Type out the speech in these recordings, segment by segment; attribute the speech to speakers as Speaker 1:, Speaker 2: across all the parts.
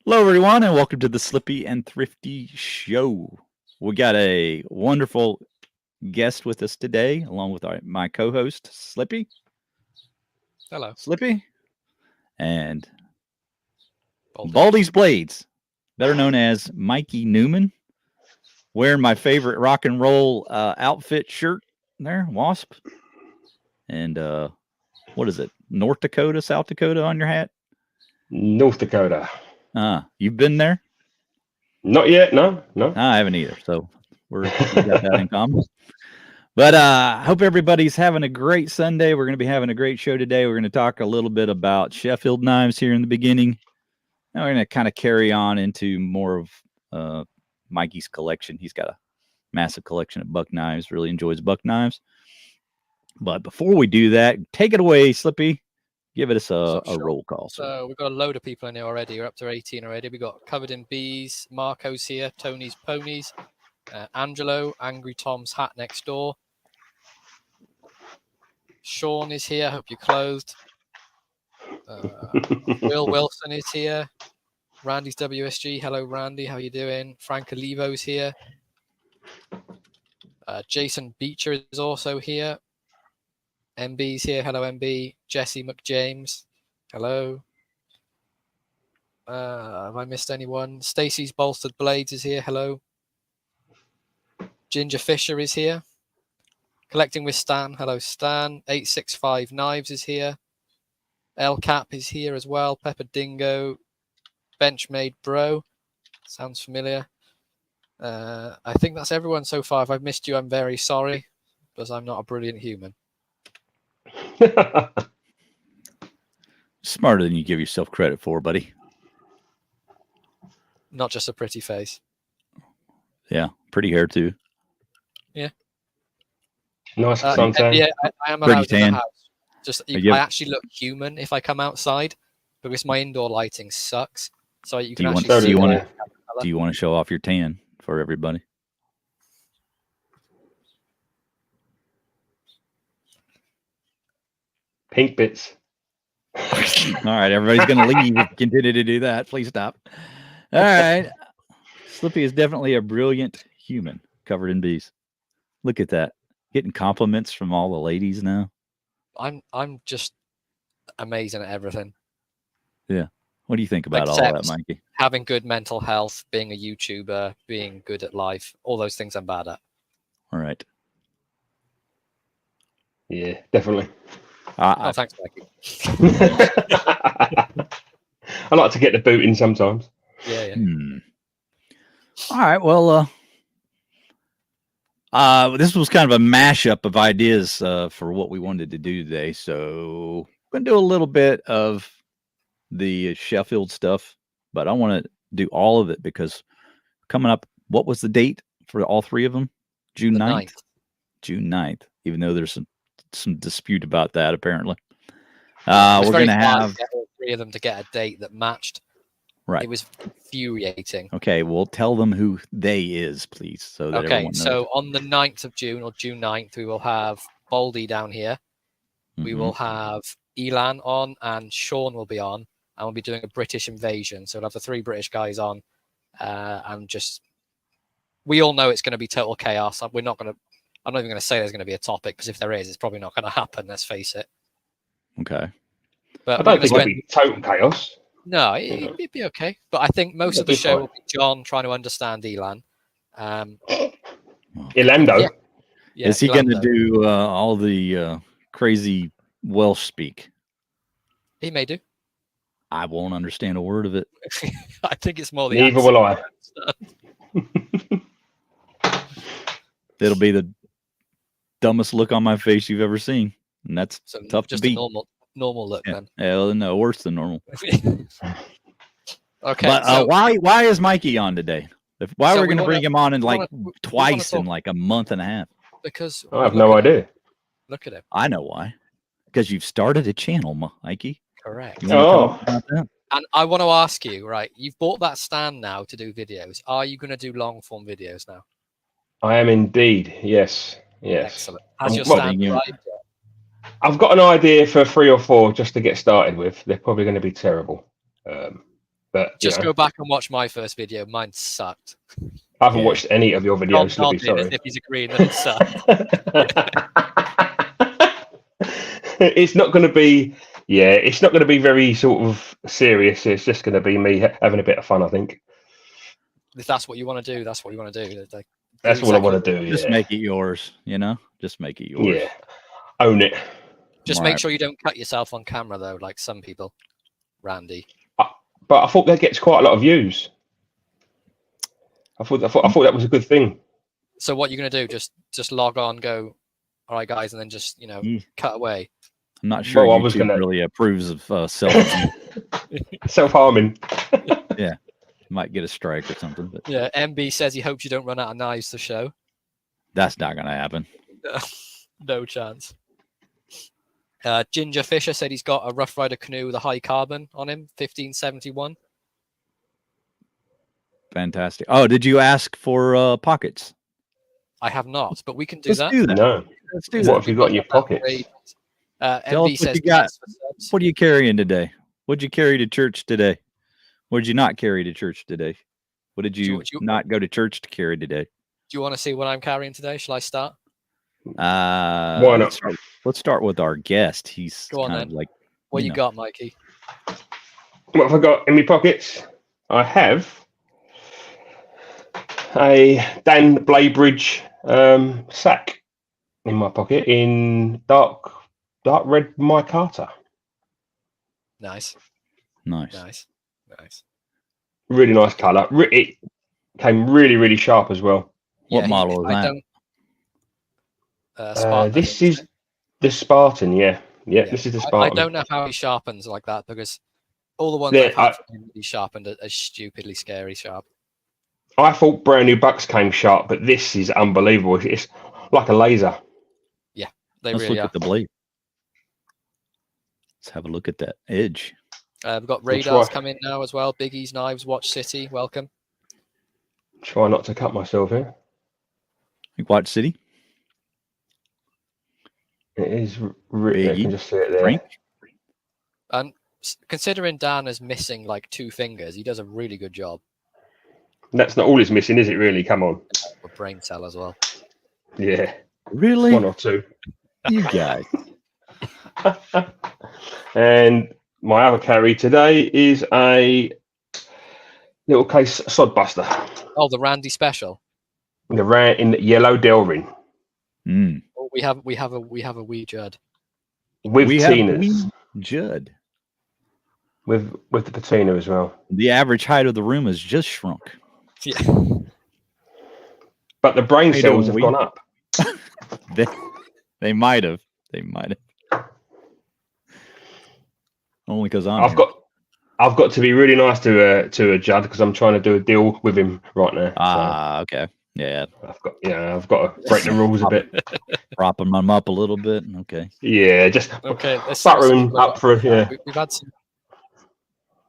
Speaker 1: Hello, everyone, and welcome to the Slippy and Thrifty Show. We got a wonderful guest with us today, along with my co-host, Slippy.
Speaker 2: Hello.
Speaker 1: Slippy. And Baldy's Blades, better known as Mikey Newman, wearing my favorite rock and roll outfit shirt there, Wasp. And what is it? North Dakota, South Dakota on your hat?
Speaker 3: North Dakota.
Speaker 1: You've been there?
Speaker 3: Not yet, no.
Speaker 1: I haven't either, so we got that in common. But I hope everybody's having a great Sunday. We're going to be having a great show today. We're going to talk a little bit about Sheffield knives here in the beginning. And we're going to kind of carry on into more of Mikey's collection. He's got a massive collection of buck knives, really enjoys buck knives. But before we do that, take it away, Slippy. Give us a roll call.
Speaker 2: So we've got a load of people in here already. We're up to 18 already. We got Covered in Bees, Marco's here, Tony's Ponies, Angelo, Angry Tom's Hat Next Door. Sean is here. Hope you're clothed. Will Wilson is here. Randy's WSG. Hello, Randy. How you doing? Frank Olivo's here. Jason Beecher is also here. MB's here. Hello, MB. Jesse McJames. Hello. Have I missed anyone? Stacey's Bolstered Blades is here. Hello. Ginger Fisher is here. Collecting with Stan. Hello, Stan. 865 Knives is here. El Cap is here as well. Pepper Dingo. Benchmade Bro. Sounds familiar. I think that's everyone so far. If I've missed you, I'm very sorry, because I'm not a brilliant human.
Speaker 1: Smarter than you give yourself credit for, buddy.
Speaker 2: Not just a pretty face.
Speaker 1: Yeah, pretty hair too.
Speaker 2: Yeah.
Speaker 3: Nice suntan.
Speaker 2: Yeah, I am allowed in the house. Just I actually look human if I come outside because my indoor lighting sucks. So you can
Speaker 1: do you want to show off your tan for everybody?
Speaker 3: Pink bits.
Speaker 1: All right, everybody's going to leave. Continue to do that. Please stop. All right. Slippy is definitely a brilliant human covered in bees. Look at that. Getting compliments from all the ladies now.
Speaker 2: I'm just amazing at everything.
Speaker 1: Yeah. What do you think about all that, Mikey?
Speaker 2: Having good mental health, being a YouTuber, being good at life, all those things I'm bad at.
Speaker 1: All right.
Speaker 3: Yeah, definitely.
Speaker 2: Thanks, Mikey.
Speaker 3: I like to get the boot in sometimes.
Speaker 2: Yeah.
Speaker 1: All right. Well, this was kind of a mashup of ideas for what we wanted to do today. So we're going to do a little bit of the Sheffield stuff, but I want to do all of it because coming up, what was the date for all three of them? June 9th. June 9th, even though there's some dispute about that, apparently. We're going to have
Speaker 2: all three of them to get a date that matched.
Speaker 1: Right.
Speaker 2: It was infuriating.
Speaker 1: Okay, well, tell them who they is, please. So that everyone knows.
Speaker 2: So on the 9th of June, or June 9th, we will have Baldy down here. Mm-hmm. We will have Elan on, and Sean will be on, and we'll be doing a British invasion. So we'll have the three British guys on, and just... We all know it's going to be total chaos. I'm not even going to say there's going to be a topic, because if there is, it's probably not going to happen, let's face it.
Speaker 1: Okay.
Speaker 3: But I don't think it'll be total chaos.
Speaker 2: No, it'd be okay. But I think most of the show will be John trying to understand Elan.
Speaker 3: Elando.
Speaker 2: Yeah,
Speaker 1: is he going to do all the crazy Welsh speak?
Speaker 2: He may do.
Speaker 1: I won't understand a word of it.
Speaker 2: I think it's more the
Speaker 3: Neither will I.
Speaker 1: It'll be the dumbest look on my face you've ever seen, and that's tough to beat.
Speaker 2: Normal look, then.
Speaker 1: Yeah, no, worse than normal.
Speaker 2: Okay.
Speaker 1: But why is Mikey on today? Why are we going to bring him on in twice in like a month and a half?
Speaker 2: Because
Speaker 3: I have no idea.
Speaker 2: Look at him.
Speaker 1: I know why. Because you've started a channel, Mikey.
Speaker 2: Correct.
Speaker 3: And
Speaker 2: I want to ask you, right? You've bought that stand now to do videos. Are you going to do long form videos now?
Speaker 3: I am indeed. Yes.
Speaker 2: Excellent. Has your stand right?
Speaker 3: I've got an idea for 3 or 4 just to get started with. They're probably going to be terrible. But
Speaker 2: Just go back and watch my first video. Mine sucked.
Speaker 3: I haven't watched any of your videos, Slippy, sorry.
Speaker 2: If he's agreeing that it sucked.
Speaker 3: It's not going to be, it's not going to be very sort of serious. It's just going to be me having a bit of fun, I think.
Speaker 2: If that's what you want to do, that's what you want to do. Like,
Speaker 3: that's what I want to do.
Speaker 1: Just make it yours, Just make it yours.
Speaker 3: Yeah. Own it.
Speaker 2: Just make sure you don't cut yourself on camera, though, like some people. Randy.
Speaker 3: But I thought that gets quite a lot of views. I thought that was a good thing.
Speaker 2: So what you're going to do, just log on, go, all right, guys, and then just, cut away.
Speaker 1: I'm not sure YouTube really approves of
Speaker 3: self-harming.
Speaker 1: Yeah. Might get a strike or something. But
Speaker 2: yeah, MB says he hopes you don't run out of knives to show.
Speaker 1: That's not going to happen.
Speaker 2: No chance. Ginger Fisher said he's got a Rough Rider canoe with a high carbon on him, 1571.
Speaker 1: Fantastic. Oh, did you ask for pockets?
Speaker 2: I have not, but we can do that.
Speaker 3: No.
Speaker 1: Let's do
Speaker 3: what
Speaker 1: that.
Speaker 3: have you got in your pockets?
Speaker 2: MB says,
Speaker 1: you got. What are you carrying today? What did you carry to church today? What did you not carry to church today? What did you not go to church to carry today?
Speaker 2: Do you want to see what I'm carrying today? Shall I start?
Speaker 3: Why not?
Speaker 1: Let's start with our guest. He's
Speaker 2: Go on,
Speaker 1: kind
Speaker 2: then.
Speaker 1: of like.
Speaker 2: What you got, Mikey?
Speaker 3: What have I got in my pockets? I have a Dan Blaybridge sack in my pocket in dark red micarta.
Speaker 2: Nice.
Speaker 3: Really nice colour. It came really, really sharp as well.
Speaker 1: What model is
Speaker 2: that? Spartan,
Speaker 3: this is the Spartan, yeah. This is the Spartan.
Speaker 2: I don't know how he sharpens like that because all the ones I've had from him he sharpened are stupidly scary sharp.
Speaker 3: I thought brand new bucks came sharp, but this is unbelievable. It's like a laser.
Speaker 2: Yeah,
Speaker 1: Let's look at the blade. Let's have a look at that edge.
Speaker 2: We've got radars coming now as well. Biggie's Knives, Watch City, welcome.
Speaker 3: Try not to cut myself here.
Speaker 1: Watch City.
Speaker 3: It is really. I can just see it there.
Speaker 1: Frank?
Speaker 2: And considering Dan is missing like 2 fingers, he does a really good job.
Speaker 3: That's not all it's missing, is it? Really? Come on.
Speaker 2: A brain cell as well.
Speaker 3: Yeah.
Speaker 1: Really?
Speaker 3: 1 or 2.
Speaker 1: You guys.
Speaker 3: And my other carry today is a little case Sodbuster.
Speaker 2: Oh, the Randy special.
Speaker 3: The rare in yellow Delrin.
Speaker 1: Mm.
Speaker 2: Oh, we have a wee Judd.
Speaker 3: With patinas.
Speaker 1: Wee Judd.
Speaker 3: With the patina as well.
Speaker 1: The average height of the room has just shrunk.
Speaker 2: Yeah.
Speaker 3: But the brain cells have gone up.
Speaker 1: They might have. Only because I've
Speaker 3: got to be really nice to a Judd because I'm trying to do a deal with him right now.
Speaker 1: Okay. Yeah.
Speaker 3: I've got to break the rules a bit.
Speaker 1: Propping them up a little bit. Okay.
Speaker 3: Yeah, just buttering up for
Speaker 2: We've had some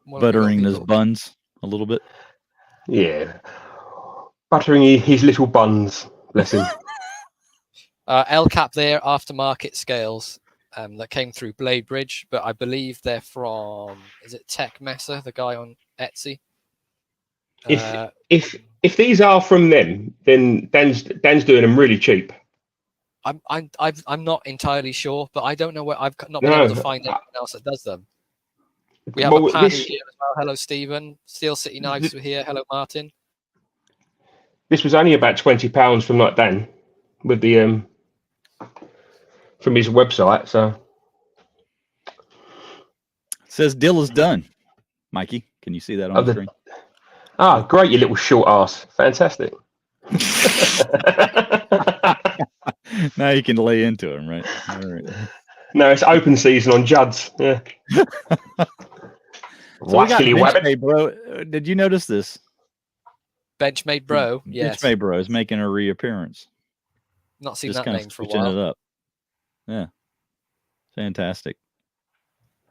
Speaker 1: buttering his buns a little bit.
Speaker 3: Yeah. Buttering his little buns. Bless him.
Speaker 2: El Cap there, aftermarket scales that came through Blade Bridge, but I believe they're from, is it Tech Messer, the guy on Etsy?
Speaker 3: If these are from them, then Dan's doing them really cheap.
Speaker 2: I'm not entirely sure, but I don't know where I've not been able to find anyone else that does them. We have a panel here as well. Hello, Stephen. Steel City Knives are here. Hello, Martin.
Speaker 3: This was only about £20 from like Dan with the from his website. So
Speaker 1: it says deal is done. Mikey, can you see that on the screen?
Speaker 3: Great, you little short ass. Fantastic.
Speaker 1: Now you can lay into him, right? All right.
Speaker 3: No, it's open season on Judds. Yeah.
Speaker 1: So we got Benchmade Bro. Did you notice this?
Speaker 2: Benchmade Bro, yes.
Speaker 1: Benchmade Bro is making a reappearance.
Speaker 2: Not seen that name for a while.
Speaker 1: It up. Yeah. Fantastic.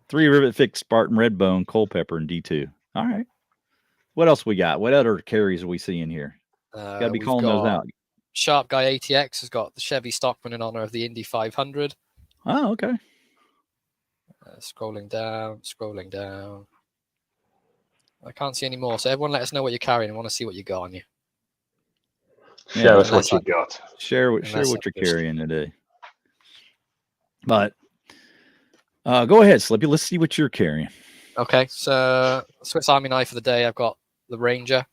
Speaker 1: 3 rivet fixed Spartan Redbone, Culpepper, and D2. All right. What else we got? What other carries are we seeing here? Got to be calling those out.
Speaker 2: Sharp Guy ATX has got the Chevy Stockman in honor of the Indy 500.
Speaker 1: Oh, okay.
Speaker 2: Scrolling down. I can't see any more. So everyone, let us know what you're carrying. I want to see what you got on you.
Speaker 3: Show us
Speaker 2: unless
Speaker 3: what you got.
Speaker 1: Share what
Speaker 2: Unless
Speaker 1: you're
Speaker 2: I'm just-
Speaker 1: carrying today. But go ahead, Slippy. Let's see what you're carrying.
Speaker 2: Okay, so Swiss Army knife for the day. I've got the Ranger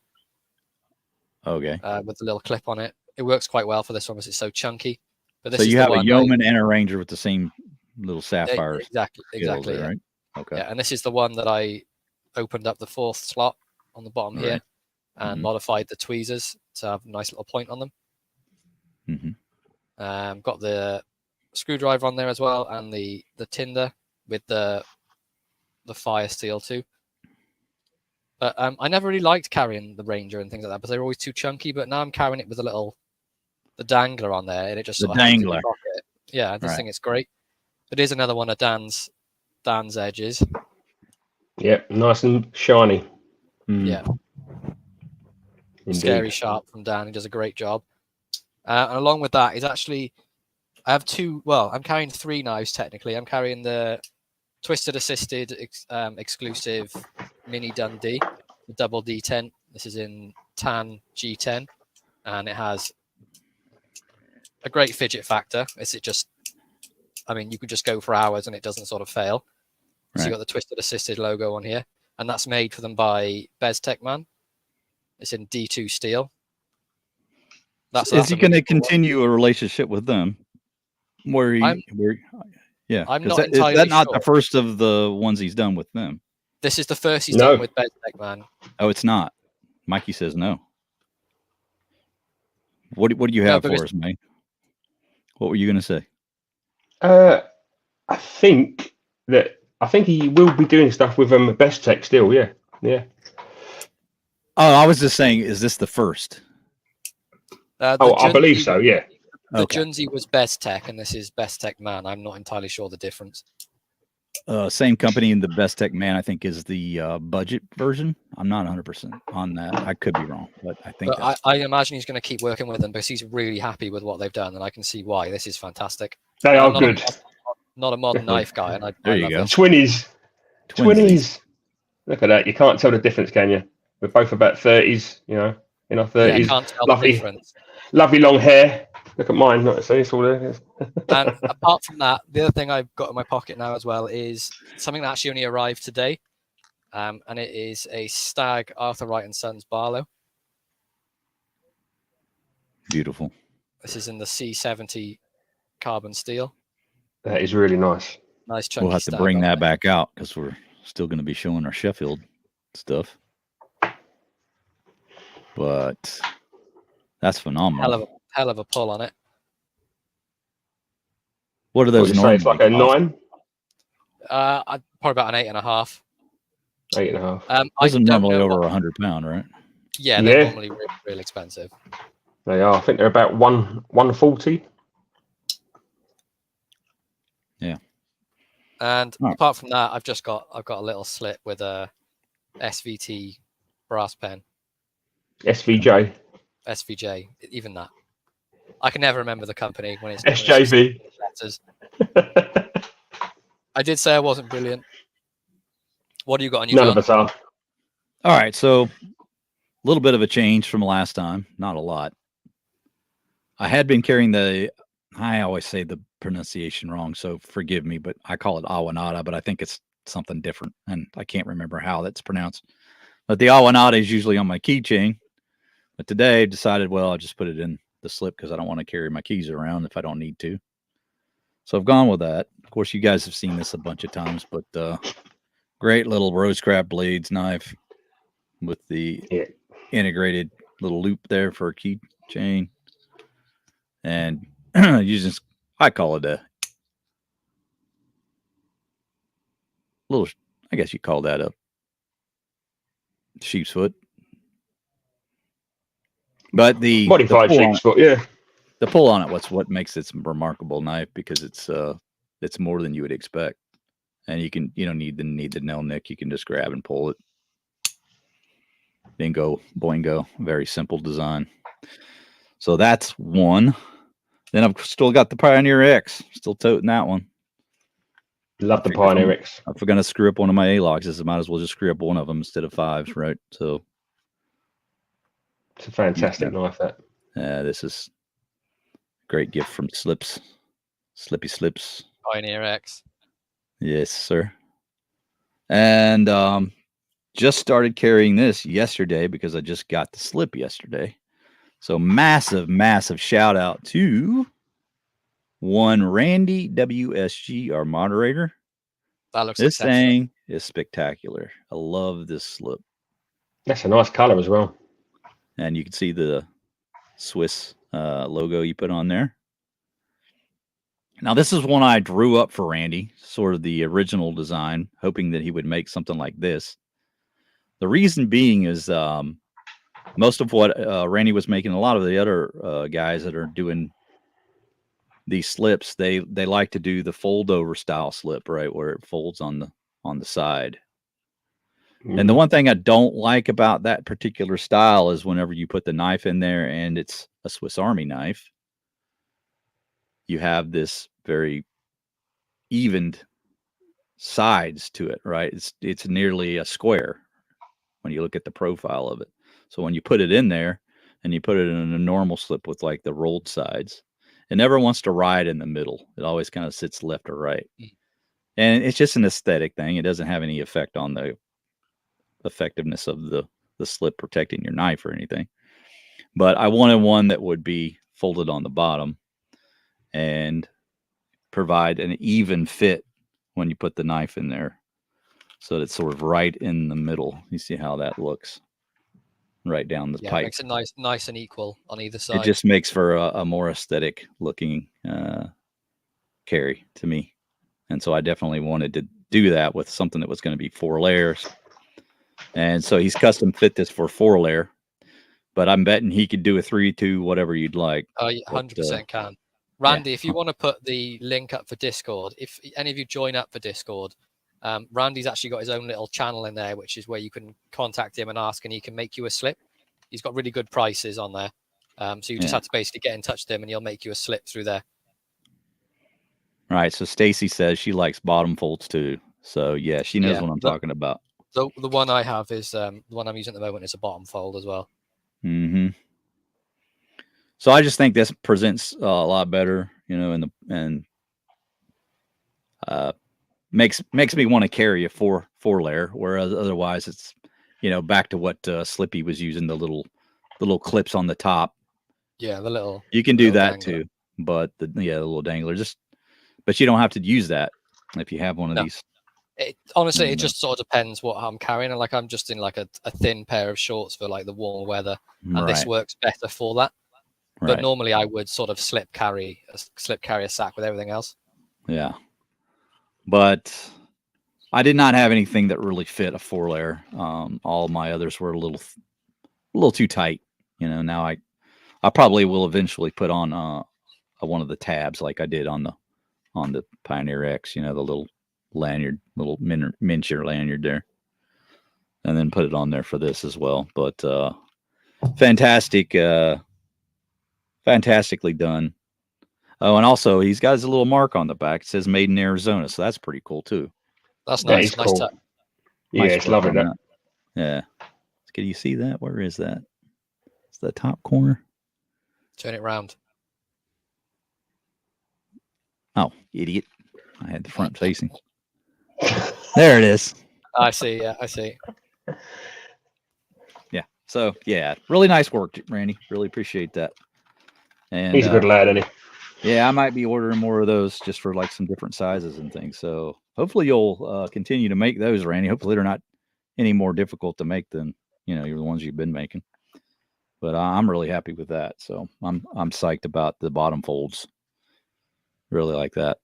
Speaker 1: Okay.
Speaker 2: with the little clip on it. It works quite well for this one because it's so chunky. But this
Speaker 1: So
Speaker 2: is
Speaker 1: you
Speaker 2: the
Speaker 1: have a
Speaker 2: one
Speaker 1: yeoman and a ranger with the same little
Speaker 2: I,
Speaker 1: sapphire
Speaker 2: exactly,
Speaker 1: there,
Speaker 2: yeah.
Speaker 1: right? Okay.
Speaker 2: Yeah, and this is the one that I opened up the 4th slot on the bottom here
Speaker 1: Right.
Speaker 2: and
Speaker 1: Mhm.
Speaker 2: modified the tweezers to have a nice little point on them.
Speaker 1: Mm-hmm.
Speaker 2: Got the screwdriver on there as well, and the tinder with the fire steel too. But I never really liked carrying the Ranger and things like that, but they're always too chunky. But now I'm carrying it with the dangler on there, and it just
Speaker 1: The
Speaker 2: sort of hangs in
Speaker 1: dangler.
Speaker 2: your pocket. Yeah, this
Speaker 1: Right.
Speaker 2: thing is great. It is another one of Dan's edges.
Speaker 3: Yep, nice and shiny.
Speaker 2: Yeah,
Speaker 3: Indeed.
Speaker 2: scary sharp from Dan. He does a great job. And along with that is actually, I have two. Well, I'm carrying 3 knives technically. I'm carrying the Twisted Assisted exclusive Mini Dundee, the double D10. This is in tan G10, and it has a great fidget factor. I mean, you could just go for hours and it doesn't sort of fail. So you got the Twisted Assisted logo on here, and that's made for them by BezTech Man. It's in D2 steel.
Speaker 1: Is he going to continue a relationship with them? Yeah,
Speaker 2: I'm
Speaker 1: because
Speaker 2: not
Speaker 1: is that
Speaker 2: entirely
Speaker 1: not
Speaker 2: sure.
Speaker 1: the first of the ones he's done with them?
Speaker 2: This is the first he's
Speaker 3: No.
Speaker 2: done with BezTech Man.
Speaker 1: Oh, it's not. Mikey says no. What do you have for us, Mike? What were you going to say?
Speaker 3: I think he will be doing stuff with BezTech still. Yeah.
Speaker 1: Oh, I was just saying, is this the first?
Speaker 3: I believe so. Yeah.
Speaker 2: The Junzi was BezTech, and this is BezTech Man. I'm not entirely sure the difference.
Speaker 1: Same company, and the BezTech Man, I think, is the budget version. I'm not 100% on that. I could be wrong, but I think.
Speaker 2: But I imagine he's going to keep working with them because he's really happy with what they've done, and I can see why. This is fantastic.
Speaker 3: They are good.
Speaker 2: Not a modern knife guy, and
Speaker 1: there
Speaker 2: I
Speaker 1: you
Speaker 2: love
Speaker 1: go.
Speaker 2: this.
Speaker 3: Twinnies. Look at that. You can't tell the difference, can you? We're both about 30s. In our 30s.
Speaker 2: Yeah, can't tell the difference.
Speaker 3: Lovely long hair. Look at mine. Not so it's all there.
Speaker 2: And apart from that, the other thing I've got in my pocket now as well is something that actually only arrived today, and it is a Stag Arthur Wright and Sons Barlow.
Speaker 1: Beautiful.
Speaker 2: This is in the C70 carbon steel.
Speaker 3: That is really nice.
Speaker 2: Nice chunky.
Speaker 1: We'll have to bring that back out because we're still going to be showing our Sheffield stuff. But that's phenomenal.
Speaker 2: Hell of a pull on it.
Speaker 1: What are those?
Speaker 3: It's like a 9.
Speaker 2: I'd probably about an 8.5.
Speaker 3: 8.5.
Speaker 1: Those are normally over 100 pound, right?
Speaker 2: Yeah, they're normally real expensive.
Speaker 3: They are. I think they're about 140.
Speaker 1: Yeah.
Speaker 2: And apart from that, I've got a little slip with a SVT brass pen.
Speaker 3: SVJ.
Speaker 2: SVJ, even that. I can never remember the company when it's
Speaker 3: SJV.
Speaker 2: Letters. I did say I wasn't brilliant. What do you got on your
Speaker 3: None of us are.
Speaker 1: All right, so a little bit of a change from last time. Not a lot. I had been carrying I always say the pronunciation wrong, so forgive me, but I call it Awanada, but I think it's something different, and I can't remember how that's pronounced. But the Awanada is usually on my keychain. But today I decided, well, I'll just put it in the slip because I don't want to carry my keys around if I don't need to. So I've gone with that. Of course, you guys have seen this a bunch of times, but great little Rosecraft Blades knife with the integrated little loop there for a keychain. And I call it a little, I guess you call that a sheep's foot. But the
Speaker 3: modified sheep's foot, yeah.
Speaker 1: The pull on it, what makes it a remarkable knife because it's more than you would expect, and you don't need the nail nick. You can just grab and pull it. Bingo, boingo, very simple design. So that's one. Then I've still got the Pioneer X, still toting that one.
Speaker 3: Love the Pioneer X.
Speaker 1: If we're going to screw up one of my A-locks, I might as well just screw up one of them instead of 5s, right? So
Speaker 3: it's a fantastic knife, that.
Speaker 1: This is a great gift from Slippy Slips.
Speaker 2: Pioneer X.
Speaker 1: Yes, sir. And just started carrying this yesterday because I just got the slip yesterday. So massive shout out to one Randy WSG, our moderator.
Speaker 2: That looks
Speaker 1: This thing is spectacular. I love this slip.
Speaker 3: That's a nice color as well.
Speaker 1: And you can see the Swiss logo you put on there. Now, this is one I drew up for Randy, sort of the original design, hoping that he would make something like this. The reason being is most of what Randy was making, a lot of the other guys that are doing these slips, they like to do the fold over style slip, right, where it folds on the side. And the one thing I don't like about that particular style is whenever you put the knife in there and it's a Swiss Army knife, you have this very evened sides to it, right? It's nearly a square when you look at the profile of it. So when you put it in there and you put it in a normal slip with like the rolled sides, it never wants to ride in the middle. It always kind of sits left or right. And it's just an aesthetic thing. It doesn't have any effect on the effectiveness of the slip protecting your knife or anything. But I wanted one that would be folded on the bottom and provide an even fit when you put the knife in there. So that it's sort of right in the middle. You see how that looks? Right down the pipe.
Speaker 2: It makes it nice and equal on either side.
Speaker 1: It just makes for a more aesthetic looking carry to me. And so I definitely wanted to do that with something that was going to be 4 layers. And so he's custom fit this for 4 layer, but I'm betting he could do a 3, 2, whatever you'd like.
Speaker 2: 100% can. Randy, if you want to put the link up for Discord, if any of you join up for Discord, Randy's actually got his own little channel in there, which is where you can contact him and ask, and he can make you a slip. He's got really good prices on there. So you just have to basically get in touch with him and he'll make you a slip through there. Right.
Speaker 1: So Stacy says she likes bottom folds too. So yeah, she knows what I'm talking about.
Speaker 2: The one I have is the one I'm using at the moment is a bottom fold as well.
Speaker 1: Mm-hmm. So I just think this presents a lot better, and makes me want to carry a four layer, whereas otherwise it's, back to what Slippy was using, the little clips on the top.
Speaker 2: Yeah, the little.
Speaker 1: You can do that dangler too, but the little dangler, but you don't have to use that if you have one of these.
Speaker 2: Honestly, it just sort of depends what I'm carrying. Like I'm just in like a thin pair of shorts for like the warm weather, and this works better for that. But normally I would sort of slip carry a sack with everything else. Yeah.
Speaker 1: But I did not have anything that really fit a 4 layer. All my others were a little too tight. Now I probably will eventually put on one of the tabs like I did on the Pioneer X, the little lanyard, little miniature lanyard there, and then put it on there for this as well. But fantastically done. Oh, and also he's got his little mark on the back. It says "Made in Arizona," so that's pretty cool too.
Speaker 2: That's nice.
Speaker 3: Nice cool. Yeah,
Speaker 1: nice
Speaker 3: it's lovely that.
Speaker 1: Yeah. Can you see that? Where is that? It's the top corner.
Speaker 2: Turn it round.
Speaker 1: Oh, idiot! I had the front facing. There it is.
Speaker 2: I see. Yeah, I see.
Speaker 1: Yeah. So yeah, really nice work, Randy. Really appreciate that. And
Speaker 3: he's a good lad, isn't
Speaker 1: he? Yeah, I might be ordering more of those just for like some different sizes and things. So hopefully you'll continue to make those, Randy. Hopefully they're not any more difficult to make than you're the ones you've been making. But I'm really happy with that. So I'm psyched about the bottom folds. Really like that.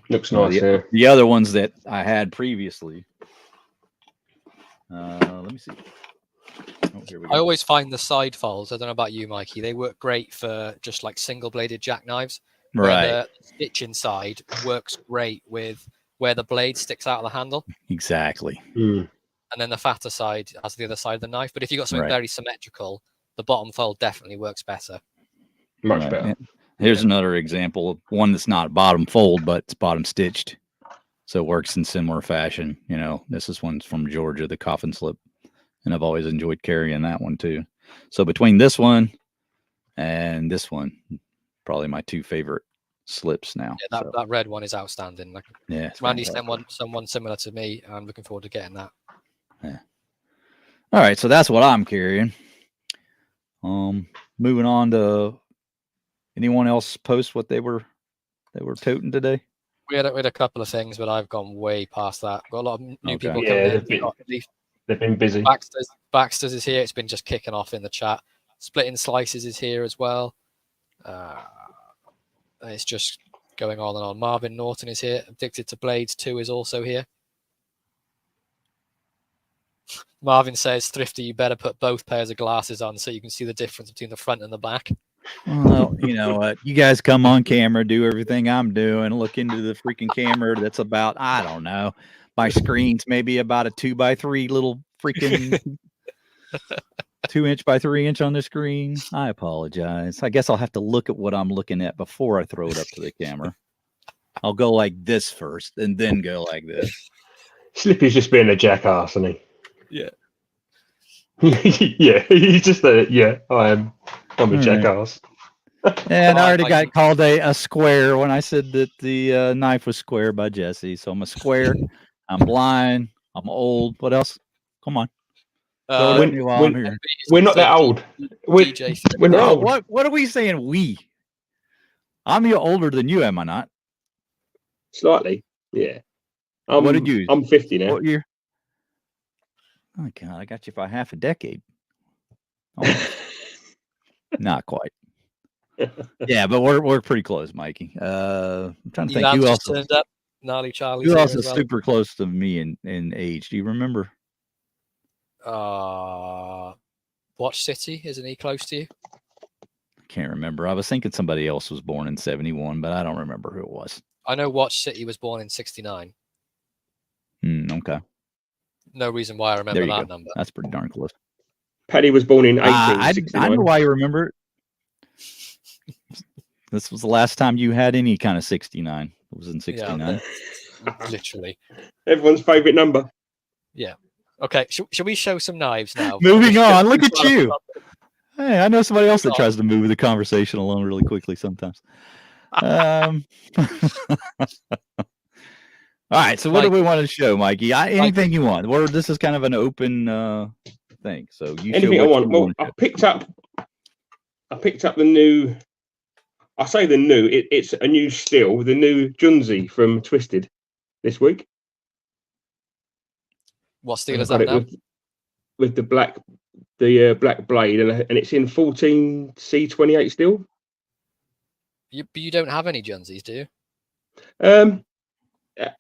Speaker 3: Looks nice.
Speaker 1: The other ones that I had previously. Let me see. Oh, here we go.
Speaker 2: I always find the side folds, I don't know about you, Mikey, they work great for just like single-bladed jackknives.
Speaker 1: Right.
Speaker 2: The stitch inside works great with where the blade sticks out of the handle.
Speaker 1: Exactly.
Speaker 3: Mm.
Speaker 2: And then the fatter side has the other side of the knife. But if you've got something very symmetrical, the bottom fold definitely works better.
Speaker 3: Much better.
Speaker 1: Here's another example of one that's not bottom fold, but it's bottom stitched. So it works in similar fashion. You know, this is one's from Georgia, the coffin slip. And I've always enjoyed carrying that one too. So between this one and this one, probably my two favorite slips now.
Speaker 2: Yeah, that red one is outstanding. Like,
Speaker 1: yeah,
Speaker 2: Randy sent someone similar to me. I'm looking forward to getting that.
Speaker 1: Yeah. All right, so that's what I'm carrying. Moving on to anyone else post what they were toting today.
Speaker 2: We had a couple of things, but I've gone way past that. Got a lot of new people
Speaker 3: Yeah,
Speaker 2: coming in.
Speaker 3: they've been busy.
Speaker 2: Baxter's is here. It's been just kicking off in the chat. Splitting Slices is here as well. It's just going on and on. Marvin Norton is here. Addicted to Blades 2 is also here. Marvin says, Thrifty, you better put both pairs of glasses on so you can see the difference between the front and the back.
Speaker 1: Well, you know what? You guys come on camera, do everything I'm doing, look into the freaking camera that's about, I don't know, my screen's maybe about a 2x3 little freaking 2-inch by 3-inch on the screen. I apologize. I guess I'll have to look at what I'm looking at before I throw it up to the camera. I'll go like this first and then go like this.
Speaker 3: Slippy's just being a jackass, isn't he?
Speaker 2: Yeah.
Speaker 3: Yeah, he's just I'm a jackass.
Speaker 1: And I already got called a square when I said that the knife was square by Jesse. So I'm a square. I'm blind. I'm old. What else? Come on.
Speaker 3: We're not that old. We're not old.
Speaker 1: What are we saying? We. I'm older than you, am I not?
Speaker 3: Slightly. Yeah.
Speaker 1: What did you?
Speaker 3: I'm 50 now.
Speaker 1: What year? Oh God, I got you by half a decade. Oh, not quite. Yeah, but we're pretty close, Mikey. I'm trying to think who else
Speaker 2: turned up. Gnarly Charlie.
Speaker 1: Who else is super close to me in age? Do you remember?
Speaker 2: Watch City, isn't he close to you?
Speaker 1: I can't remember. I was thinking somebody else was born in 71, but I don't remember who it was.
Speaker 2: I know Watch City was born in 69.
Speaker 1: Okay.
Speaker 2: No reason why I remember that number.
Speaker 1: That's pretty darn close.
Speaker 3: Paddy was born in 1869.
Speaker 1: I know why you remember it. This was the last time you had any kind of 69. It was in 69.
Speaker 2: Yeah, literally.
Speaker 3: Everyone's favourite number.
Speaker 2: Yeah. Okay, shall we show some knives now?
Speaker 1: Moving on. Look at you. Hey, I know somebody else that tries to move the conversation along really quickly sometimes. All right, so what do we want to show, Mikey? Anything you want. This is kind of an open thing. So you
Speaker 3: anything
Speaker 1: show
Speaker 3: I want. Well, I picked up the new. I say the new. It's a new still. The new Junzi from Twisted this week.
Speaker 2: What steel is that now?
Speaker 3: With the black blade, and it's in 14C28 steel.
Speaker 2: But you don't have any Junzis, do you?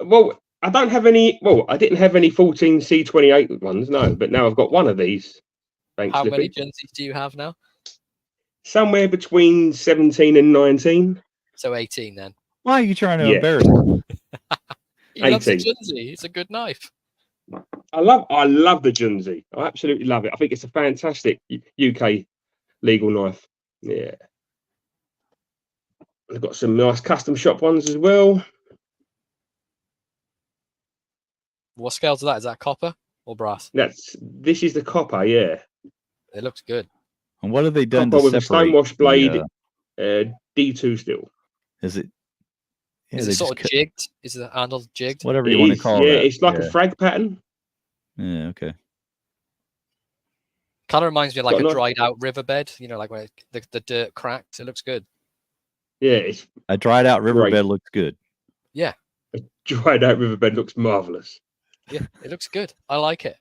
Speaker 3: Well, I don't have any. Well, I didn't have any 14C28 ones, no. But now I've got one of these. Thanks,
Speaker 2: How
Speaker 3: Slippy.
Speaker 2: many Junzis do you have now?
Speaker 3: Somewhere between 17 and 19.
Speaker 2: So 18 then.
Speaker 1: Why are you trying to embarrass me?
Speaker 2: He loves a Junzi. It's a good knife.
Speaker 3: I love the Junzi. I absolutely love it. I think it's a fantastic UK legal knife. Yeah. I've got some nice custom shop ones as well.
Speaker 2: What scales is that? Is that copper or brass?
Speaker 3: This is the copper, yeah.
Speaker 2: It looks good.
Speaker 1: And what have they done
Speaker 3: copper
Speaker 1: to
Speaker 3: with
Speaker 1: separate
Speaker 3: a stonewash blade, D2 steel.
Speaker 1: Is it? Yeah,
Speaker 2: is it sort of jigged? Is the handle jigged?
Speaker 1: Whatever you want to call it.
Speaker 3: Yeah, it's like a frag pattern.
Speaker 1: Yeah, okay.
Speaker 2: Kind of reminds me of like a dried out riverbed, you know, like where the dirt cracks. It looks good.
Speaker 3: Yeah, it's
Speaker 1: a dried out riverbed looks good.
Speaker 2: Yeah.
Speaker 3: A dried out riverbed looks marvelous.
Speaker 2: Yeah, it looks good. I like it.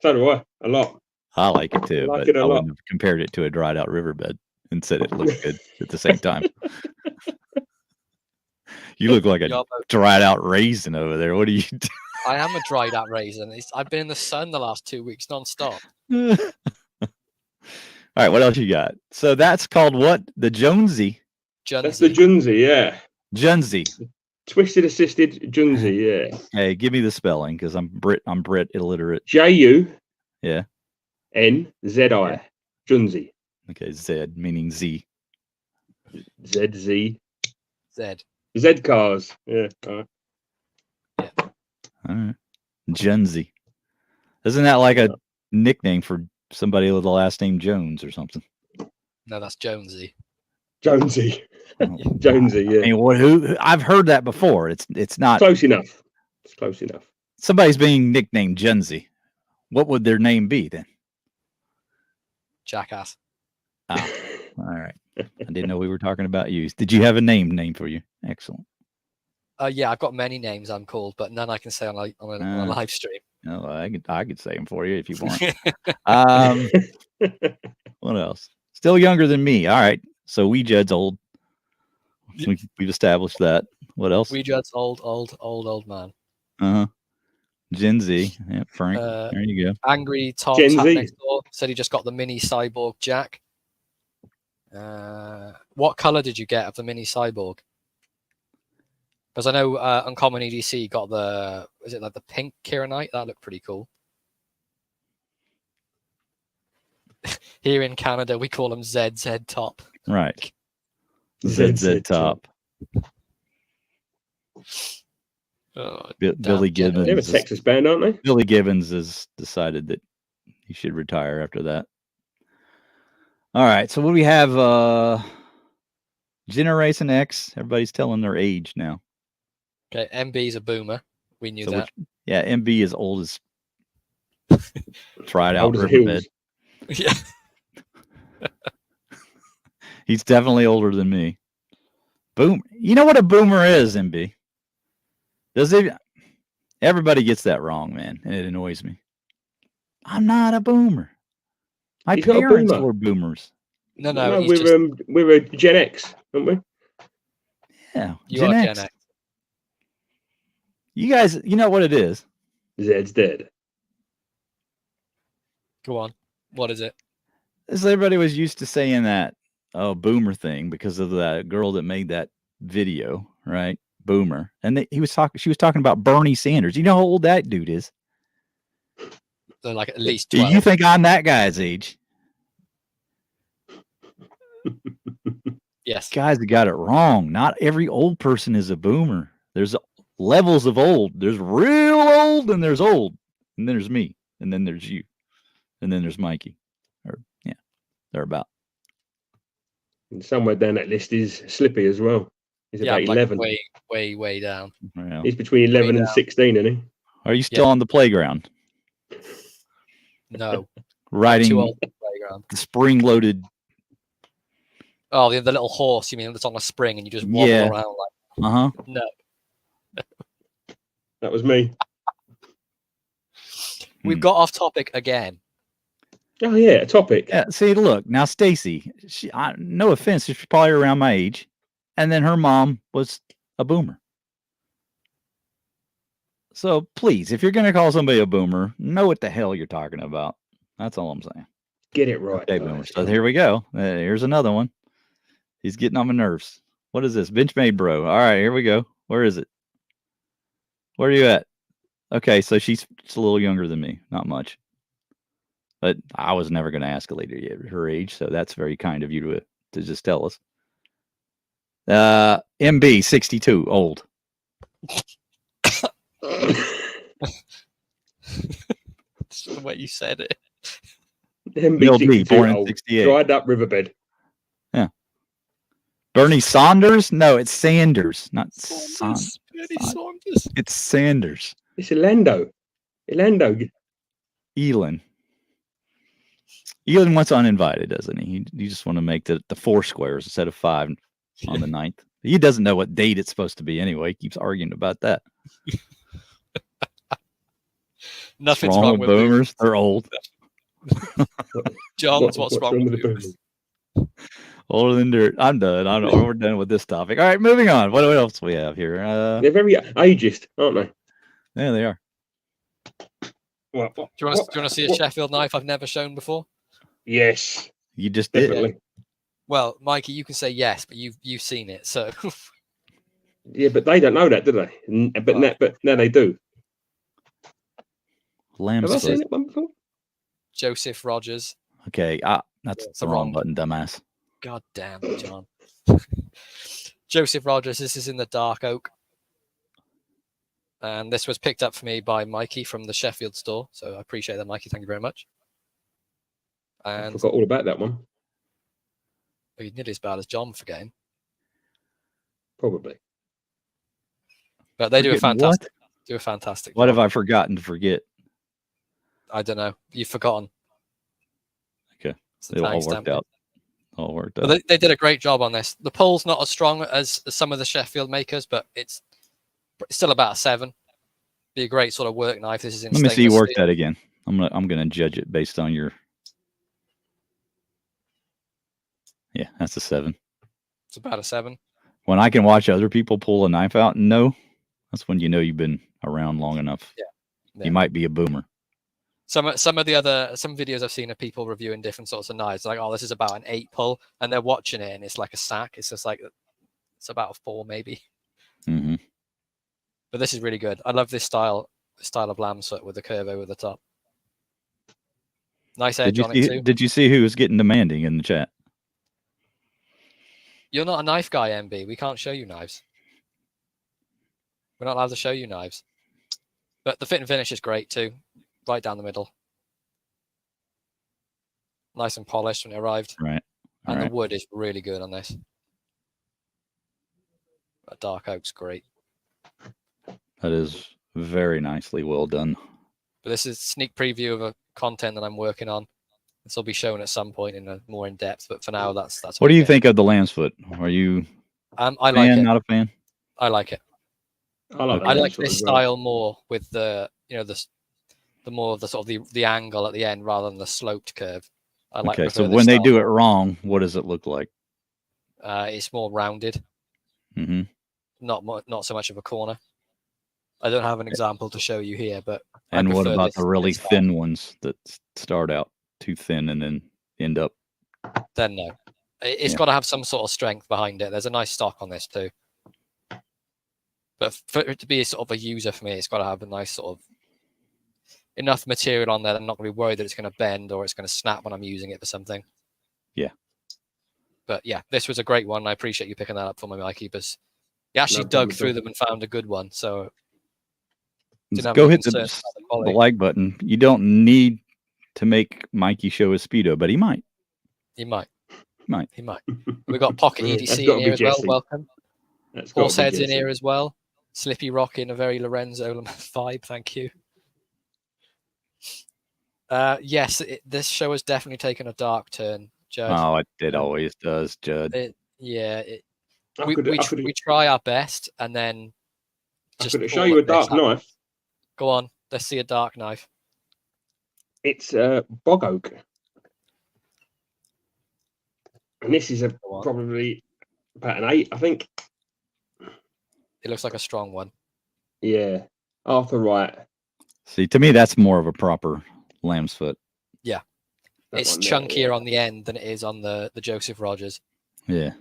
Speaker 3: So do I. A lot.
Speaker 1: I like it too, but I wouldn't have compared it to a dried out riverbed and said it looked good at the same time. You look like a dried out raisin over there. What are you doing?
Speaker 2: I am a dried out raisin. I've been in the sun the last 2 weeks non-stop.
Speaker 1: All right, what else you got? So that's called what? The Jonesy.
Speaker 3: That's the Junzi, yeah.
Speaker 1: Junzi.
Speaker 3: Twisted assisted Junzi, yeah.
Speaker 1: Hey, give me the spelling because I'm Brit illiterate.
Speaker 3: J-U.
Speaker 1: Yeah.
Speaker 3: N-Z-I. Yeah. Junzi.
Speaker 1: Okay, Z meaning Z.
Speaker 3: Z-Z.
Speaker 2: Z.
Speaker 3: Z cars. Yeah.
Speaker 1: All right. Jonesy. Isn't that like a nickname for somebody with the last name Jones or something?
Speaker 2: No, that's Jonesy.
Speaker 3: Jonesy.
Speaker 1: Oh,
Speaker 3: Jonesy, yeah.
Speaker 1: I mean, who? I've heard that before. It's not
Speaker 3: Close enough. It's close enough.
Speaker 1: somebody's being nicknamed Jonesy. What would their name be then?
Speaker 2: Jackass.
Speaker 1: Oh, all right. I didn't know we were talking about you. Did you have a name for you? Excellent.
Speaker 2: Yeah, I've got many names I'm called, but none I can say on a live stream.
Speaker 1: No, I could say them for you if you want. What else? Still younger than me. All right. So Judd's old. We've established that. What else?
Speaker 2: Judd's old man.
Speaker 1: Uh-huh. Gen Z. Yeah, Frank. There you go.
Speaker 2: Angry Tom
Speaker 3: Gen
Speaker 2: Tap
Speaker 3: Z.
Speaker 2: next door said he just got the mini cyborg Jack. What color did you get of the mini cyborg? Because I know Uncommon EDC got is it like the pink Kiranite? That looked pretty cool. Here in Canada, we call them ZZ Top.
Speaker 1: Right. ZZ Top.
Speaker 2: Oh,
Speaker 1: Billy Gibbons.
Speaker 3: They're a Texas band, aren't they?
Speaker 1: Billy Gibbons has decided that he should retire after that. All right. So what do we have? Generation X. Everybody's telling their age now.
Speaker 2: Okay, MB's a boomer. We knew that.
Speaker 1: Yeah, MB is old as tried out
Speaker 3: Old as
Speaker 1: riverbed.
Speaker 2: Yeah.
Speaker 1: He's definitely older than me. Boom. You know what a boomer is, MB? Everybody gets that wrong, man, and it annoys me. I'm not a boomer. My
Speaker 3: He's not a
Speaker 1: parents
Speaker 3: boomer.
Speaker 1: were boomers.
Speaker 2: No,
Speaker 3: we're a Gen X, aren't we?
Speaker 1: Yeah,
Speaker 2: you are Gen X.
Speaker 1: You guys, you know what it is?
Speaker 3: Zed's dead.
Speaker 2: Go on. What is it?
Speaker 1: Is everybody was used to saying that boomer thing because of that girl that made that video, right? Boomer. And she was talking about Bernie Sanders. You know how old that dude is?
Speaker 2: They're like at least
Speaker 1: Do
Speaker 2: 12.
Speaker 1: you think I'm that guy's age?
Speaker 2: Yes.
Speaker 1: Guys got it wrong. Not every old person is a boomer. There's levels of old. There's real old and there's old. And then there's me. And then there's you. And then there's Mikey. They're about.
Speaker 3: And somewhere down that list is Slippy as well. He's about 11.
Speaker 2: Way down.
Speaker 1: Well,
Speaker 3: He's between 11 and 16, isn't he?
Speaker 1: are you still on the playground?
Speaker 2: No.
Speaker 1: Riding
Speaker 2: Too old for the playground.
Speaker 1: the spring-loaded.
Speaker 2: Oh, the little horse, you mean, that's on a spring and you just wobble around like.
Speaker 1: Uh-huh.
Speaker 2: No.
Speaker 3: That was me.
Speaker 2: We've got off topic again.
Speaker 3: Oh, yeah, a topic.
Speaker 1: Yeah, see, look, now Stacy, no offense, she's probably around my age. And then her mom was a boomer. So please, if you're going to call somebody a boomer, know what the hell you're talking about. That's all I'm saying.
Speaker 3: Get it right.
Speaker 1: Okay, boomer. So here we go. Here's another one. He's getting on my nerves. What is this? Benchmade bro. All right, here we go. Where is it? Where are you at? Okay, so she's a little younger than me. Not much. But I was never going to ask a lady her age, so that's very kind of you to just tell us. MB 62, old.
Speaker 2: That's the way you said it.
Speaker 3: MB
Speaker 1: born in
Speaker 3: old.
Speaker 1: 68.
Speaker 3: Dried up riverbed.
Speaker 1: Yeah. Bernie Saunders? No, it's Sanders, not
Speaker 2: Saunders.
Speaker 1: Saunders. It's Sanders.
Speaker 3: It's Elando.
Speaker 1: Elon wants uninvited, doesn't he? You just want to make the 4 squares instead of 5 on the 9th. He doesn't know what date it's supposed to be anyway. He keeps arguing about that.
Speaker 2: Nothing's
Speaker 1: wrong with boomers. They're old.
Speaker 2: John, what's wrong with boomers?
Speaker 1: Older than dirt. I'm done. We're done with this topic. All right, moving on. What else do we have here?
Speaker 3: They're very ageist, aren't they?
Speaker 1: Yeah, they are.
Speaker 2: Do you want to see a Sheffield knife I've never shown before?
Speaker 3: Yes.
Speaker 1: You just
Speaker 3: definitely.
Speaker 1: did.
Speaker 2: Well, Mikey, you can say yes, but you've seen it, so.
Speaker 3: Yeah, but they don't know that, do they? But now they do.
Speaker 1: Lamb
Speaker 3: Have I seen it one before?
Speaker 2: Joseph Rogers.
Speaker 1: Okay, that's the wrong button, dumbass.
Speaker 2: God damn it, John. Joseph Rogers, this is in the dark oak. And this was picked up for me by Mikey from the Sheffield store. So I appreciate that, Mikey. Thank you very much.
Speaker 3: I
Speaker 2: And
Speaker 3: forgot all about that one.
Speaker 2: you're nearly as bad as John forgetting.
Speaker 3: Probably.
Speaker 2: But they do a
Speaker 1: Forgetting
Speaker 2: fantastic. Do a fantastic.
Speaker 1: What
Speaker 2: job.
Speaker 1: have I forgotten to forget?
Speaker 2: I don't know. You've forgotten.
Speaker 1: Okay.
Speaker 2: It's the
Speaker 1: It all
Speaker 2: timestamp.
Speaker 1: worked out. All worked
Speaker 2: But
Speaker 1: out.
Speaker 2: they did a great job on this. The pull's not as strong as some of the Sheffield makers, but it's still about a 7. Be a great sort of work knife. This is in
Speaker 1: Let me see you
Speaker 2: stainless
Speaker 1: work
Speaker 2: steel.
Speaker 1: that again. I'm gonna judge it based on your. Yeah, that's a 7.
Speaker 2: It's about a 7.
Speaker 1: When I can watch other people pull a knife out and know, that's when you know you've been around long enough.
Speaker 2: Yeah.
Speaker 1: You might be a boomer.
Speaker 2: Some videos I've seen of people reviewing different sorts of knives, like, oh, this is about an 8 pull, and they're watching it, and it's like a sack. It's just like it's about a 4 maybe.
Speaker 1: Mm-hmm.
Speaker 2: But this is really good. I love this style of lamb's foot with the curve over the top. Nice edge on it too.
Speaker 1: Did you see who was getting demanding in the chat?
Speaker 2: You're not a knife guy, MB. We can't show you knives. We're not allowed to show you knives. But the fit and finish is great too. Right down the middle. Nice and polished when it arrived.
Speaker 1: Right.
Speaker 2: And the wood is really good on this. That dark oak's great.
Speaker 1: That is very nicely well done.
Speaker 2: But this is a sneak preview of a content that I'm working on. This will be shown at some point in a more in depth. But for now, that's
Speaker 1: What do you think of the lamb's foot? Are you
Speaker 2: I like it.
Speaker 1: Not a fan?
Speaker 2: I like it.
Speaker 3: I
Speaker 2: like this style more with the the more of the sort of the angle at the end rather than the sloped curve.
Speaker 1: Okay, so when they do it wrong, what does it look like?
Speaker 2: It's more rounded.
Speaker 1: Mm-hmm.
Speaker 2: Not so much of a corner. I don't have an example to show you here, but
Speaker 1: and what about the really thin ones that start out too thin and then end up?
Speaker 2: Then no, it's got to have some sort of strength behind it. There's a nice stock on this too. But for it to be a sort of a user for me, it's got to have a nice sort of enough material on there that I'm not going to be worried that it's going to bend or it's going to snap when I'm using it for something.
Speaker 1: Yeah.
Speaker 2: But yeah, this was a great one. I appreciate you picking that up for me, Mikey, because you actually dug through them and found a good one. So
Speaker 1: go hit the like button. You don't need to make Mikey show his Speedo, but he might.
Speaker 2: He might.
Speaker 1: He
Speaker 2: might. We've got Pocket EDC in here as well. Welcome. Horsehead's in here as well. Slippy Rock in a very Lorenzo vibe. Thank you. Yes, this show has definitely taken a dark turn, Judd.
Speaker 1: Oh, it always does, Judd.
Speaker 2: We try our best, and then
Speaker 3: just could show you a dark knife.
Speaker 2: Go on, let's see a dark knife.
Speaker 3: It's bog oak, and this is probably about an 8, I think.
Speaker 2: It looks like a strong one.
Speaker 3: Yeah, Arthur Wright.
Speaker 1: See, to me, that's more of a proper lamb's foot.
Speaker 2: Yeah, it's chunkier on the end than it is on the Joseph Rogers.
Speaker 1: Yeah.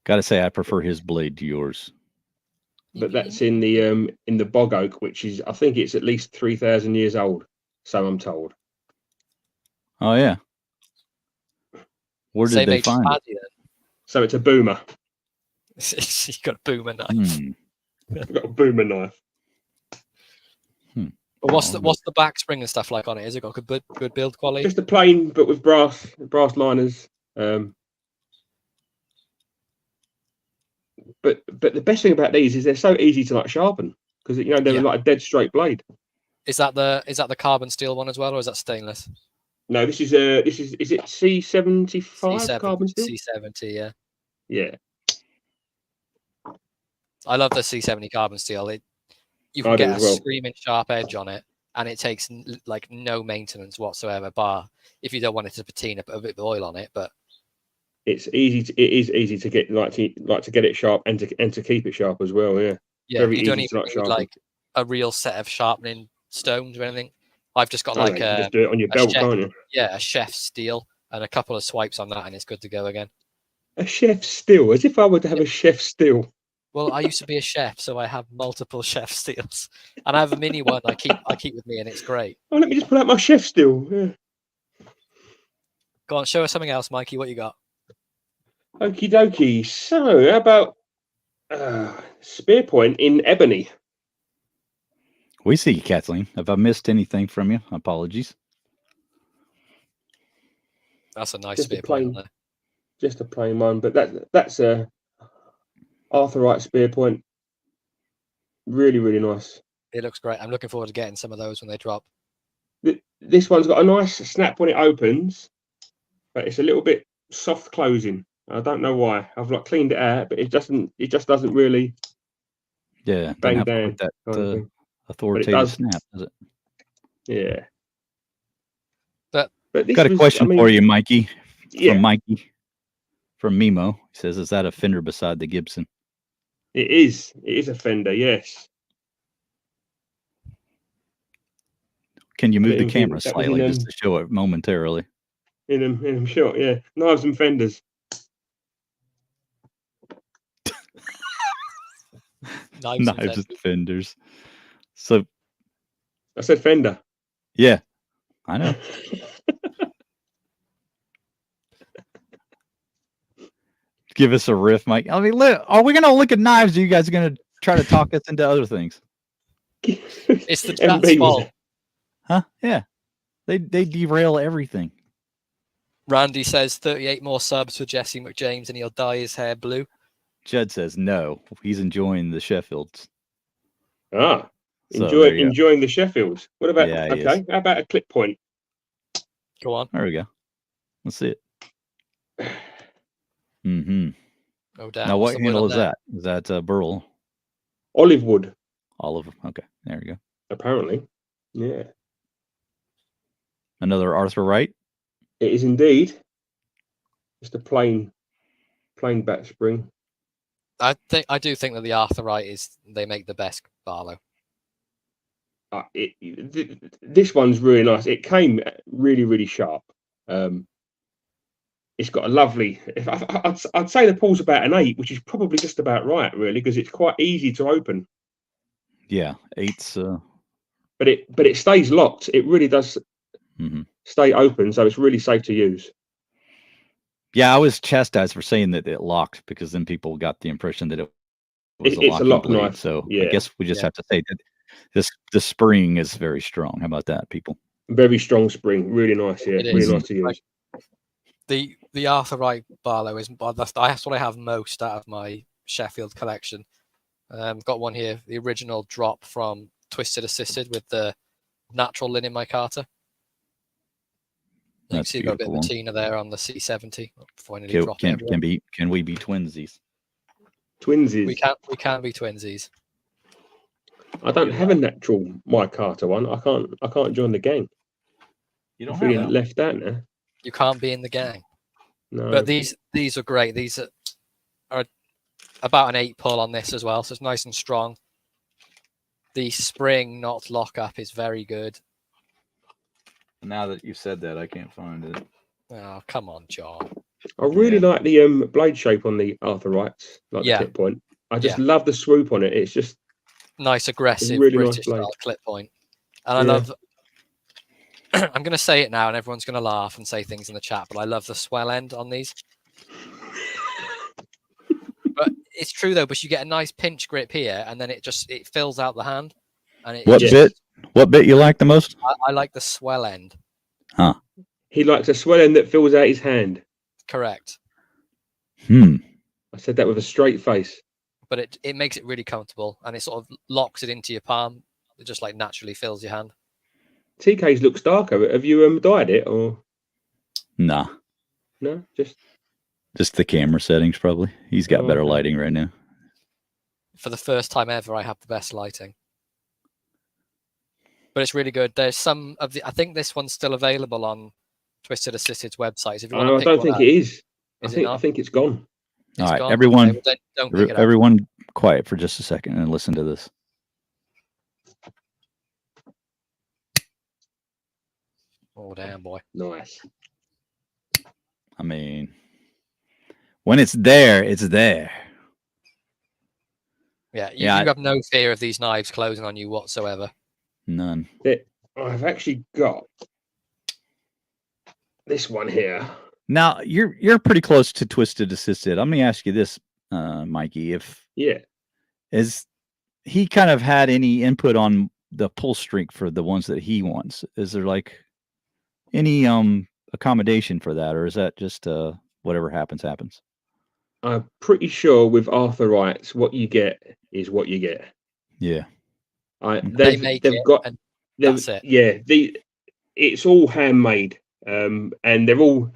Speaker 1: Got to say, I prefer his blade to yours.
Speaker 3: But that's in the bog oak, which is, I think it's at least 3,000 years old. So I'm told.
Speaker 1: Oh yeah. Where did they find it?
Speaker 3: So it's a boomer.
Speaker 2: You got a boomer knife.
Speaker 3: I've got a boomer knife.
Speaker 2: But what's the back spring and stuff like on it? Is it got good build quality?
Speaker 3: Just a plain, but with brass liners. But the best thing about these is they're so easy to like sharpen because they're like a dead straight blade.
Speaker 2: Is that the carbon steel one as well, or is that stainless?
Speaker 3: No, this is it C75
Speaker 2: C70,
Speaker 3: carbon steel?
Speaker 2: C70, yeah.
Speaker 3: Yeah.
Speaker 2: I love the C70 carbon steel. You can get a screaming sharp edge on it, and it takes like no maintenance whatsoever, bar if you don't want it to patina, put a bit of oil on it. But
Speaker 3: it is easy to get to get it sharp and to keep it sharp as well. Yeah.
Speaker 2: Yeah. You don't even need like a real set of sharpening stones or anything. I've just got
Speaker 3: just do it on your belt, can't you?
Speaker 2: Yeah, a chef's steel and a couple of swipes on that, and it's good to go again.
Speaker 3: A chef's steel, as if I were to have a chef's steel.
Speaker 2: Well, I used to be a chef, so I have multiple chef steels, and I have a mini one I keep with me, and it's great.
Speaker 3: Oh, let me just pull out my chef steel. Yeah.
Speaker 2: Go on, show us something else, Mikey. What you got?
Speaker 3: Okie dokie. So, how about spear point in ebony.
Speaker 1: We see you, Kathleen. If I missed anything from you, apologies.
Speaker 2: That's a nice
Speaker 3: Just a
Speaker 2: spear point on
Speaker 3: plain-
Speaker 2: there.
Speaker 3: Just a plain one, but that's a Arthurite spear point. Really, really nice.
Speaker 2: It looks great. I'm looking forward to getting some of those when they drop.
Speaker 3: This one's got a nice snap when it opens, but it's a little bit soft closing. I don't know why. I've like cleaned it out, but it just doesn't really
Speaker 1: Yeah, doesn't
Speaker 3: bang
Speaker 1: have
Speaker 3: down.
Speaker 1: quite that
Speaker 3: kind of thing.
Speaker 1: authoritative
Speaker 3: does.
Speaker 1: snap, does it?
Speaker 3: Yeah.
Speaker 2: But
Speaker 3: this
Speaker 1: Got a
Speaker 3: was-
Speaker 1: question for you, Mikey.
Speaker 3: Yeah,
Speaker 1: From Mikey. From Mimo. He says, is that a fender beside the Gibson?
Speaker 3: it is. It is a Fender, yes.
Speaker 1: Can you move the
Speaker 3: was
Speaker 1: camera
Speaker 3: that was
Speaker 1: slightly just to show it momentarily?
Speaker 3: In them short, yeah. Knives and fenders.
Speaker 2: knives and
Speaker 1: Knives and fenders. So,
Speaker 3: I said Fender.
Speaker 1: yeah, I know. Give us a riff, Mike. I mean, are we going to look at knives? Or are you guys going to try to talk us into other things?
Speaker 2: It's the
Speaker 3: MB
Speaker 2: chat's
Speaker 3: was-
Speaker 2: fault.
Speaker 1: Huh? Yeah. They derail everything.
Speaker 2: Randy says 38 more subs for Jesse McJames and he'll dye his hair blue.
Speaker 1: Judd says no. He's enjoying the Sheffields.
Speaker 3: Ah,
Speaker 1: So there you go.
Speaker 3: enjoying the Sheffields. What about
Speaker 1: Yeah, he
Speaker 3: okay? How about a clip point?
Speaker 2: Go on.
Speaker 1: There we go. Let's see it. Mm-hmm.
Speaker 2: Oh, damn.
Speaker 1: Now,
Speaker 2: What's
Speaker 1: what
Speaker 2: the word
Speaker 1: handle
Speaker 2: on
Speaker 1: is
Speaker 2: there?
Speaker 1: that? Is that Burl?
Speaker 3: Olive wood,
Speaker 1: Olive. Okay, there we go.
Speaker 3: apparently. Yeah,
Speaker 1: Another Arthurite.
Speaker 3: it is indeed. Just a plain back spring.
Speaker 2: I do think that the Arthurite they make the best Barlow.
Speaker 3: This one's really nice. It came really, really sharp. It's got a lovely. I'd say the pull's about an 8, which is probably just about right, really, because it's quite easy to open.
Speaker 1: Yeah, 8's.
Speaker 3: But it stays locked. It really does stay open, so it's really safe to use.
Speaker 1: Yeah, I was chastised for saying that it locked because then people got the impression that it was
Speaker 3: It's a lock
Speaker 1: blade.
Speaker 3: knife.
Speaker 1: So
Speaker 3: Yeah.
Speaker 1: I guess we just have to say that the spring is very strong. How about that, people?
Speaker 3: Very strong spring, really nice. Yeah,
Speaker 2: It
Speaker 3: really
Speaker 2: is.
Speaker 3: nice to use.
Speaker 2: The Arthurite Barlow that's what I have most out of my Sheffield collection. Got one here, the original drop from Twisted Assisted with the natural linen micarta. You can
Speaker 1: That's
Speaker 2: see got a bit of
Speaker 1: beautiful.
Speaker 2: patina there on the C70. Finally drop it.
Speaker 1: Can we be twinsies?
Speaker 3: Twinsies.
Speaker 2: We can be twinsies.
Speaker 3: I don't have a natural micarta one. I can't join the gang.
Speaker 1: You
Speaker 3: I'm feeling left out now.
Speaker 2: You can't be in the gang.
Speaker 3: No.
Speaker 2: But these are great. These are about an 8 pull on this as well, so it's nice and strong. The spring not lock up is very good.
Speaker 1: Now that you said that, I can't find it.
Speaker 2: Oh, come on, John.
Speaker 3: I really like the blade shape on the Arthurites, like the tip point. I just love the swoop on it. It's just
Speaker 2: nice, aggressive
Speaker 3: really
Speaker 2: British
Speaker 3: nice blade.
Speaker 2: style clip point. And I love. I'm going to say it now, and everyone's going to laugh and say things in the chat, but I love the swell end on these. But it's true though, but you get a nice pinch grip here, and then it fills out the hand. And
Speaker 1: What bit you like the most?
Speaker 2: I like the swell end.
Speaker 1: Huh.
Speaker 3: He likes a swell end that fills out his hand.
Speaker 2: Correct.
Speaker 3: I said that with a straight face.
Speaker 2: But it makes it really comfortable, and it sort of locks it into your palm. It just like naturally fills your hand.
Speaker 3: TK's looks darker. Have you dyed it or?
Speaker 1: Nah.
Speaker 3: No,
Speaker 1: just the camera settings probably. He's got better lighting right now.
Speaker 2: For the first time ever, I have the best lighting. But it's really good. There's some of the. I think this one's still available on Twisted Assisted's website. If you want to
Speaker 3: I don't think it is. I think it's gone.
Speaker 1: All right,
Speaker 2: gone?
Speaker 1: everyone.
Speaker 2: Okay, well, don't pick it up.
Speaker 1: Everyone, quiet for just a second and listen to this.
Speaker 2: Oh damn, boy!
Speaker 3: Nice.
Speaker 1: I mean, when it's there, it's there.
Speaker 2: Yeah, you have no fear of these knives closing on you whatsoever.
Speaker 1: None.
Speaker 3: I've actually got this one here.
Speaker 1: Now you're pretty close to Twisted Assisted. Let me ask you this, Mikey. Is he kind of had any input on the pull strength for the ones that he wants? Is there like any accommodation for that, or is that just whatever happens?
Speaker 3: I'm pretty sure with arthritis, what you get is what you get.
Speaker 1: Yeah.
Speaker 2: They make it, and that's it.
Speaker 3: Yeah, it's all handmade, and they're all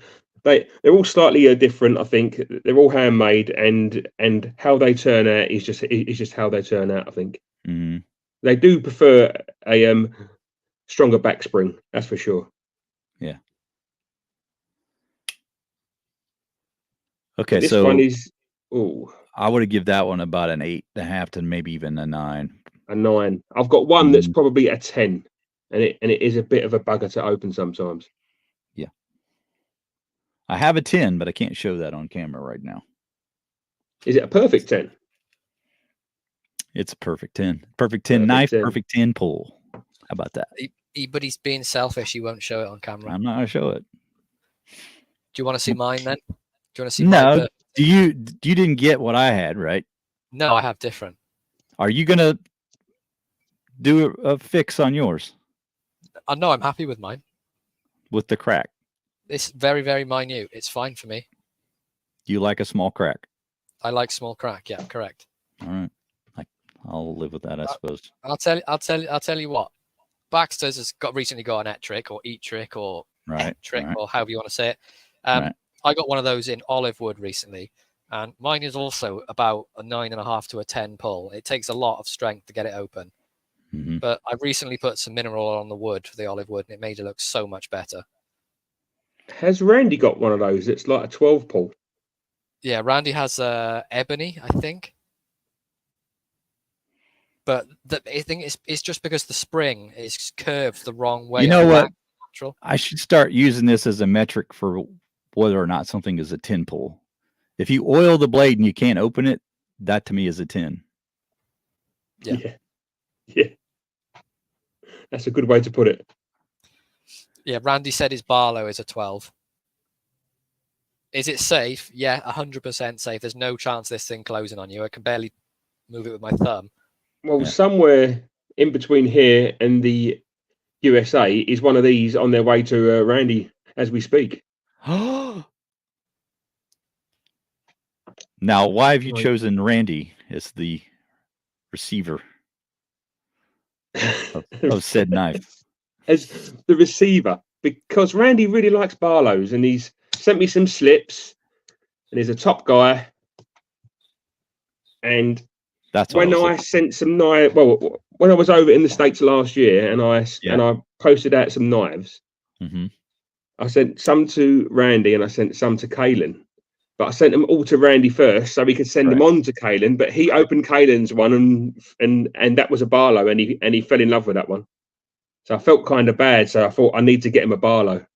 Speaker 3: slightly different. I think they're all handmade, and how they turn out is just how they turn out. I think they do prefer a stronger back spring, that's for sure.
Speaker 1: Yeah. Okay,
Speaker 3: But this
Speaker 1: so
Speaker 3: one is
Speaker 1: I would give that one about an 8.5 to maybe even a 9.
Speaker 3: A 9. I've got one that's probably a 10, and it is a bit of a bugger to open sometimes.
Speaker 1: Yeah. I have a 10, but I can't show that on camera right now.
Speaker 3: Is it a perfect 10?
Speaker 1: It's a perfect 10. Perfect 10 knife, perfect 10 pull. How about that?
Speaker 2: But he's being selfish. He won't show it on camera.
Speaker 1: I'm not going to show it.
Speaker 2: Do you want to see mine then? Do you want to see
Speaker 1: mine?
Speaker 2: No.
Speaker 1: You didn't get what I had, right?
Speaker 2: No, I have different.
Speaker 1: Are you going to do a fix on yours?
Speaker 2: No, I'm happy with mine.
Speaker 1: With the crack?
Speaker 2: It's very, very minute. It's fine for me.
Speaker 1: You like a small crack?
Speaker 2: I like small crack. Yeah, correct.
Speaker 1: All right. I'll live with that, I suppose.
Speaker 2: I'll tell you what. Baxter's has recently got an et-trick or eat-trick or et-trick or however you want to say it. I got one of those in olive wood recently, and mine is also about a 9.5 to a 10 pull. It takes a lot of strength to get it open. But I recently put some mineral oil on the wood for the olive wood, and it made it look so much better.
Speaker 3: Has Randy got one of those? It's like a 12 pull.
Speaker 2: Yeah, Randy has ebony, I think. But I think it's just because the spring is curved the wrong way.
Speaker 1: You know what? I should start using this as a metric for whether or not something is a 10 pull. If you oil the blade and you can't open it, that to me is a 10.
Speaker 3: Yeah. That's a good way to put it.
Speaker 2: Yeah, Randy said his Barlow is a 12. Is it safe? Yeah, 100% safe. There's no chance this thing closing on you. I can barely move it with my thumb.
Speaker 3: Well, somewhere in between here and the USA is one of these on their way to Randy as we speak.
Speaker 1: Now, why have you chosen Randy as the receiver of said knife?
Speaker 3: As the receiver, because Randy really likes Barlows, and he's sent me some slips, and he's a top guy. And
Speaker 1: that's
Speaker 3: when I sent some knives. Well, when I was over in the States last year, and I posted out some knives. I sent some to Randy, and I sent some to Kaylin. But I sent them all to Randy first, so he could send them on to Kaylin. But he opened Kaylin's one, and that was a Barlow, and he fell in love with that one. So I felt kind of bad. So I thought I need to get him a Barlow.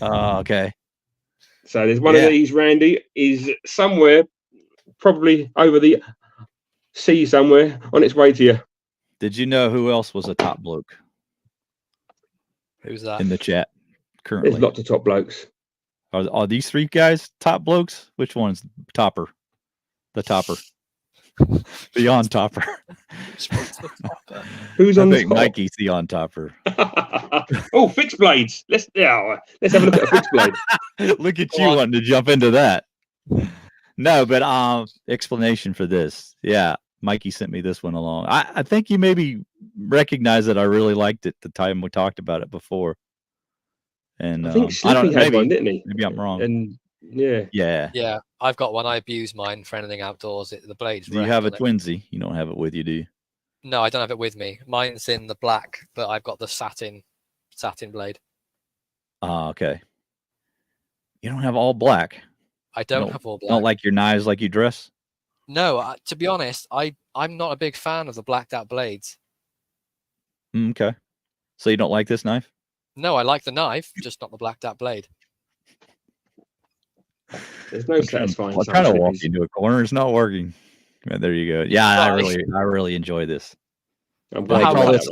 Speaker 1: Oh, okay.
Speaker 3: So there's one of these. Randy is somewhere, probably over the sea somewhere, on its way to you.
Speaker 1: Did you know who else was a top bloke?
Speaker 2: Who's that?
Speaker 1: In the chat currently.
Speaker 3: There's lots of top blokes.
Speaker 1: Are these three guys top blokes? Which one's topper? The topper. Beyond topper.
Speaker 3: Who's on
Speaker 1: I think
Speaker 3: top?
Speaker 1: Mikey's the on topper.
Speaker 3: Oh, fixed blades. Let's have a look at a fixed blade.
Speaker 1: Look at you wanting to jump into that. No, but explanation for this. Yeah, Mikey sent me this one along. I think you maybe recognize that I really liked it the time we talked about it before. And
Speaker 3: I think Slippy had one, didn't he?
Speaker 1: Maybe I'm wrong.
Speaker 3: And
Speaker 2: yeah. I've got one. I abuse mine for anything outdoors. The blades.
Speaker 1: Do you have a twinsy? You don't have it with you, do you?
Speaker 2: No, I don't have it with me. Mine's in the black, but I've got the satin blade.
Speaker 1: Okay. You don't have all black.
Speaker 2: I don't have all black.
Speaker 1: Don't like your knives like you dress?
Speaker 2: No, to be honest, I'm not a big fan of the blacked out blades.
Speaker 1: Okay. So you don't like this knife?
Speaker 2: No, I like the knife, just not the blacked out blade.
Speaker 3: There's no satisfying.
Speaker 1: I'm trying to walk into a corner. It's not working. Right, there you go. Yeah, I really enjoy this.
Speaker 3: They
Speaker 1: call this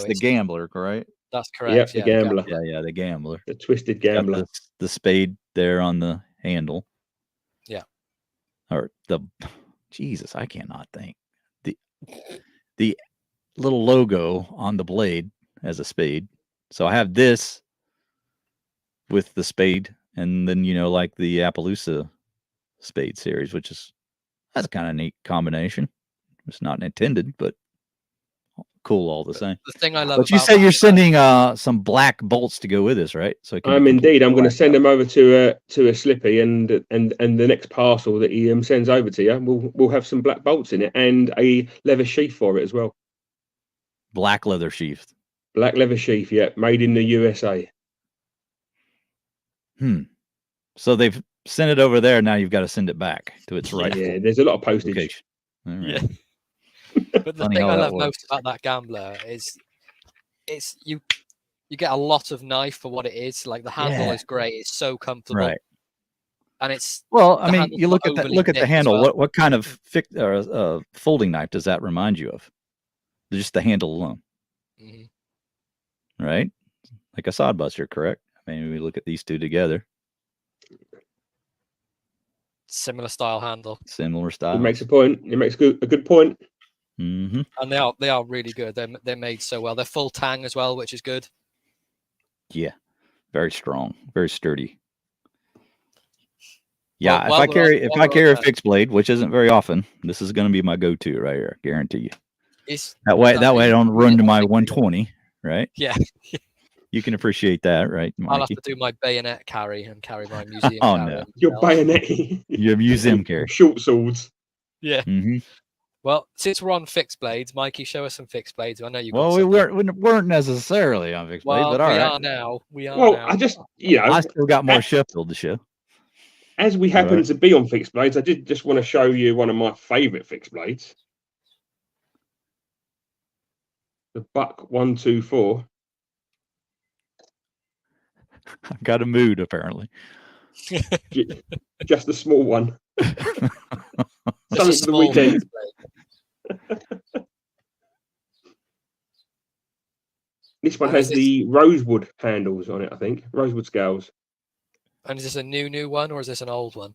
Speaker 1: the Gambler, right?
Speaker 2: That's correct.
Speaker 3: Yep, the Gambler.
Speaker 1: Yeah, the Gambler.
Speaker 3: The twisted Gambler.
Speaker 1: The spade there on the handle.
Speaker 2: Yeah.
Speaker 1: Or the Jesus, I cannot think. The little logo on the blade as a spade. So I have this with the spade, and then like the Appaloosa spade series, that's kind of neat combination. It's not intended, but cool all the same.
Speaker 2: The thing I love
Speaker 1: but you say you're sending some black bolts to go with this, right? So
Speaker 3: I'm indeed. I'm going to send them over to a Slippy, and the next parcel that he sends over to you, we'll have some black bolts in it and a leather sheath for it as well.
Speaker 1: Black leather sheath.
Speaker 3: Black leather sheath, yeah, made in the USA.
Speaker 1: So they've sent it over there. Now you've got to send it back to its right.
Speaker 3: Yeah, there's a lot of postage.
Speaker 1: Right.
Speaker 2: Yeah. But the thing I love most about that Gambler is you get a lot of knife for what it is. Like the handle is great. It's so comfortable.
Speaker 1: Right.
Speaker 2: And it's
Speaker 1: you look at the handle. Well. What kind of folding knife does that remind you of? Just the handle alone. Mm-hmm. Right? Like a sodbuster, correct? I mean, we look at these two together.
Speaker 2: Similar style handle.
Speaker 1: Similar style.
Speaker 3: It makes a point. It makes a good point.
Speaker 1: Mm-hmm.
Speaker 2: And they are really good. They're made so well. They're full tang as well, which is good.
Speaker 1: Yeah, very strong, very sturdy. Yeah, if I carry a fixed blade, which isn't very often, this is going to be my go-to right here. I guarantee you. That way I don't run to my 120, right?
Speaker 2: Yeah.
Speaker 1: You can appreciate that, right, Mikey?
Speaker 2: I'll have to do my bayonet carry and carry my museum
Speaker 3: carry. No. Your bayonet.
Speaker 1: Your museum carry.
Speaker 3: Short swords.
Speaker 2: Yeah.
Speaker 1: Mm-hmm.
Speaker 2: Well, since we're on fixed blades, Mikey, show us some fixed blades. I know you.
Speaker 1: Well, we weren't necessarily on fixed blades, but all right.
Speaker 2: Are now. We are.
Speaker 3: Well,
Speaker 2: now.
Speaker 3: I just
Speaker 1: I still got more Sheffield to show.
Speaker 3: As we happen to be on fixed blades, I did just want to show you one of my favourite fixed blades. The Buck 124.
Speaker 1: I've got a mood, apparently.
Speaker 3: Just a small one. Something for the weekend. This one has the rosewood handles on it, I think. Rosewood scales.
Speaker 2: And is this a new one, or is this an old one?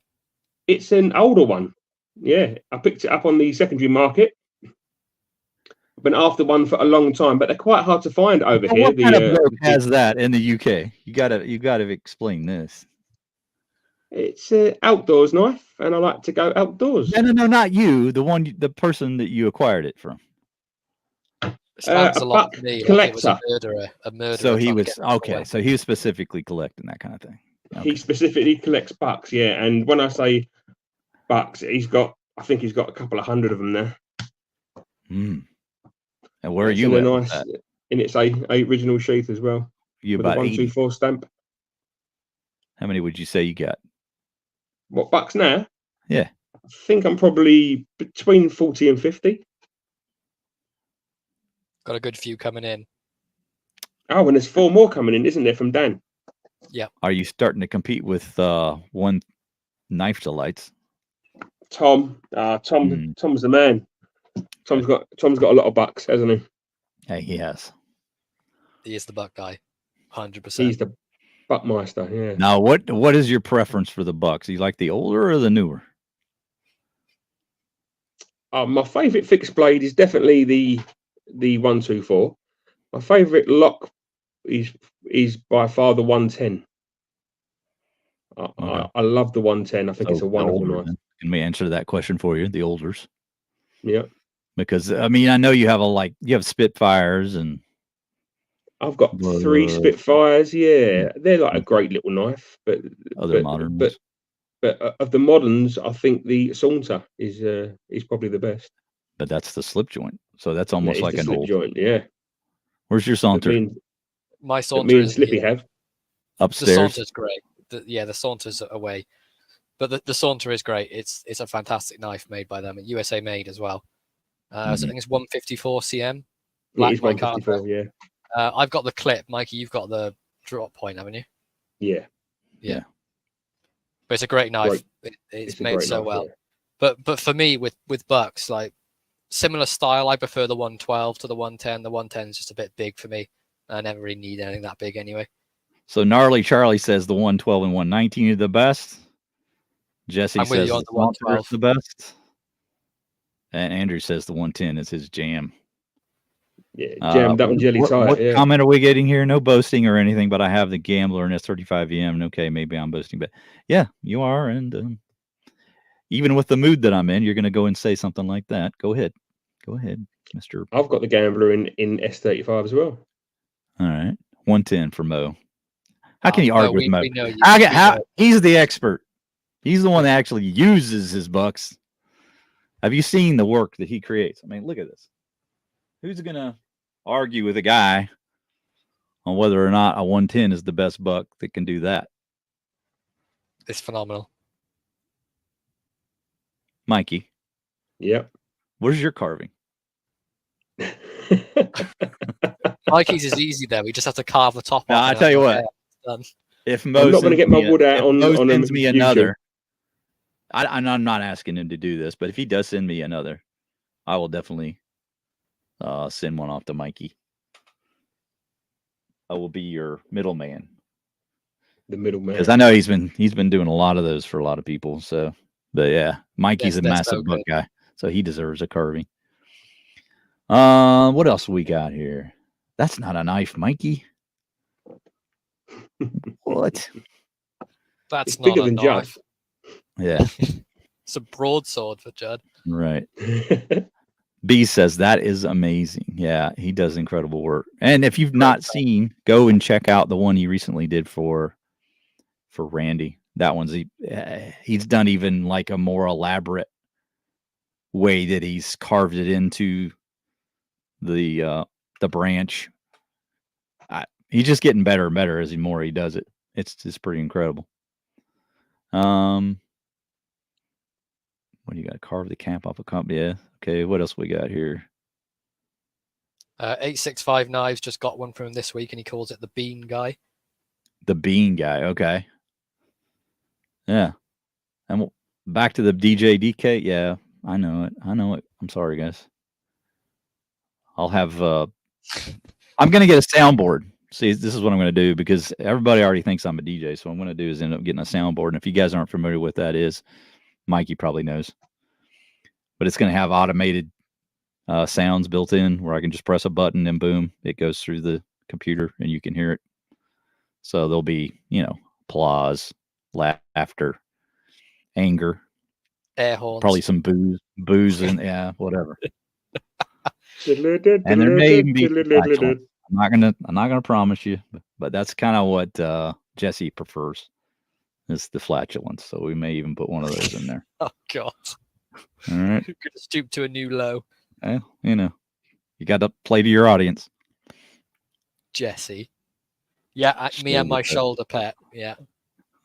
Speaker 3: It's an older one. Yeah, I picked it up on the secondary market. I've been after one for a long time, but they're quite hard to find over here.
Speaker 1: What kind of bloke has that in the UK? You gotta explain this.
Speaker 3: It's an outdoors knife, and I like to go outdoors.
Speaker 1: No, not you. The person that you acquired it from.
Speaker 2: A lot to me,
Speaker 3: collector.
Speaker 2: Like a murderer.
Speaker 1: So he was okay. So he was specifically collecting that kind of thing. Okay.
Speaker 3: He specifically collects bucks, yeah. And when I say bucks, I think he's got a couple of hundred of them there.
Speaker 1: And where are you at?
Speaker 3: In its a original sheath as well.
Speaker 1: You
Speaker 3: with
Speaker 1: about
Speaker 3: a 124 stamp.
Speaker 1: How many would you say you got?
Speaker 3: What bucks now?
Speaker 1: Yeah.
Speaker 3: I think I'm probably between 40 and 50.
Speaker 2: Got a good few coming in.
Speaker 3: Oh, and there's 4 more coming in, isn't there, from Dan?
Speaker 2: Yeah.
Speaker 1: Are you starting to compete with one Knife Delights?
Speaker 3: Tom's the man. Tom's got a lot of bucks, hasn't he?
Speaker 1: Hey, he has.
Speaker 2: He is the buck guy, 100%.
Speaker 3: He's the buckmeister. Yeah.
Speaker 1: Now, what is your preference for the bucks? Do you like the older or the newer?
Speaker 3: My favourite fixed blade is definitely the 124. My favourite lock is by far the 110. I love the 110. I think it's a wonderful knife.
Speaker 1: Can we answer that question for you? The olders.
Speaker 3: Yeah.
Speaker 1: Because I mean, I know you have Spitfires, and
Speaker 3: I've got 3 Spitfires. Yeah, they're like a great little knife, but
Speaker 1: modern.
Speaker 3: But of the moderns, I think the Saunter is probably the best.
Speaker 1: But that's the slip joint, so that's almost like an
Speaker 3: slip
Speaker 1: old
Speaker 3: joint. Yeah.
Speaker 1: Where's your Saunter?
Speaker 3: My Saunter. Me and Slippy have
Speaker 1: upstairs.
Speaker 2: The Saunter's great. The Saunter's away, but the Saunter is great. It's a fantastic knife made by them, USA made as well. So I think it's 154 cm.
Speaker 3: It is 154. Yeah.
Speaker 2: I've got the clip, Mikey. You've got the drop point, haven't you?
Speaker 3: Yeah.
Speaker 2: Yeah. But it's a great knife. It's made so well. Yeah. But for me, with bucks, like similar style, I prefer the 112 to the 110. The 110 is just a bit big for me. I never really need anything that big anyway.
Speaker 1: So Gnarly Charlie says the 112 and 119 are the best. Jesse says the 112 is the best. And Andrew says the 110 is his jam.
Speaker 3: Yeah, jammed up and jelly tight.
Speaker 1: What
Speaker 3: yeah.
Speaker 1: comment are we getting here? No boasting or anything, but I have the Gambler and S35EM. Okay, maybe I'm boasting, but yeah, you are. And even with the mood that I'm in, you're going to go and say something like that. Go ahead, Mr.
Speaker 3: I've got the Gambler in S35 as well.
Speaker 1: All right, 110 for Mo. How can you argue with Mo?
Speaker 2: We know you.
Speaker 1: He's the expert. He's the one that actually uses his bucks. Have you seen the work that he creates? I mean, look at this. Who's going to argue with a guy on whether or not a 110 is the best buck that can do that?
Speaker 2: It's phenomenal.
Speaker 1: Mikey.
Speaker 3: Yep.
Speaker 1: Where's your carving?
Speaker 2: Mikey's is easy there. We just have to carve the top off.
Speaker 1: I tell you what. If Mo
Speaker 3: I'm not going to get my wood out on
Speaker 1: sends me
Speaker 3: YouTube.
Speaker 1: another. I'm not asking him to do this, but if he does send me another, I will definitely send one off to Mikey. I will be your middleman.
Speaker 3: The middleman.
Speaker 1: Because I know he's been doing a lot of those for a lot of people. So, but yeah, Mikey's a massive buck guy, so he deserves a carving. What else we got here? That's not a knife, Mikey. What?
Speaker 2: That's
Speaker 3: it's
Speaker 2: not
Speaker 3: bigger
Speaker 2: a
Speaker 3: than
Speaker 2: knife.
Speaker 3: Judd.
Speaker 1: Yeah.
Speaker 2: It's a broadsword for Judd.
Speaker 1: Right. B says that is amazing. Yeah, he does incredible work. And if you've not seen, go and check out the one he recently did for Randy. That one's he's done even like a more elaborate way that he's carved it into the branch. He's just getting better and better as the more he does it. It's pretty incredible. What do you got? Carve the cap off a comp? Yeah. Okay. What else we got here?
Speaker 2: 865 Knives just got one from him this week, and he calls it the Bean Guy.
Speaker 1: The Bean Guy. Okay. Yeah. And back to the DJ DK. Yeah, I know it. I'm sorry, guys. I'll have. I'm gonna get a soundboard. See, this is what I'm gonna do because everybody already thinks I'm a DJ. So what I'm gonna do is end up getting a soundboard. And if you guys aren't familiar with that is, Mikey probably knows. But it's gonna have automated sounds built in where I can just press a button and boom, it goes through the computer and you can hear it. So there'll be, applause, laughter, anger,
Speaker 2: air horns,
Speaker 1: probably some booze, and yeah, whatever. And there may even be. I'm not gonna promise you, but that's kind of what Jesse prefers. Is the flatulence. So we may even put one of those in there.
Speaker 2: Oh God!
Speaker 1: All right,
Speaker 2: you're gonna stoop to a new low.
Speaker 1: Well, you got to play to your audience.
Speaker 2: Jesse. Yeah, me and my shoulder pet. Yeah.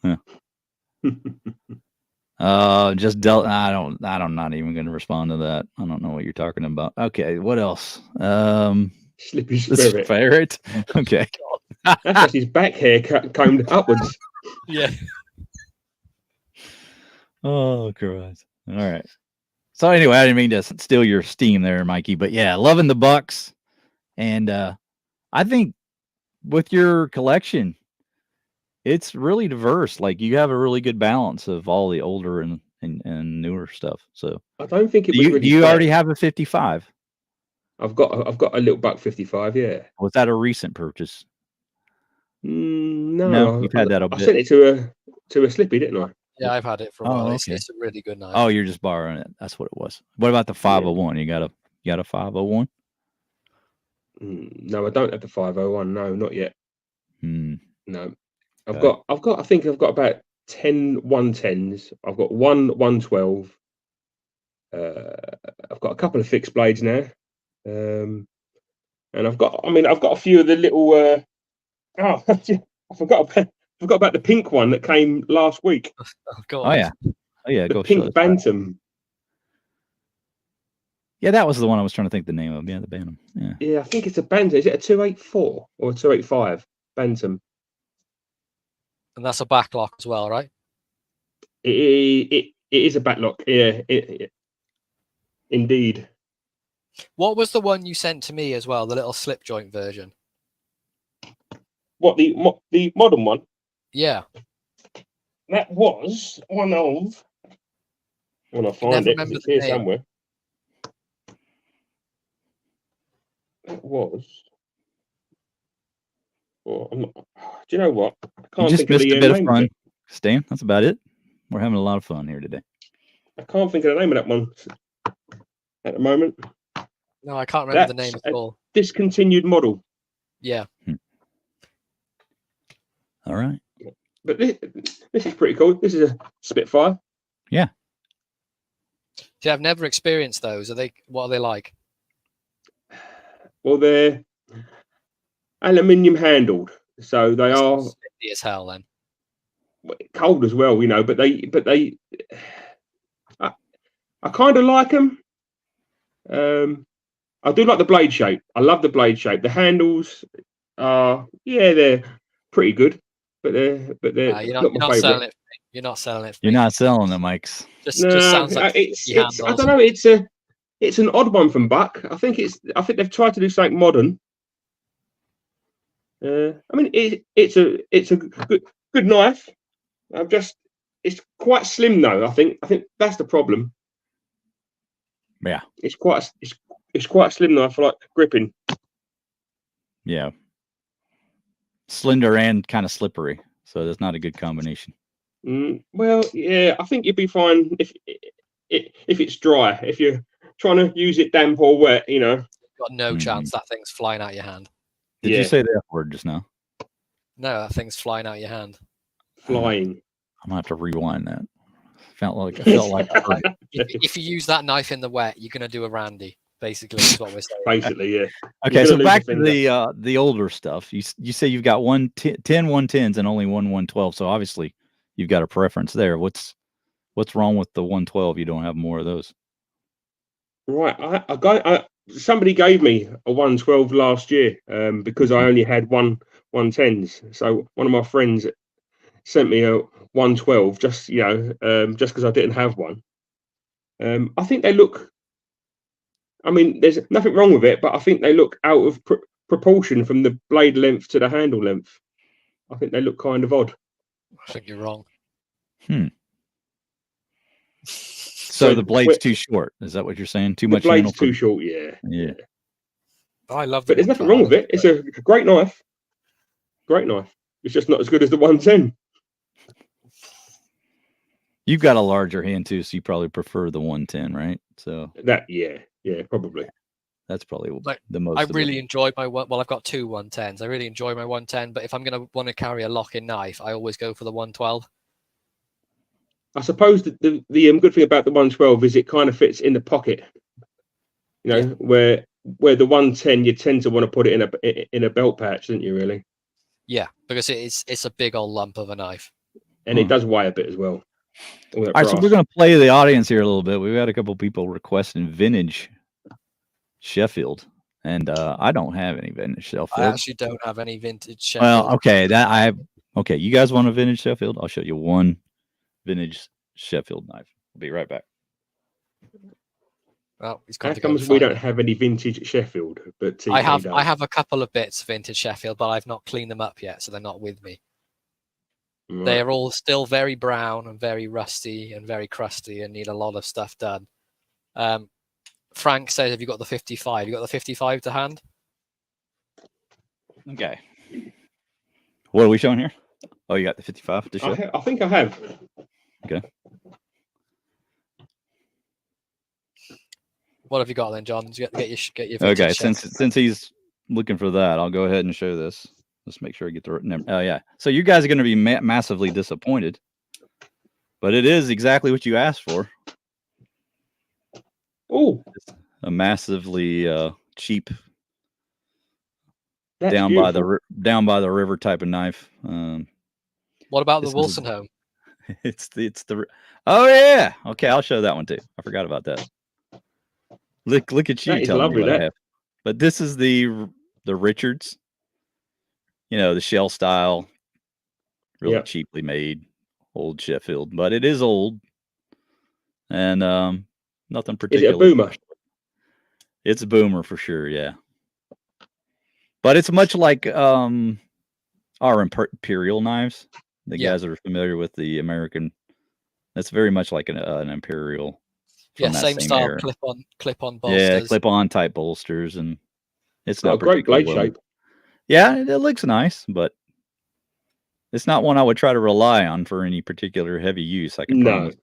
Speaker 1: Huh. I'm not even going to respond to that. I don't know what you're talking about. Okay, what else?
Speaker 3: Slippy Spirit.
Speaker 1: Ferret. Okay.
Speaker 3: That's just his back hair combed upwards.
Speaker 2: Yeah.
Speaker 1: Oh, Christ. All right. So anyway, I didn't mean to steal your steam there, Mikey, but yeah, loving the bucks. And I think with your collection, it's really diverse. Like you have a really good balance of all the older and newer stuff. So
Speaker 3: I don't think it was really.
Speaker 1: Do you already have a 55?
Speaker 3: I've got a little buck 55. Yeah.
Speaker 1: Was that a recent purchase?
Speaker 3: No,
Speaker 1: you've had that a
Speaker 3: I
Speaker 1: bit.
Speaker 3: sent it to a Slippy, didn't I?
Speaker 2: Yeah, I've had it for a while.
Speaker 1: Okay.
Speaker 2: It's a really good knife.
Speaker 1: Oh, you're just borrowing it. That's what it was. What about the 501? You got a 501?
Speaker 3: No, I don't have the 501. No, not yet. No, I've got I think I've got about 10 110s. I've got one 112. I've got a couple of fixed blades now, and I've got a few of the little. I forgot about the pink one that came last week.
Speaker 2: Oh God!
Speaker 1: Oh yeah.
Speaker 3: The pink Bantam.
Speaker 1: Yeah, that was the one I was trying to think the name of. Yeah, the Bantam.
Speaker 3: Yeah, I think it's a Bantam. Is it a 284 or a 285 Bantam?
Speaker 2: And that's a backlock as well, right?
Speaker 3: It is a backlock. Yeah, indeed.
Speaker 2: What was the one you sent to me as well? The little slip joint version.
Speaker 3: What, the modern one?
Speaker 2: Yeah.
Speaker 3: That was one of. When I find it, 'cause it's here somewhere. It was. Well, do you know what? I
Speaker 1: can't you just missed a bit of fun, Stan. That's about it. We're having a lot of fun here today.
Speaker 3: I can't think of the name of that one at the moment.
Speaker 2: No, I can't remember the name at all.
Speaker 3: Discontinued model.
Speaker 2: Yeah.
Speaker 1: All right.
Speaker 3: But this is pretty cool. This is a Spitfire.
Speaker 1: Yeah.
Speaker 2: See, I've never experienced those. What are they like?
Speaker 3: Well, they're aluminium handled, so they are
Speaker 2: sticky as hell. Then
Speaker 3: cold as well, you know. But they, I kind of like them. I do like the blade shape. I love the blade shape. The handles are, they're pretty good, but they're not my favorite.
Speaker 2: You're not selling it.
Speaker 1: You're not selling the mics.
Speaker 2: Just sounds like
Speaker 3: it's I don't know. It's an odd one from Buck. I think they've tried to do something modern. I mean, it's a good knife. It's quite slim though. I think that's the problem.
Speaker 1: Yeah,
Speaker 3: it's quite a slim knife for like gripping.
Speaker 1: Yeah, slender and kind of slippery, so that's not a good combination.
Speaker 3: Well, yeah, I think you'd be fine if it's dry. If you're trying to use it damp or wet, you know.
Speaker 2: Got no chance that thing's flying out your hand.
Speaker 1: Did you say the F word just now?
Speaker 2: No, that thing's flying out your hand.
Speaker 3: Flying.
Speaker 1: I'm gonna have to rewind that. I felt like I heard it.
Speaker 2: If you use that knife in the wet, you're gonna do a Randy. Basically, is what we're saying.
Speaker 3: Basically, yeah.
Speaker 1: Okay, so back to the older stuff. You say you've got 10 110s and only one 112. So obviously, you've got a preference there. What's wrong with the 112? You don't have more of those.
Speaker 3: Right, somebody gave me a 112 last year because I only had 110s. So one of my friends sent me a 112 just because I didn't have one. I think they look. I mean, there's nothing wrong with it, but I think they look out of proportion from the blade length to the handle length. I think they look kind of odd.
Speaker 2: I think you're wrong.
Speaker 1: So the blade's too short. Is that what you're saying? Too much.
Speaker 3: The blade's too short. Yeah.
Speaker 2: I love it.
Speaker 3: But there's nothing wrong with it. It's a great knife. Great knife. It's just not as good as the 110.
Speaker 1: You've got a larger hand too, so you probably prefer the 110, right? So
Speaker 3: probably.
Speaker 1: That's probably the most.
Speaker 2: I really enjoy my one. Well, I've got two 110s. I really enjoy my 110, but if I'm going to want to carry a lock-in knife, I always go for the 112.
Speaker 3: I suppose the good thing about the 112 is it kind of fits in the pocket. You know, where the 110 you tend to want to put it in a belt pouch, don't you? Really?
Speaker 2: Yeah, because it's a big old lump of a knife,
Speaker 3: and it does weigh a bit as well.
Speaker 1: All right, so we're going to play the audience here a little bit. We've had a couple people requesting vintage Sheffield, and I don't have any vintage Sheffield.
Speaker 2: I actually don't have any vintage Sheffield.
Speaker 1: Well, okay, you guys want a vintage Sheffield? I'll show you one vintage Sheffield knife. I'll be right back.
Speaker 2: Well,
Speaker 3: how comes we don't have any vintage Sheffield? But
Speaker 2: I have a couple of bits of vintage Sheffield, but I've not cleaned them up yet, so they're not with me. Right. They are all still very brown and very rusty and very crusty and need a lot of stuff done. Frank says, have you got the 55? You got the 55 to hand?
Speaker 1: Okay. What are we showing here? Oh, you got the 55 to show?
Speaker 3: I think I have.
Speaker 1: Okay.
Speaker 2: What have you got then, John? Get your
Speaker 1: okay, since he's looking for that, I'll go ahead and show this. Let's make sure I get the number. Oh, yeah. So you guys are going to be massively disappointed, but it is exactly what you asked for.
Speaker 3: Oh,
Speaker 1: a massively cheap
Speaker 3: That's
Speaker 1: down
Speaker 3: beautiful.
Speaker 1: by the river type of knife.
Speaker 2: What about the Wilson home?
Speaker 1: It's the oh yeah. Okay, I'll show that one too. I forgot about that. Look at you telling me what I have. But this is the Richards. You know, the shell style, really cheaply made old Sheffield, but it is old and nothing particular.
Speaker 3: Is it a boomer?
Speaker 1: It's a boomer for sure, yeah. But it's much like our Imperial knives. The guys that are familiar with the American, that's very much like an Imperial.
Speaker 2: Yeah, same style, clip-on bolsters.
Speaker 1: Yeah, clip-on type bolsters, and It's not
Speaker 3: a great blade
Speaker 1: well.
Speaker 3: shape.
Speaker 1: Yeah, it looks nice, but it's not one I would try to rely on for any particular heavy use. I can promise.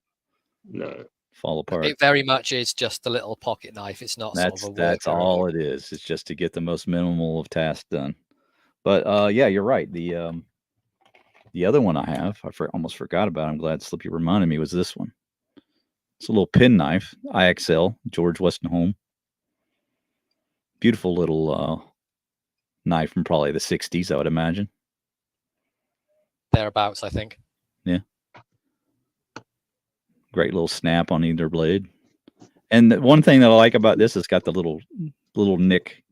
Speaker 3: No.
Speaker 1: Fall apart.
Speaker 2: It very much is just a little pocket knife. It's not sort of a
Speaker 1: That's
Speaker 2: worker.
Speaker 1: all it is. It's just to get the most minimal of tasks done. But yeah, you're right. The other one I have, almost forgot about. I'm glad Slippy reminded me, was this one. It's a little pen knife, IXL, George Weston Home. Beautiful little knife from probably the 60s, I would imagine.
Speaker 2: Thereabouts, I think.
Speaker 1: Yeah. Great little snap on either blade. And the one thing that I like about this, it's got the little nick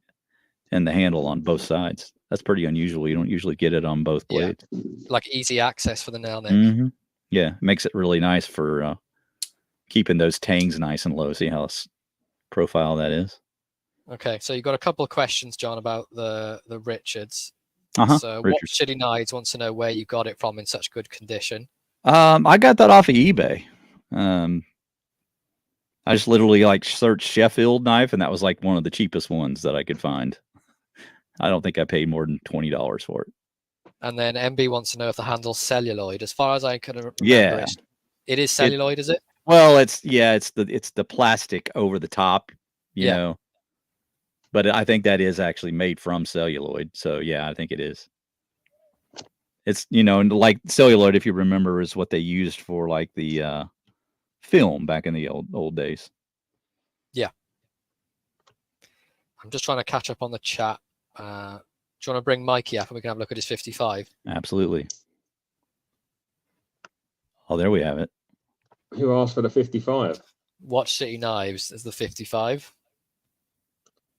Speaker 1: in the handle on both sides. That's pretty unusual. You don't usually get it on both blades.
Speaker 2: Yeah. Like easy access for the nail nick.
Speaker 1: Mm-hmm. Yeah, makes it really nice for keeping those tangs nice and low. See how profile that is?
Speaker 2: Okay, so you've got a couple of questions, John, about the Richards. So
Speaker 1: Richards.
Speaker 2: What Shitty Knives wants to know where you got it from in such good condition.
Speaker 1: I got that off of eBay. I just literally searched Sheffield knife, and that was like one of the cheapest ones that I could find. I don't think I paid more than $20 for it.
Speaker 2: And then MB wants to know if the handle's celluloid. As far as I can remember, it is celluloid, is it?
Speaker 1: Well, it's the plastic over the top, you know. But I think that is actually made from celluloid. So yeah, I think it is. It's, and like celluloid, if you remember, is what they used for like the film back in the old days.
Speaker 2: Yeah. I'm just trying to catch up on the chat. Do you want to bring Mikey up and we can have a look at his 55?
Speaker 1: Absolutely. Oh, there we have it.
Speaker 3: Who asked for the 55?
Speaker 2: Watch City Knives as the 55.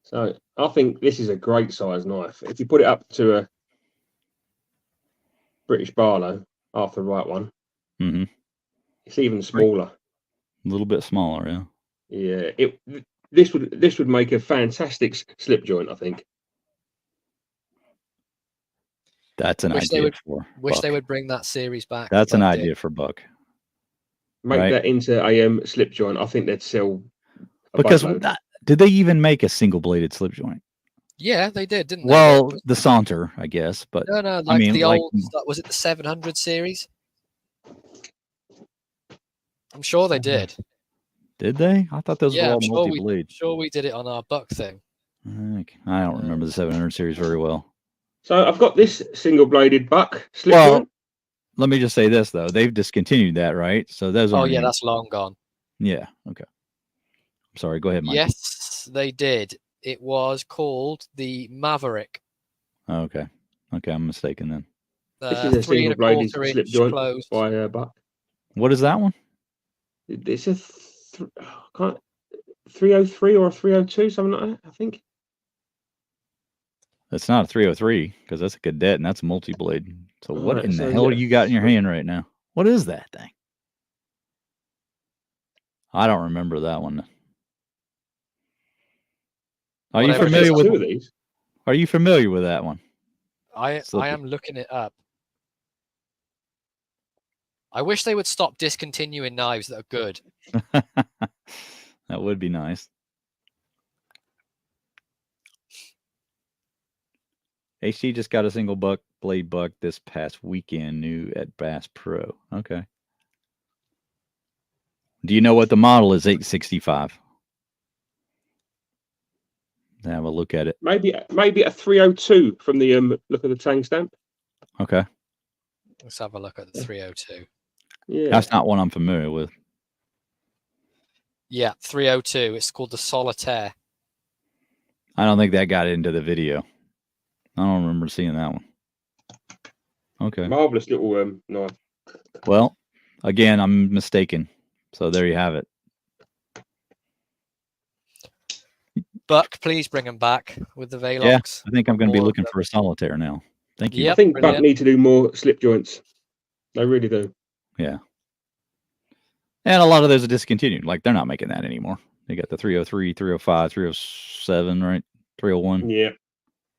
Speaker 3: So I think this is a great size knife. If you put it up to a British Barlow, after the right one, it's even smaller.
Speaker 1: A little bit smaller, yeah.
Speaker 3: Yeah, this would make a fantastic slip joint, I think.
Speaker 1: That's an idea for
Speaker 2: Wish
Speaker 1: Buck.
Speaker 2: They would bring that series back.
Speaker 1: That's an idea for Buck.
Speaker 3: Make that into a slip joint. I think they'd sell.
Speaker 1: Because did they even make a single-bladed slip joint?
Speaker 2: Yeah, they did, didn't they?
Speaker 1: Well, the Saunter, I guess, but
Speaker 2: no, like the old. Was it the 700 series? I'm sure they did.
Speaker 1: Did they? I thought those were all multi-blade.
Speaker 2: Sure, we did it on our Buck thing.
Speaker 1: I don't remember the 700 series very well. So
Speaker 3: I've got this single-bladed Buck slip joint.
Speaker 1: Let me just say this though: they've discontinued that, right? So those.
Speaker 2: Oh yeah, that's long gone.
Speaker 1: Yeah. Okay. I'm sorry. Go ahead, Mike.
Speaker 2: Yes, they did. It was called the Maverick.
Speaker 1: Okay. Okay, I'm mistaken then.
Speaker 3: This is a single-bladed slip joint by Buck.
Speaker 1: What is that one?
Speaker 3: It's a 303 or a 302, something like that, I think.
Speaker 1: That's not a 303 because that's a cadet and that's a multi-blade. So what in the hell do you got in your hand right now? What is that thing? I don't remember that one. Are you familiar with
Speaker 3: these?
Speaker 1: Are you familiar with that one?
Speaker 2: I am looking it up. I wish they would stop discontinuing knives that are good.
Speaker 1: That would be nice. HG just got a single blade buck this past weekend, new at Bass Pro. Okay. Do you know what the model is? 865. Have a look at it.
Speaker 3: Maybe a 302 from the look of the tang stamp.
Speaker 1: Okay.
Speaker 2: Let's have a look at the 302.
Speaker 3: Yeah.
Speaker 1: That's not one I'm familiar with.
Speaker 2: Yeah, 302. It's called the Solitaire.
Speaker 1: I don't think that got into the video. I don't remember seeing that one. Okay.
Speaker 3: Marvelous little knife.
Speaker 1: Well, again, I'm mistaken. So there you have it.
Speaker 2: Buck, please bring them back with the Velox.
Speaker 1: Yeah, I think I'm going to be looking for a Solitaire now. Thank you.
Speaker 3: Yep, I think Buck need to do more slip joints. They really do.
Speaker 1: Yeah. And a lot of those are discontinued. Like, they're not making that anymore. They got the 303, 305, 307, right? 301.
Speaker 3: Yeah.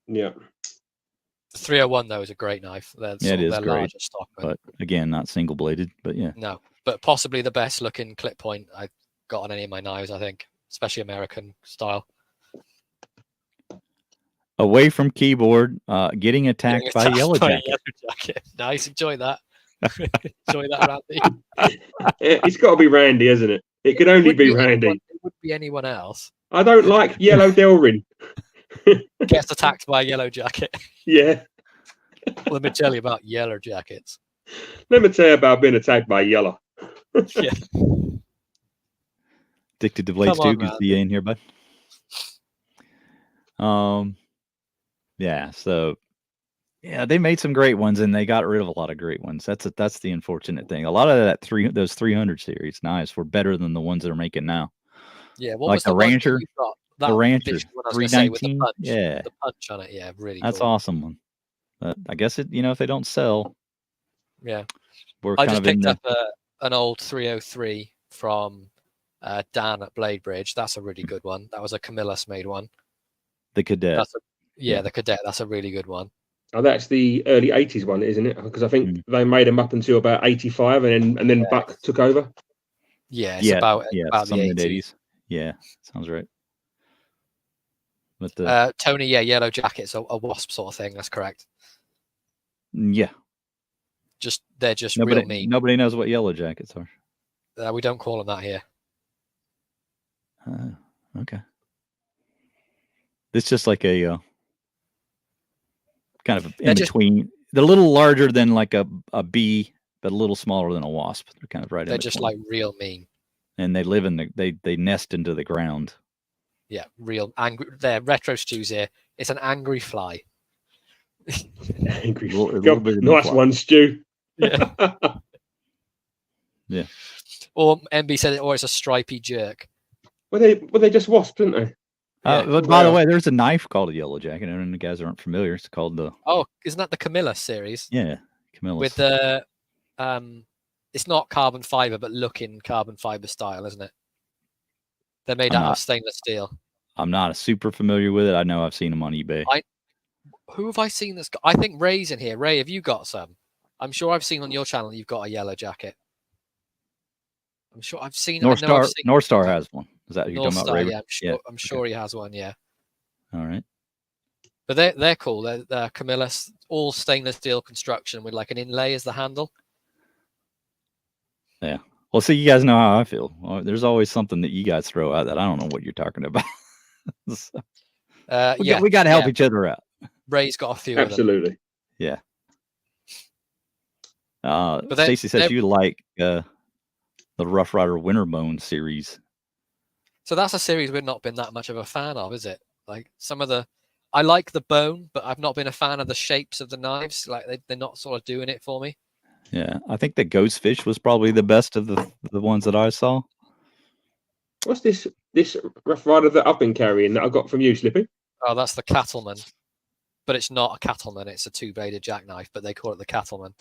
Speaker 3: Yeah.
Speaker 2: The 301, though, is a great knife.
Speaker 1: It is great.
Speaker 2: Stock,
Speaker 1: but again, not single bladed, but yeah.
Speaker 2: No, but possibly the best looking clip point I've got on any of my knives, I think, especially American style.
Speaker 1: Away from keyboard, getting attacked by Yellow Jacket.
Speaker 2: Yellow Jacket. Nice, enjoy that. Enjoy that, Randy.
Speaker 3: It's got to be Randy, hasn't it? It could only be Randy.
Speaker 2: It wouldn't be anyone else.
Speaker 3: I don't like Yellow Delrin.
Speaker 2: Gets attacked by a Yellow Jacket.
Speaker 3: Yeah.
Speaker 2: Let me tell you about Yellow Jackets.
Speaker 3: Let me tell you about being attacked by Yellow.
Speaker 2: Yeah.
Speaker 1: Addicted to Blades 2, good to see you in here, bud. Yeah, so yeah, they made some great ones and they got rid of a lot of great ones. That's the unfortunate thing. A lot of those 300 series knives were better than the ones they're making now.
Speaker 2: Yeah, what
Speaker 1: like
Speaker 2: was
Speaker 1: the Rancher? The Rancher
Speaker 2: 319,
Speaker 1: yeah,
Speaker 2: the punch on it. Yeah, really.
Speaker 1: That's
Speaker 2: cool.
Speaker 1: awesome one. But I guess if they don't sell,
Speaker 2: yeah.
Speaker 1: We're
Speaker 2: I just picked up an old 303 from Dan at Blade Bridge. That's a really good one. That was a Camillus made one.
Speaker 1: The Cadet.
Speaker 2: The Cadet. That's a really good one.
Speaker 3: Oh, that's the early 80s one, isn't it? Because I think they made them up until about 85 and then Buck took over.
Speaker 2: Yeah, it's about the
Speaker 1: 80s. Yeah, sounds right. But
Speaker 2: Tony, Yellow Jacket's a wasp sort of thing. That's correct.
Speaker 1: Yeah.
Speaker 2: They're just real mean.
Speaker 1: Nobody knows what Yellow Jackets are.
Speaker 2: We don't call them that here.
Speaker 1: Okay. It's just like a kind of in between. They're a little larger than like a bee, but a little smaller than a wasp. They're kind of right.
Speaker 2: They're just like real mean.
Speaker 1: And they live they nest into the ground.
Speaker 2: Yeah, real angry. They're retro stews here. It's an angry fly.
Speaker 3: Angry. Nice one, Stu.
Speaker 2: Yeah.
Speaker 1: Yeah.
Speaker 2: Or MB said it, or it's a stripy jerk.
Speaker 3: Were they just wasps, didn't they?
Speaker 1: But by the way, there's a knife called a Yellow Jacket, and the guys aren't familiar. It's called the.
Speaker 2: Oh, isn't that the Camillus series?
Speaker 1: Yeah, Camillus.
Speaker 2: With the it's not carbon fiber, but looking carbon fiber style, isn't it? They're made out of stainless steel.
Speaker 1: I'm not super familiar with it. I know I've seen them on eBay.
Speaker 2: Who have I seen this? I think Ray's in here. Ray, have you got some? I'm sure I've seen on your channel you've got a Yellow Jacket. I'm sure I've seen.
Speaker 1: North Star has one. Is that who you're talking about, Ray?
Speaker 2: Yeah, I'm sure he has one. Yeah.
Speaker 1: All right.
Speaker 2: But they're cool. They're Camillus, all stainless steel construction with like an inlay as the handle.
Speaker 1: Yeah. Well, see, you guys know how I feel. There's always something that you guys throw out that I don't know what you're talking about. So, we got to help each other out.
Speaker 2: Ray's got a few.
Speaker 3: Absolutely.
Speaker 1: Yeah. Stacey says you like the Rough Rider Winterbone series.
Speaker 2: So that's a series we've not been that much of a fan of, is it? Like I like the bone, but I've not been a fan of the shapes of the knives. Like they're not sort of doing it for me.
Speaker 1: Yeah, I think the Ghostfish was probably the best of the ones that I saw.
Speaker 3: What's this Rough Rider that I've been carrying that I got from you, Slippy?
Speaker 2: Oh, that's the Cattleman. But it's not a Cattleman, it's a two-bladed jackknife, but they call it the Cattleman.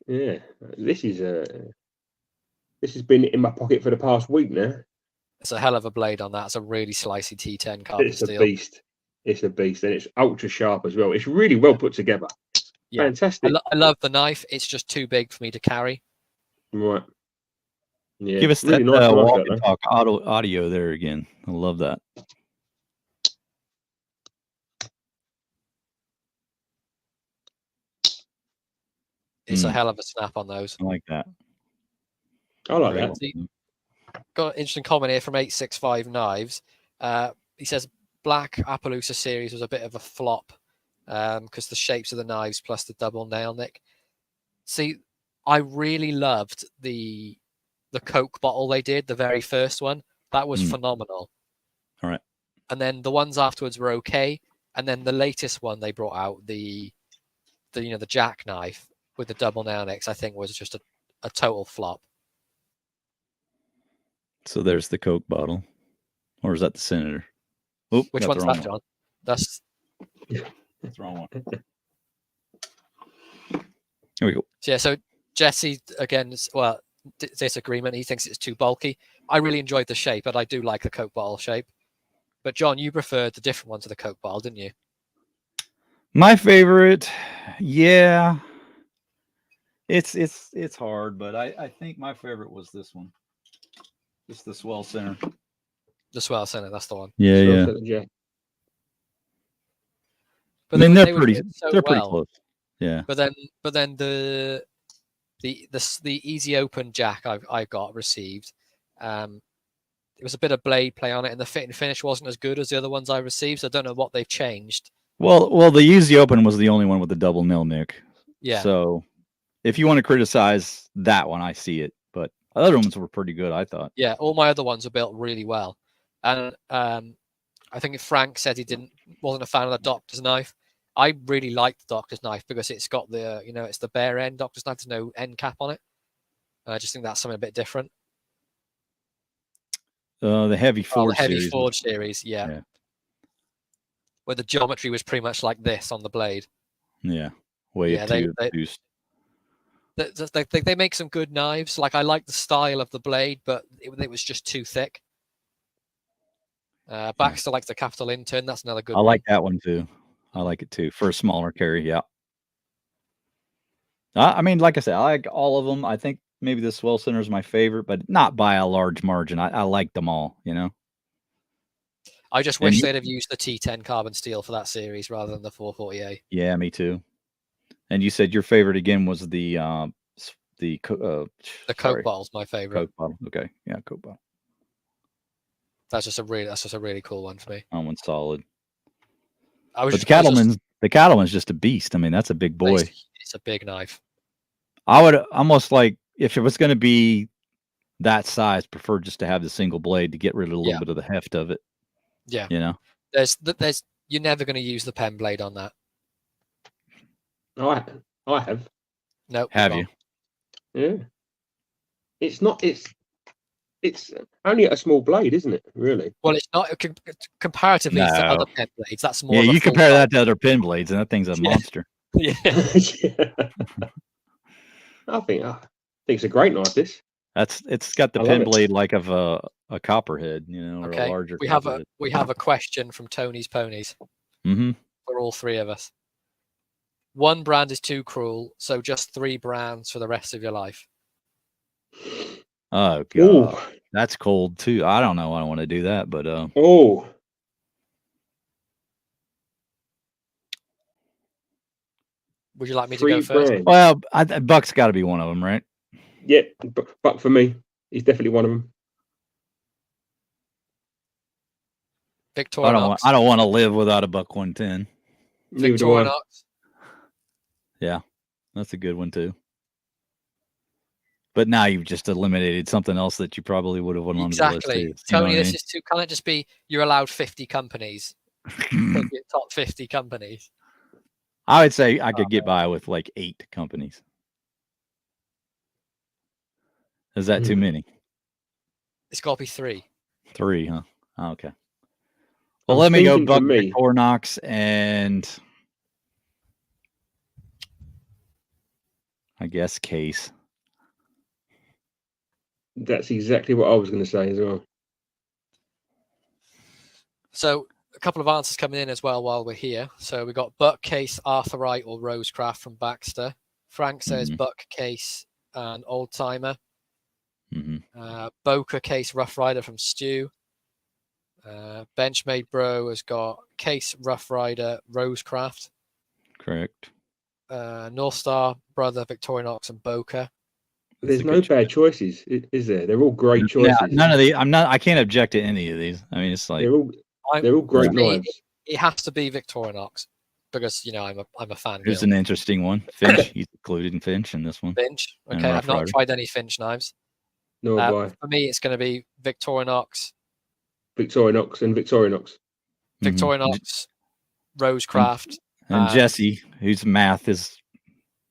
Speaker 3: Yeah, this has been in my pocket for the past week now.
Speaker 2: It's a hell of a blade on that. It's a really slicey T10 carbon steel.
Speaker 3: It's a beast, and it's ultra sharp as well. It's really well put together. Yeah. Fantastic.
Speaker 2: I love the knife. It's just too big for me to carry.
Speaker 3: Right. Yeah.
Speaker 1: Give us really that nice walk and talk audio there again. I love that.
Speaker 2: It's a hell of a snap on those.
Speaker 1: I like that.
Speaker 3: I like that.
Speaker 2: Got an interesting comment here from 865 Knives. He says Black Appaloosa series was a bit of a flop because the shapes of the knives plus the double nail nick. See, I really loved the Coke bottle they did, the very first one. That was phenomenal.
Speaker 1: All right.
Speaker 2: And then the ones afterwards were okay. And then the latest one they brought out, the jackknife with the double nail nicks, I think was just a total flop.
Speaker 1: So there's the Coke bottle. Or is that the Senator? Oh,
Speaker 2: which one's that, John? That's
Speaker 1: the wrong one. Here we go.
Speaker 2: Yeah, so Jesse, again, disagreement. He thinks it's too bulky. I really enjoyed the shape, but I do like the Coke bottle shape. But John, you preferred the different one to the Coke bottle, didn't you?
Speaker 1: My favorite, yeah. It's hard, but I think my favorite was this one. It's the Swell Center.
Speaker 2: The Swell Center, that's the one.
Speaker 1: Yeah.
Speaker 2: But
Speaker 1: I mean,
Speaker 2: they
Speaker 1: they're
Speaker 2: were
Speaker 1: pretty.
Speaker 2: doing so
Speaker 1: They're pretty
Speaker 2: well.
Speaker 1: close. Yeah.
Speaker 2: But then the easy open jack I got received. It was a bit of blade play on it, and the fit and finish wasn't as good as the other ones I received. So I don't know what they've changed.
Speaker 1: Well, the easy open was the only one with the double nil nick.
Speaker 2: Yeah.
Speaker 1: So if you want to criticize that one, I see it. But other ones were pretty good, I thought.
Speaker 2: Yeah, all my other ones were built really well, and I think Frank said he wasn't a fan of the Doctor's knife. I really like the Doctor's knife because it's got the it's the bare end Doctor's knife. There's no end cap on it. I just think that's something a bit different.
Speaker 1: The heavy forge
Speaker 2: series, yeah. Where the geometry was pretty much like this on the blade.
Speaker 1: Yeah, way obtuse.
Speaker 2: They make some good knives. Like, I like the style of the blade, but it was just too thick. Baxter likes the capital intern. That's another good one.
Speaker 1: I like that one too. I like it too for a smaller carry. Yeah. I mean, like I said, I like all of them. I think maybe the Swell Center is my favorite, but not by a large margin. I like them all,
Speaker 2: I just wish they'd have used the T10 carbon steel for that series rather than the 440A.
Speaker 1: Yeah, me too. And you said your favorite again was the
Speaker 2: Coke bottle's my favorite.
Speaker 1: Coke bottle. Okay, yeah, Coke bottle.
Speaker 2: That's just a really cool one for me.
Speaker 1: That one's solid.
Speaker 2: The
Speaker 1: cattleman's just a beast. I mean, that's a big boy.
Speaker 2: It's a big knife. I
Speaker 1: would almost like, if it was going to be that size, prefer just to have the single blade to get rid of a little bit of the heft of it.
Speaker 2: Yeah.
Speaker 1: There's
Speaker 2: you're never going to use the pen blade on that.
Speaker 3: I have.
Speaker 2: No.
Speaker 1: Have you?
Speaker 3: Yeah. It's not. It's only a small blade, isn't it? Really?
Speaker 2: Well, it's not comparatively to other pen blades. That's more.
Speaker 1: Yeah, you compare that to other pen blades, and that thing's a monster.
Speaker 2: Yeah.
Speaker 3: I think it's a great knife.
Speaker 1: It's got the pen blade like of a copperhead, or a larger.
Speaker 2: We have a question from Tony's Ponies.
Speaker 1: Mm-hmm.
Speaker 2: For all three of us. One brand is too cruel, so just 3 brands for the rest of your life.
Speaker 1: Oh god, that's cold too. I don't know. I don't want to do that, but
Speaker 2: would you like me to go first?
Speaker 3: Brands.
Speaker 1: Well, Buck's got to be one of them, right?
Speaker 3: Yeah, Buck for me. He's definitely one of them.
Speaker 2: Victorinox.
Speaker 1: I don't want to live without a Buck 110.
Speaker 2: Victorinox.
Speaker 1: Yeah, that's a good one too. But now you've just eliminated something else that you probably would have went on the list too.
Speaker 2: Tony, this is too. Can it just be you're allowed 50 companies? Top 50 companies.
Speaker 1: I would say I could get by with like 8 companies. Is that too many?
Speaker 2: It's got to be 3.
Speaker 1: 3, huh? Oh, okay. Well, let me go Buck, Victorinox, and I guess Case.
Speaker 3: That's exactly what I was going to say as well.
Speaker 2: So a couple of answers coming in as well while we're here. So we got Buck, Case, Arthurite, or Rosecraft from Baxter. Frank says Buck, Case, and Old Timer. Boca, Case, Rough Rider from Stu. Benchmade Bro has got Case, Rough Rider, Rosecraft.
Speaker 1: Correct.
Speaker 2: North Star, Brother, Victorinox, and Boca.
Speaker 3: There's no bad choices, is there? They're all great choices.
Speaker 1: Yeah, none of the. I can't object to any of these. I mean, it's like
Speaker 3: they're all great knives.
Speaker 2: It has to be Victorinox because I'm a fan.
Speaker 1: Here's an interesting one. Finch. He's included in Finch in this one.
Speaker 2: Finch. Okay, I've not tried any Finch knives.
Speaker 3: No,
Speaker 2: for me, it's going to be Victorinox.
Speaker 3: Victorinox,
Speaker 2: Rosecraft,
Speaker 1: and Jesse, whose math is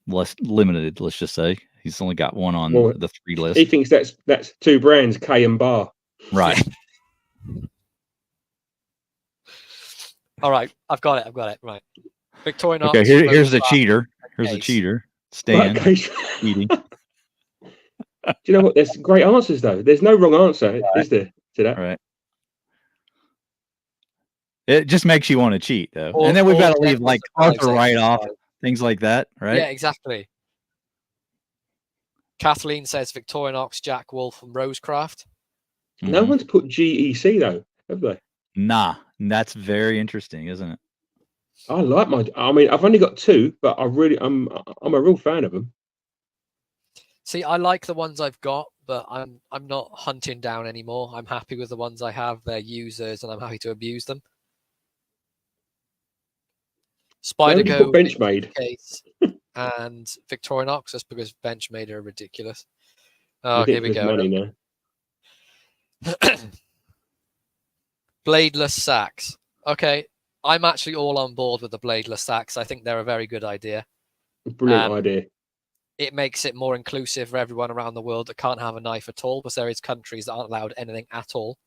Speaker 1: less limited. Let's just say he's only got one on the 3 list.
Speaker 3: He thinks that's 2 brands, K and Bar.
Speaker 1: Right.
Speaker 2: All right, I've got it. Right. Victorinox.
Speaker 1: Okay, here's the cheater. Here's the cheater. Stan cheating.
Speaker 3: Do you know what? There's great answers though. There's no wrong answer, is there? To that.
Speaker 1: Right. It just makes you want to cheat, though. And then we've got to leave like Arthur off, things like that, right?
Speaker 2: Yeah, exactly. Kathleen says Victorinox, Jack Wolf, and Rosecraft.
Speaker 3: No one's put GEC though, have they?
Speaker 1: Nah, that's very interesting, isn't it?
Speaker 3: I like my. I mean, I've only got 2, but I'm a real fan of them.
Speaker 2: See, I like the ones I've got, but I'm not hunting down anymore. I'm happy with the ones I have. They're users, and I'm happy to abuse them. Spider Go,
Speaker 3: Benchmade
Speaker 2: case, and Victorinox, just because Benchmade are ridiculous. Oh,
Speaker 3: ridiculous
Speaker 2: here we go.
Speaker 3: Money now.
Speaker 2: Bladeless sacks. Okay, I'm actually all on board with the bladeless sacks. I think they're a very good idea.
Speaker 3: Brilliant idea.
Speaker 2: It makes it more inclusive for everyone around the world that can't have a knife at all, because there is countries that aren't allowed anything at all.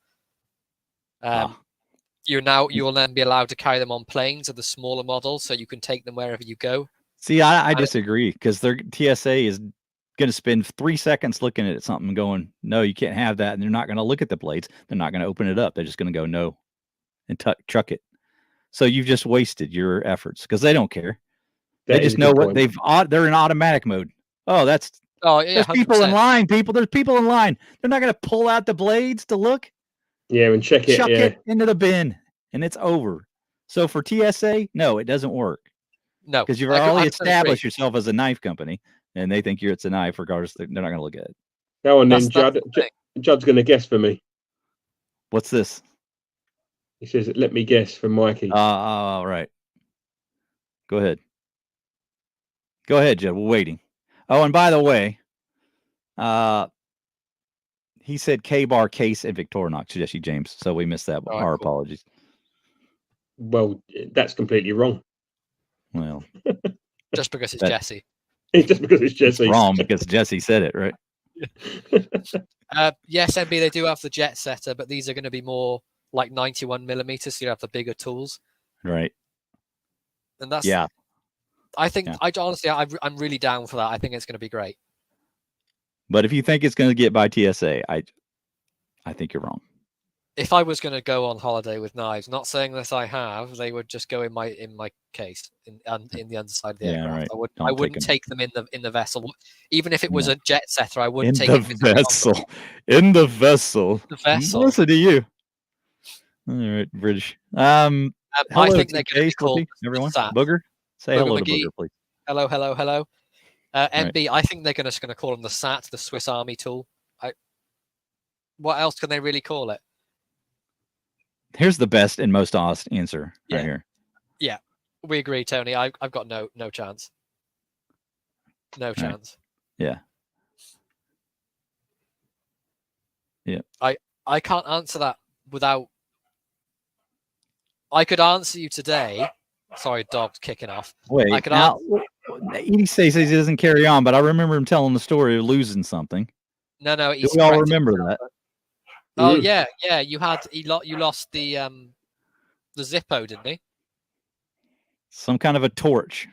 Speaker 2: You will then be allowed to carry them on planes of the smaller models, so you can take them wherever you go.
Speaker 1: See, I disagree, because their TSA is going to spend 3 seconds looking at something and going, no, you can't have that. And they're not going to look at the blades. They're not going to open it up. They're just going to go, no, and chuck it. So you've just wasted your efforts, because they don't care. They just know what they're in automatic mode. Oh, there's
Speaker 2: 100%.
Speaker 1: people in line, people. There's people in line. They're not going to pull out the blades to look.
Speaker 3: Yeah, and chuck
Speaker 1: it into the bin, and it's over. So for TSA, no, it doesn't work.
Speaker 2: No,
Speaker 1: because you've already established yourself as a knife company, and they think it's a knife, regardless. They're not going to look at it.
Speaker 3: Go on then, Judd. Judd's going to guess for me.
Speaker 1: What's this?
Speaker 3: He says, "Let me guess," from Mikey.
Speaker 1: All right. Go ahead. Go ahead, Judd. We're waiting. Oh, and by the way, he said K-Bar Case and Victorinox, Jesse James. So we missed that. Our apologies.
Speaker 3: Well, that's completely wrong.
Speaker 1: Well,
Speaker 2: just because it's Jesse.
Speaker 3: Just because it's Jesse.
Speaker 1: It's wrong because Jesse said it, right?
Speaker 2: Yes, MB, they do have the jet setter, but these are going to be more like 91 millimeters, so you have the bigger tools.
Speaker 1: Right.
Speaker 2: And that's I think honestly, I'm really down for that. I think it's going to be great.
Speaker 1: But if you think it's going to get by TSA, I think you're wrong.
Speaker 2: If I was going to go on holiday with knives, not saying that I have, they would just go in my case in the underside of the aircraft.
Speaker 1: Right.
Speaker 2: I wouldn't take them in the vessel, even if it was a jet setter. I wouldn't take
Speaker 1: it in the vessel.
Speaker 2: The vessel.
Speaker 1: Listen to you. All right, British.
Speaker 2: I think they're going to be called
Speaker 1: everyone. Booger, say hello to Booger, please.
Speaker 2: Hello. MB, right. I think they're just going to call them the SAT, the Swiss Army tool. What else can they really call it?
Speaker 1: Here's the best and most honest answer right here.
Speaker 2: Yeah, we agree, Tony. I've got no chance. No chance.
Speaker 1: Yeah.
Speaker 2: I can't answer that without. I could answer you today. Sorry, dog's kicking off.
Speaker 1: Wait,
Speaker 2: I could
Speaker 1: he says he doesn't carry on, but I remember him telling the story of losing something.
Speaker 2: No.
Speaker 1: Do we all remember that?
Speaker 2: Oh yeah. You lost the Zippo, didn't he?
Speaker 1: Some kind of a torch.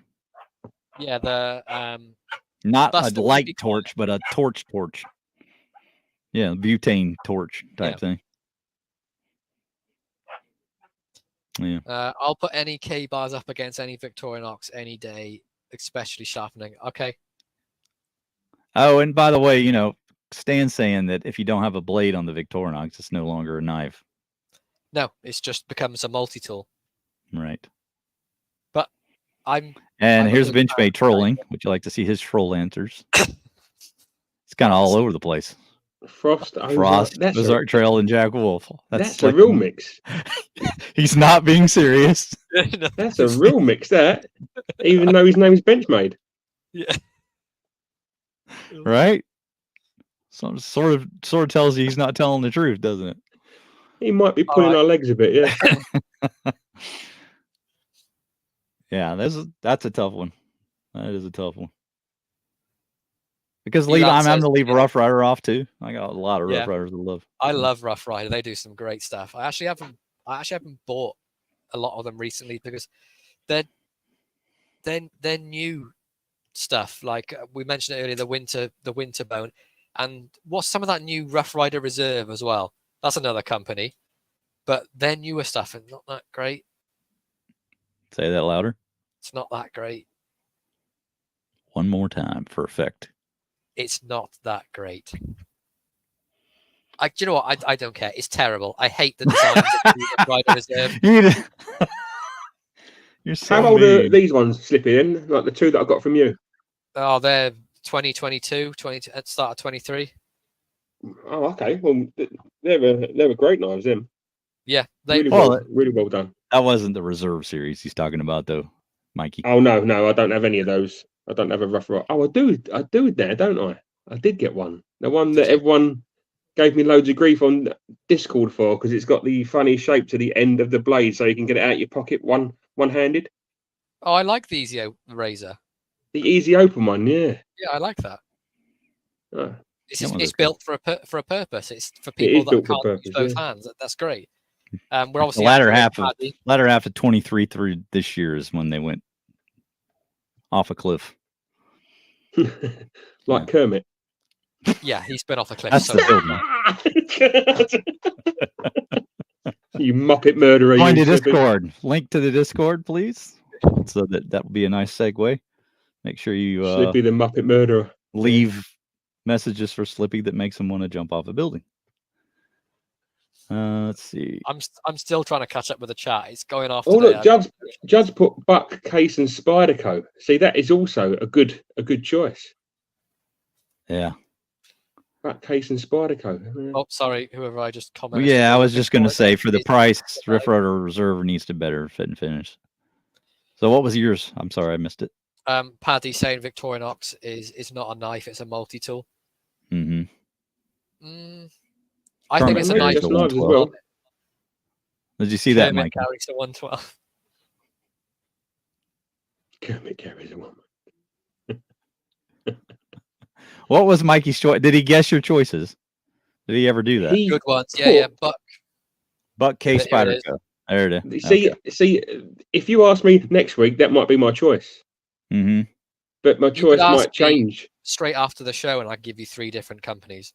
Speaker 2: Yeah, the
Speaker 1: not a light torch, but a torch. Yeah, butane torch type thing. Yeah.
Speaker 2: I'll put any K-bars up against any Victorinox any day, especially sharpening. Okay.
Speaker 1: Oh, and by the way, Stan's saying that if you don't have a blade on the Victorinox, it's no longer a knife.
Speaker 2: No, it just becomes a multi-tool.
Speaker 1: Right.
Speaker 2: But
Speaker 1: here's Benchmade trolling. Would you like to see his troll answers? It's kind of all over the place.
Speaker 3: Frost,
Speaker 1: Ozark Trail, and Jack Wolf.
Speaker 3: That's a real mix.
Speaker 1: He's not being serious.
Speaker 3: That's a real mix, that. Even though his name is Benchmade.
Speaker 2: Yeah.
Speaker 1: Right? So sort of tells you he's not telling the truth, doesn't it?
Speaker 3: He might be pulling our legs a bit, yeah.
Speaker 1: Yeah, that's a tough one. That is a tough one. Because I'm going to leave Rough Rider off too. I got a lot of Rough Riders to love.
Speaker 2: I love Rough Rider. They do some great stuff. I actually haven't bought a lot of them recently because they're new stuff. Like we mentioned earlier, the winter bone, and what's some of that new Rough Rider Reserve as well. That's another company, but their newer stuff is not that great.
Speaker 1: Say that louder.
Speaker 2: It's not that great.
Speaker 1: One more time for effect.
Speaker 2: It's not that great. You know what? I don't care. It's terrible. I hate the design of the Rider Reserve.
Speaker 1: You're so
Speaker 3: How old are
Speaker 1: mean.
Speaker 3: these ones, Slippy, then? Like the two that I got from you?
Speaker 2: Oh, they're 2022, at the start of 23.
Speaker 3: Oh, okay. Well, they were great knives, them.
Speaker 2: Yeah,
Speaker 3: Really well done.
Speaker 1: That wasn't the reserve series he's talking about, though, Mikey.
Speaker 3: Oh no, I don't have any of those. I don't have a rough rock. Oh, I do there, don't I? I did get one. The one that everyone gave me loads of grief on Discord for, because it's got the funny shape to the end of the blade, so you can get it out of your pocket one-handed.
Speaker 2: Oh, I like the Easy Razor.
Speaker 3: The easy open one, yeah.
Speaker 2: Yeah, I like that.
Speaker 3: Oh.
Speaker 2: It's built for a purpose. It's for people that can't use both hands. That's great. We're obviously
Speaker 1: the latter half of 23 through this year is when they went off a cliff.
Speaker 3: Like Kermit.
Speaker 2: Yeah, he's been off a cliff.
Speaker 1: That's the build now.
Speaker 3: You Muppet murderer.
Speaker 1: Join the Discord. Link to the Discord, please. So that would be a nice segue. Make sure you
Speaker 3: Slippy the Muppet murderer.
Speaker 1: Leave messages for Slippy that makes him want to jump off a building. Let's see.
Speaker 2: I'm still trying to catch up with the chat. It's going off.
Speaker 3: Oh look, Judd's put Buck, Case, and Spyderco. See, that is also a good choice.
Speaker 1: Yeah.
Speaker 3: Buck, Case, and Spyderco.
Speaker 2: Oh, sorry, whoever I just commented.
Speaker 1: Yeah, I was just going to say, for the price, Riff Rotor Reserve needs to better fit and finish. So what was yours? I'm sorry, I missed it.
Speaker 2: Paddy saying Victorinox is not a knife; it's a multi-tool.
Speaker 1: Mm-hmm.
Speaker 2: I think it's a knife
Speaker 3: as well.
Speaker 1: Did you see that, Mike?
Speaker 2: Carries a 112.
Speaker 3: Kermit carries a 1.
Speaker 1: What was Mikey's choice? Did he guess your choices? Did he ever do that?
Speaker 2: Good ones. Yeah.
Speaker 1: Buck, Case, Spyderco. There it is.
Speaker 3: See, if you ask me next week, that might be my choice.
Speaker 1: Mm-hmm.
Speaker 3: But my choice might change
Speaker 2: straight after the show, and I give you 3 different companies.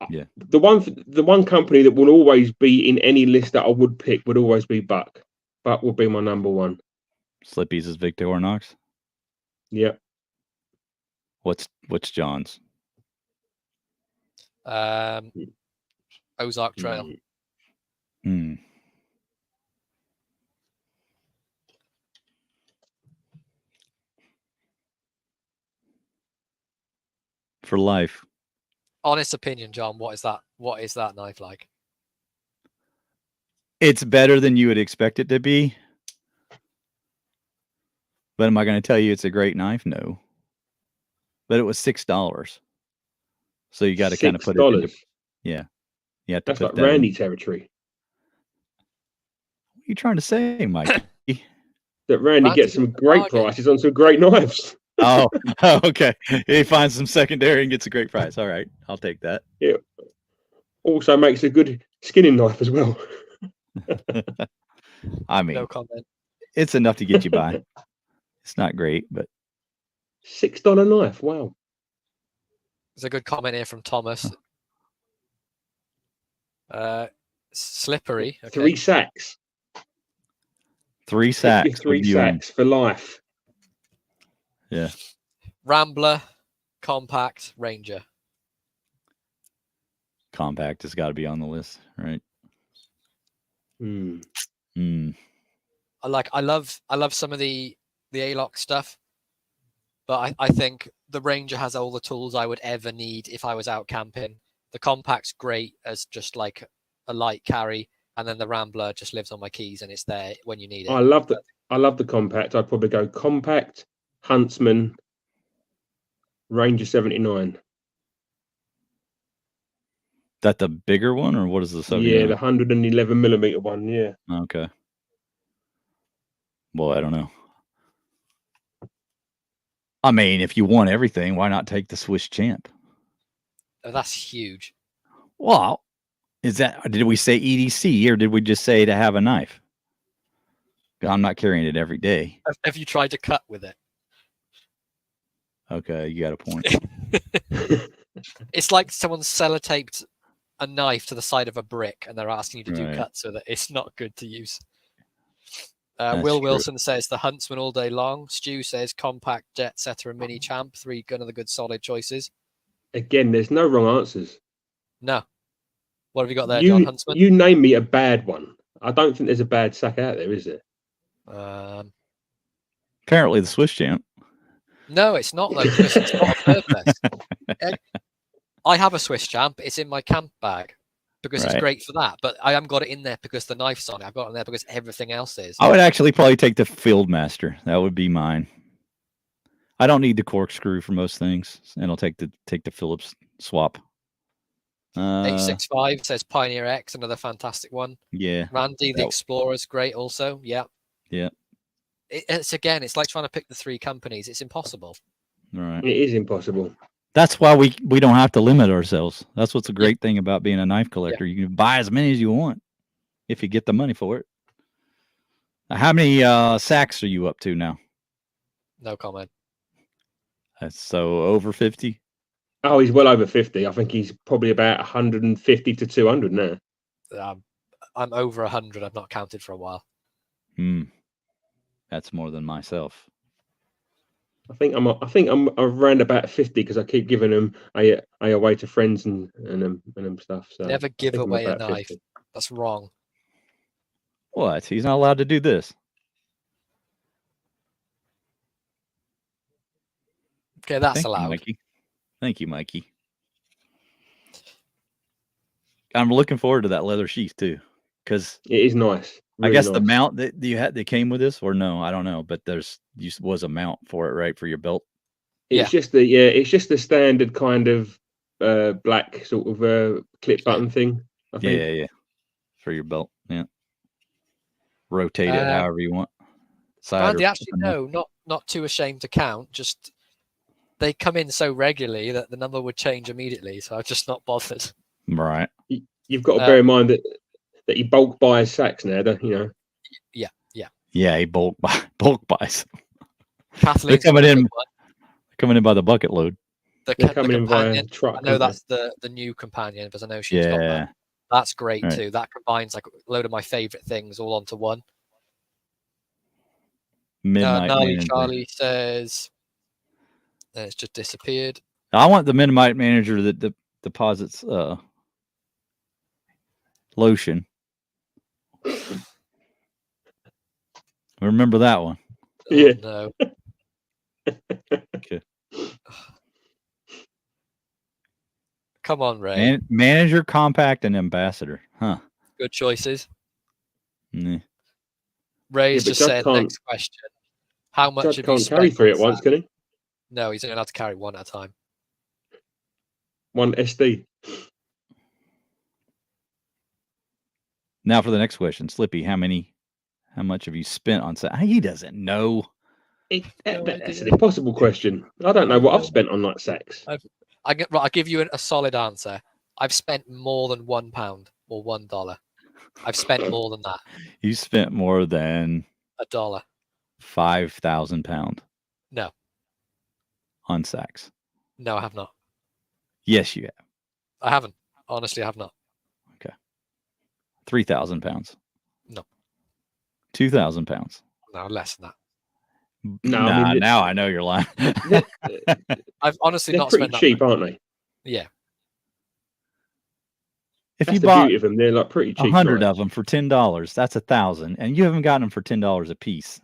Speaker 1: Yeah.
Speaker 3: The one company that will always be in any list that I would pick would always be Buck. Buck would be my number one.
Speaker 1: Slippy's is Victorinox.
Speaker 3: Yeah.
Speaker 1: What's John's?
Speaker 2: Ozark Trail.
Speaker 1: For life.
Speaker 2: Honest opinion, John. What is that? What is that knife like?
Speaker 1: It's better than you would expect it to be. But am I going to tell you it's a great knife? No. But it was $6. So you got to kind of put it into, yeah. You have to
Speaker 3: That's like Randy territory.
Speaker 1: What are you trying to say, Mike?
Speaker 3: That Randy gets some great prices on some great knives.
Speaker 1: Oh, okay. He finds some secondary and gets a great price. All right, I'll take that.
Speaker 3: Yeah. Also makes a good skinning knife as well.
Speaker 1: I mean,
Speaker 2: no comment.
Speaker 1: It's enough to get you by. It's not great, but
Speaker 3: $6 knife. Wow.
Speaker 2: There's a good comment here from Thomas. Slippery. Okay.
Speaker 3: 3 sacks.
Speaker 1: 3 sacks.
Speaker 3: 3 sacks for life.
Speaker 1: Yeah.
Speaker 2: Rambler, Compact, Ranger.
Speaker 1: Compact has got to be on the list, right?
Speaker 2: I love some of the A-Lock stuff, but I think the Ranger has all the tools I would ever need if I was out camping. The Compact's great as just like a light carry, and then the Rambler just lives on my keys and it's there when you need it.
Speaker 3: I love the Compact. I'd probably go Compact, Huntsman, Ranger 79.
Speaker 1: That the bigger one, or what is the 79?
Speaker 3: Yeah, the 111mm one. Yeah.
Speaker 1: Okay. Well, I don't know. I mean, if you want everything, why not take the Swiss Champ?
Speaker 2: Oh, that's huge.
Speaker 1: Well, did we say EDC or did we just say to have a knife? I'm not carrying it every day.
Speaker 2: Have you tried to cut with it?
Speaker 1: Okay, you got a point.
Speaker 2: It's like someone sellotaped a knife to the side of a brick and they're asking you to do cuts with it. It's not good to use. Will Wilson says the Huntsman all day long. Stu says Compact, Jet Setter, and Mini Champ. 3 of the good solid choices.
Speaker 3: Again, there's no wrong answers.
Speaker 2: No. What have you got there, John Huntsman?
Speaker 3: You name me a bad one. I don't think there's a bad sack out there, is there?
Speaker 1: Apparently the Swiss champ.
Speaker 2: No, it's not though, because it's got a purpose. I have a Swiss champ. It's in my camp bag because it's great for that. But I haven't got it in there because the knife's on it. I've got it in there because everything else is.
Speaker 1: I would actually probably take the Fieldmaster. That would be mine. I don't need the corkscrew for most things, and I'll take the Phillips swap.
Speaker 2: 865 says Pioneer X, another fantastic one.
Speaker 1: Yeah.
Speaker 2: Randy the Explorer's great also. Yeah.
Speaker 1: Yeah.
Speaker 2: It's like trying to pick the three companies. It's impossible.
Speaker 1: All right.
Speaker 3: It is impossible.
Speaker 1: That's why we don't have to limit ourselves. That's what's a great thing about being a knife collector. You can buy as many as you want if you get the money for it. How many sacks are you up to now?
Speaker 2: No comment.
Speaker 1: So over 50?
Speaker 3: Oh, he's well over 50. I think he's probably about 150 to 200 now.
Speaker 2: I'm over 100. I've not counted for a while.
Speaker 1: That's more than myself.
Speaker 3: I think I'm around about 50 because I keep giving them away to friends and stuff. So
Speaker 2: never give away a knife. 50. That's wrong.
Speaker 1: What? He's not allowed to do this.
Speaker 2: Okay, that's allowed.
Speaker 1: Mikey. Thank you, Mikey. I'm looking forward to that leather sheath too, because
Speaker 3: it is nice.
Speaker 1: Really I guess nice. The mount that you had, they came with this, or no, I don't know, but was a mount for it, right, for your belt.
Speaker 3: It's just the standard kind of black sort of clip button thing. I think.
Speaker 1: Yeah, for your belt. Yeah. Rotate it however you want.
Speaker 2: Randy, actually, no, not too ashamed to count. Just they come in so regularly that the number would change immediately. So I've just not bothered.
Speaker 1: Right.
Speaker 3: You've got to bear in mind that he bulk buys sacks now, don't you know?
Speaker 2: Yeah.
Speaker 1: Yeah, he bulk buys.
Speaker 2: Kathleen's
Speaker 1: coming in by the bucket load.
Speaker 3: They're coming in by truck.
Speaker 2: I know that's the new companion, because I know she's got that. That's great too. That combines like a load of my favorite things all onto one.
Speaker 1: Midnight
Speaker 2: Charlie says it's just disappeared.
Speaker 1: I want the Midnight Manager that deposits lotion. Remember that one?
Speaker 3: Yeah.
Speaker 2: No.
Speaker 1: Okay.
Speaker 2: Come on, Ray.
Speaker 1: Manager, Compact, and Ambassador. Huh.
Speaker 2: Good choices.
Speaker 1: Mm.
Speaker 2: Ray's just said next question. How much
Speaker 3: Judge
Speaker 2: have
Speaker 3: can't
Speaker 2: you
Speaker 3: carry
Speaker 2: spent
Speaker 3: 3 at once, can he?
Speaker 2: No, he's only allowed to carry 1 at a time.
Speaker 3: 1 SD.
Speaker 1: Now for the next question, Slippy, how much have you spent on sacks? He doesn't know.
Speaker 3: That's an impossible question. I don't know what I've spent on like sacks.
Speaker 2: I'll give you a solid answer. I've spent more than £1 or $1. I've spent more than that.
Speaker 1: You spent more than
Speaker 2: $1.
Speaker 1: 5,000 pounds.
Speaker 2: No.
Speaker 1: On sacks.
Speaker 2: No, I have not.
Speaker 1: Yes, you have.
Speaker 2: I haven't. Honestly, I have not.
Speaker 1: Okay. 3,000 pounds.
Speaker 2: No.
Speaker 1: 2,000 pounds.
Speaker 2: No, less than that.
Speaker 1: No, now I know you're lying.
Speaker 2: I've honestly
Speaker 3: not spent that. They're pretty cheap, aren't they?
Speaker 2: Yeah.
Speaker 1: If you bought
Speaker 3: of them, they're like pretty cheap.
Speaker 1: 100 of them for $10, that's 1,000, and you haven't gotten them for $10 a piece.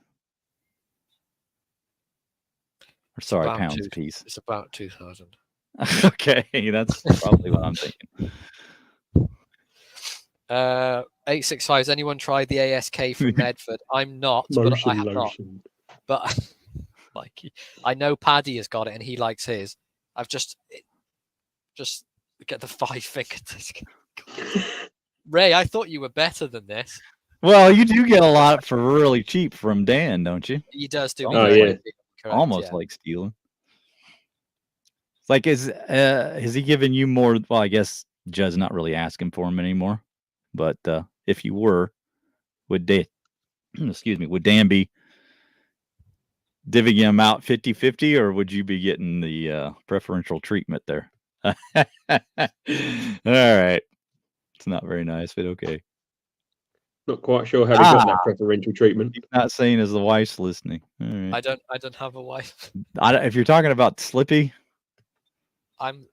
Speaker 1: Or sorry, pounds a piece.
Speaker 2: It's about 2,000.
Speaker 1: Okay, that's probably what I'm thinking.
Speaker 2: 865. Has anyone tried the ASK from Medford? I'm not, but I have not. But Mikey, I know Paddy has got it and he likes his. I've just get the 5-finger disc. Ray, I thought you were better than this.
Speaker 1: Well, you do get a lot for really cheap from Dan, don't you?
Speaker 2: He does do.
Speaker 3: Oh yeah,
Speaker 2: correct,
Speaker 1: almost like stealing. Like, has he given you more? Well, I guess Judd's not really asking for him anymore. But if you were, would Dan be divvying him out 50-50, or would you be getting the preferential treatment there? All right. It's not very nice, but okay.
Speaker 3: Not quite sure how he got that preferential treatment.
Speaker 1: He's not saying as the wife's listening. All right.
Speaker 2: I don't have a wife.
Speaker 1: If you're talking about Slippy,
Speaker 2: I'm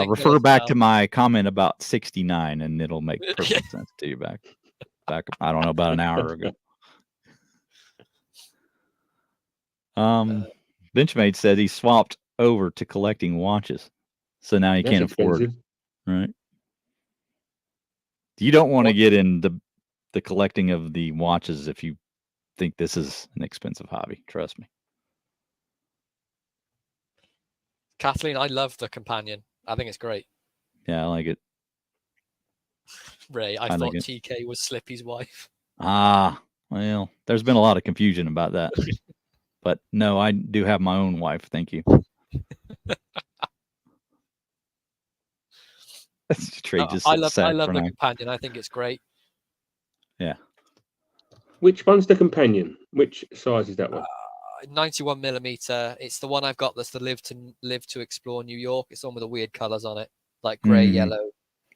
Speaker 1: refer back to my comment about 69, and it'll make perfect sense to you back I don't know, about an hour ago. Benchmade said he swapped over to collecting watches, so now he
Speaker 3: That's
Speaker 1: can't
Speaker 3: expensive.
Speaker 1: afford. Right? You don't want to get in the collecting of the watches if you think this is an expensive hobby. Trust me.
Speaker 2: Kathleen, I love the companion. I think it's great.
Speaker 1: Yeah, I like it.
Speaker 2: Ray, I thought TK was Slippy's wife.
Speaker 1: Ah, well, there's been a lot of confusion about that. But no, I do have my own wife. Thank you.
Speaker 2: I love the companion. I think it's great.
Speaker 1: Yeah.
Speaker 3: Which one's the companion? Which size is that one?
Speaker 2: 91 millimeter. It's the one I've got. That's the live to explore New York. It's the one with the weird colors on it, like gray, yellow.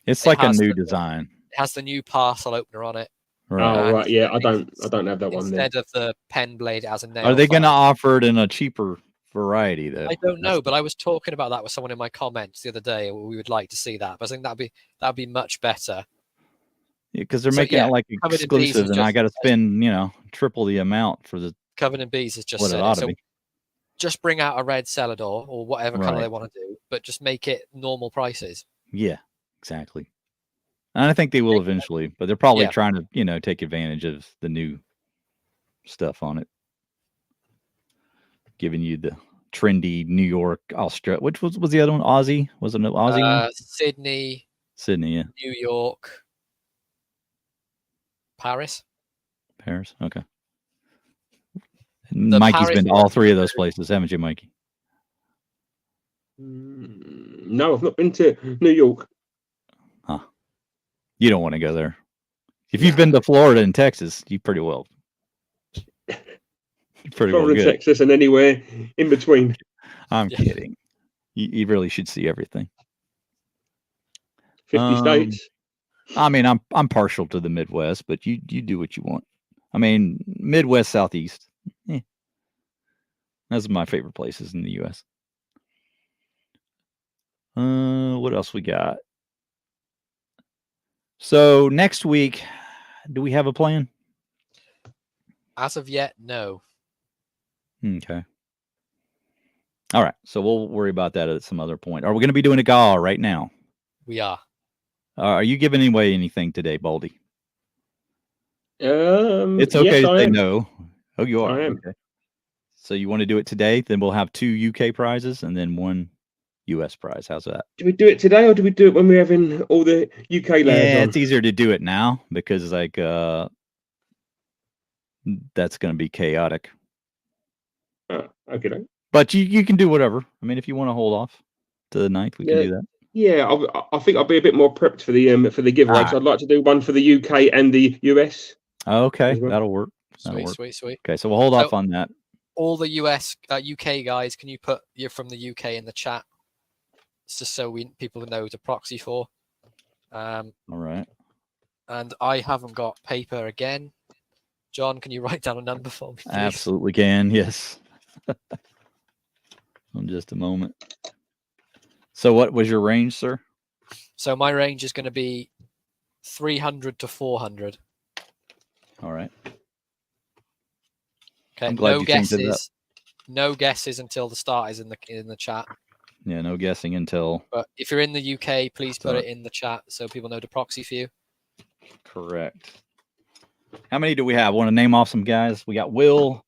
Speaker 1: It's like a new design.
Speaker 2: It has the new parcel opener on it.
Speaker 3: Right. Oh, right. Yeah, I don't have that one.
Speaker 2: Instead of the pen blade, it has a nail.
Speaker 1: Are they going to offer it in a cheaper variety though?
Speaker 2: I don't know, but I was talking about that with someone in my comments the other day. We would like to see that, but I think that'd be much better.
Speaker 1: Yeah, because they're making it like exclusive, and I got to spend triple the amount for the
Speaker 2: Covered in Bees. Is just what it ought to be. Just bring out a red Celador or whatever color they want to do, but just make it normal prices.
Speaker 1: Yeah, exactly. And I think they will eventually, but they're probably trying to take advantage of the new stuff on it, giving you the trendy New York, Australia. Which was the other one? Aussie? Was it an Aussie one?
Speaker 2: Sydney,
Speaker 1: yeah.
Speaker 2: New York, Paris.
Speaker 1: Okay. Mikey's been to all three of those places, haven't you, Mikey?
Speaker 3: No, I've not been to New York.
Speaker 1: Huh. You don't want to go there. If you've been to Florida and Texas, you pretty well.
Speaker 3: Florida, Texas, and anywhere in between.
Speaker 1: I'm kidding. You really should see everything.
Speaker 3: 50 states.
Speaker 1: I mean, I'm partial to the Midwest, but you do what you want. I mean, Midwest, Southeast. Those are my favorite places in the U.S. What else we got? So next week, do we have a plan?
Speaker 2: As of yet, no.
Speaker 1: Okay. All right. So we'll worry about that at some other point. Are we going to be doing a GAW right now?
Speaker 2: We are.
Speaker 1: Are you giving away anything today, Baldy?
Speaker 3: It's
Speaker 1: okay to say no. Oh, you are.
Speaker 3: I am.
Speaker 1: Okay. So you want to do it today? Then we'll have 2 UK prizes and then 1 US prize. How's that?
Speaker 3: Do we do it today or do we do it when we're having all the UK lads on?
Speaker 1: Yeah, it's easier to do it now because that's going to be chaotic.
Speaker 3: Okay.
Speaker 1: But you can do whatever. I mean, if you want to hold off to the 9th, we can do that.
Speaker 3: Yeah, I think I'll be a bit more prepped for the giveaway. So I'd like to do one for the UK and the US.
Speaker 1: Okay, that'll work.
Speaker 2: Sweet.
Speaker 1: Okay, so we'll hold off on that.
Speaker 2: All the UK guys, can you put you're from the UK in the chat? It's just so people know to proxy for.
Speaker 1: All right.
Speaker 2: And I haven't got paper again. John, can you write down a number for me, please?
Speaker 1: Absolutely can. Yes. In just a moment. So what was your range, sir?
Speaker 2: So my range is going to be 300 to 400.
Speaker 1: All right.
Speaker 2: Okay. No guesses. No guesses until the start is in the chat.
Speaker 1: Yeah, no guessing until.
Speaker 2: But if you're in the UK, please put it in the chat so people know to proxy for you.
Speaker 1: Correct. How many do we have? Want to name off some guys? We got Will.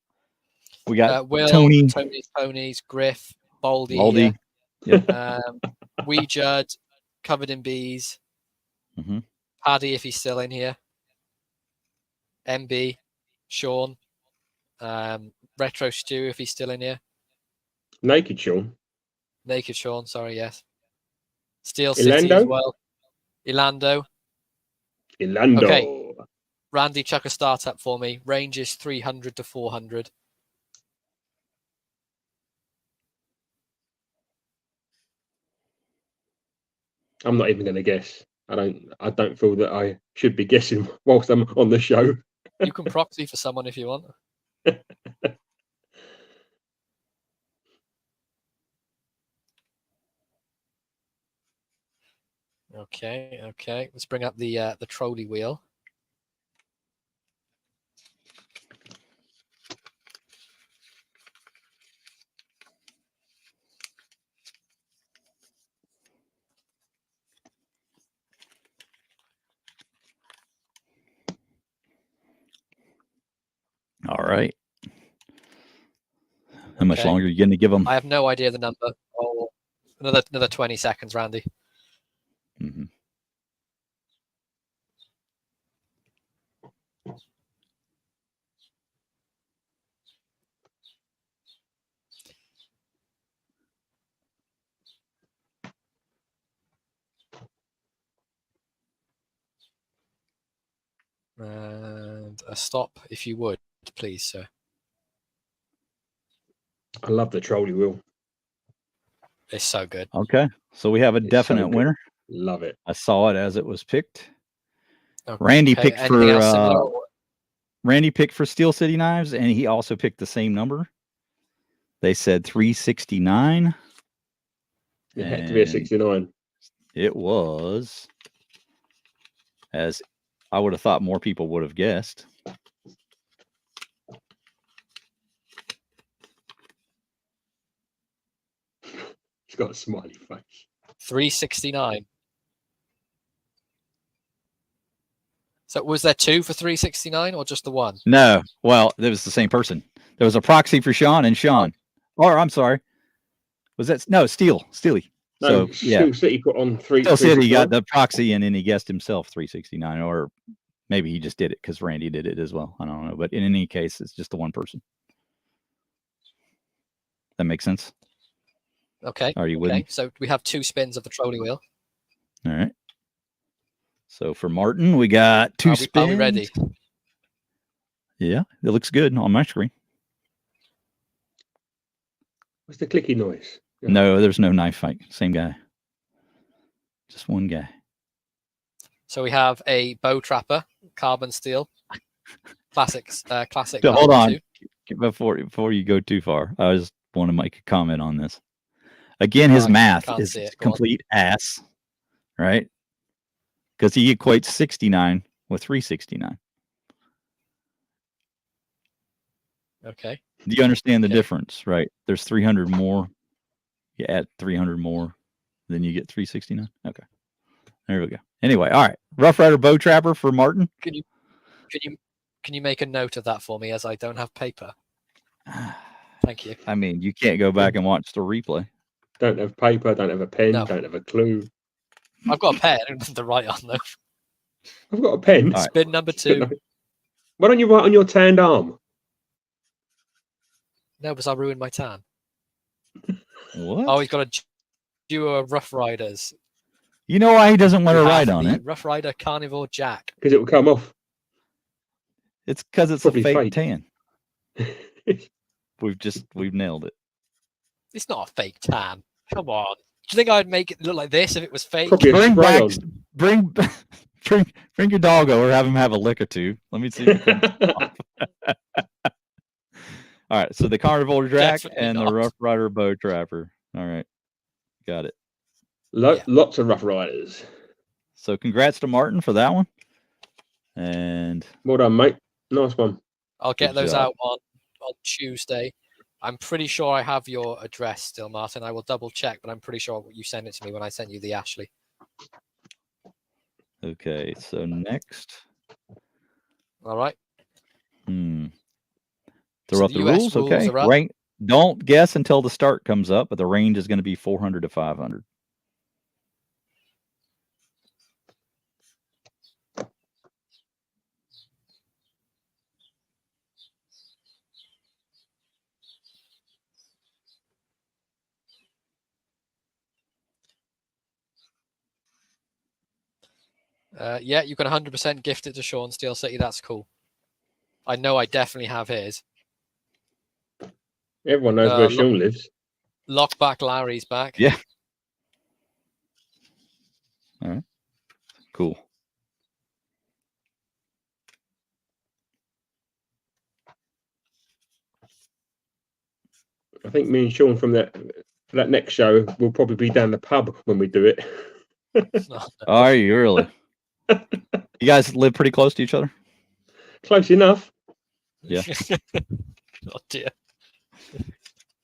Speaker 1: We got
Speaker 2: Will, Tony's, Griff, Baldy.
Speaker 1: Yep.
Speaker 2: Wee Judd, Covered in Bees.
Speaker 1: Mm-hmm.
Speaker 2: Paddy, if he's still in here. MB, Sean, Retro Stew, if he's still in here.
Speaker 3: Naked Sean,
Speaker 2: sorry, yes. Steel City as well. Ilando. Okay. Randy, chuck a startup for me. Range is 300 to 400.
Speaker 3: I'm not even going to guess. I don't feel that I should be guessing whilst I'm on the show.
Speaker 2: You can proxy for someone if you want. Okay. Let's bring up the trolley wheel.
Speaker 1: much longer are you going to give them?
Speaker 2: I have no idea the number. Oh, another 20 seconds, Randy.
Speaker 1: Mm-hmm.
Speaker 2: And a stop, if you would, please, sir.
Speaker 3: I love the trolley wheel.
Speaker 2: It's so good.
Speaker 1: Okay, so we have a definite winner.
Speaker 3: Love it.
Speaker 1: I saw it as it was picked.
Speaker 2: Okay.
Speaker 1: Randy picked
Speaker 2: Anything else
Speaker 1: for
Speaker 2: similar?
Speaker 1: Randy picked for Steel City Knives, and he also picked the same number. They said 369.
Speaker 3: It had to be a 69.
Speaker 1: It was, as I would have thought more people would have guessed.
Speaker 3: He's got a smiley face.
Speaker 2: 369. So was there two for 369 or just the one?
Speaker 1: No. Well, it was the same person. There was a proxy for Sean and Sean. Or I'm sorry. Was that Steely?
Speaker 3: No,
Speaker 1: So yeah.
Speaker 3: Steel City put on 3.
Speaker 1: Steel City got the proxy and then he guessed himself 369, or maybe he just did it because Randy did it as well. I don't know. But in any case, it's just the one person. That makes sense?
Speaker 2: Okay.
Speaker 1: Are you with me?
Speaker 2: So we have 2 spins of the trolley wheel.
Speaker 1: All right. So for Martin, we got 2 spins.
Speaker 2: Are we ready?
Speaker 1: Yeah, it looks good on my screen.
Speaker 3: What's the clicky noise?
Speaker 1: No, there's no knife fight. Same guy. Just one guy.
Speaker 2: So we have a bow trapper, carbon steel, classics. Classic.
Speaker 1: So hold on, before you go too far, I just want to make a comment on this. Again, his math is complete ass, right? Because he equates 69 with 369.
Speaker 2: Okay.
Speaker 1: Do you understand the difference, right? There's 300 more. You add 300 more, then you get 369. Okay. There we go. Anyway, all right. Rough Rider Bow Trapper for Martin.
Speaker 2: Can you make a note of that for me, as I don't have paper? Thank you.
Speaker 1: I mean, you can't go back and watch the replay.
Speaker 3: Don't have paper, don't have a pen, don't have a clue.
Speaker 2: I've got a pen to write on, though.
Speaker 3: I've got a pen.
Speaker 1: Right.
Speaker 2: Spin number 2.
Speaker 3: Why don't you write on your tanned arm?
Speaker 2: No, because I ruined my tan.
Speaker 1: What?
Speaker 2: Oh, he's got a duo of Rough Riders.
Speaker 1: You know why he doesn't want to ride on it?
Speaker 2: Rough Rider Carnivore Jack.
Speaker 3: Because it will come off.
Speaker 1: It's because it's
Speaker 3: probably
Speaker 1: a fake tan. We've nailed it.
Speaker 2: It's not a fake tan. Come on. Do you think I'd make it look like this if it was fake?
Speaker 1: Bring your doggo or have him have a lick or two. Let me see. All right, so the Carnivore Jack and the Rough Rider Bow Trapper. All right, got it.
Speaker 3: Lots of Rough Riders.
Speaker 1: So congrats to Martin for that one. And
Speaker 3: well done, mate. Nice one.
Speaker 2: I'll get those out on Tuesday. I'm pretty sure I have your address still, Martin. I will double check, but I'm pretty sure you sent it to me when I sent you the Ashley.
Speaker 1: Okay, so next.
Speaker 2: All right.
Speaker 1: Throw up the rules, okay? Don't guess until the start comes up, but the range is going to be 400 to 500.
Speaker 2: Yeah, you can 100% gift it to Sean Steel City. That's cool. I know I definitely have his.
Speaker 3: Everyone knows where Sean lives.
Speaker 2: Lockback Larry's back.
Speaker 1: Yeah. All right. Cool.
Speaker 3: I think me and Sean from that next show will probably be down the pub when we do it.
Speaker 1: Are you really? You guys live pretty close to each other?
Speaker 3: Close enough.
Speaker 1: Yeah.
Speaker 2: Oh dear.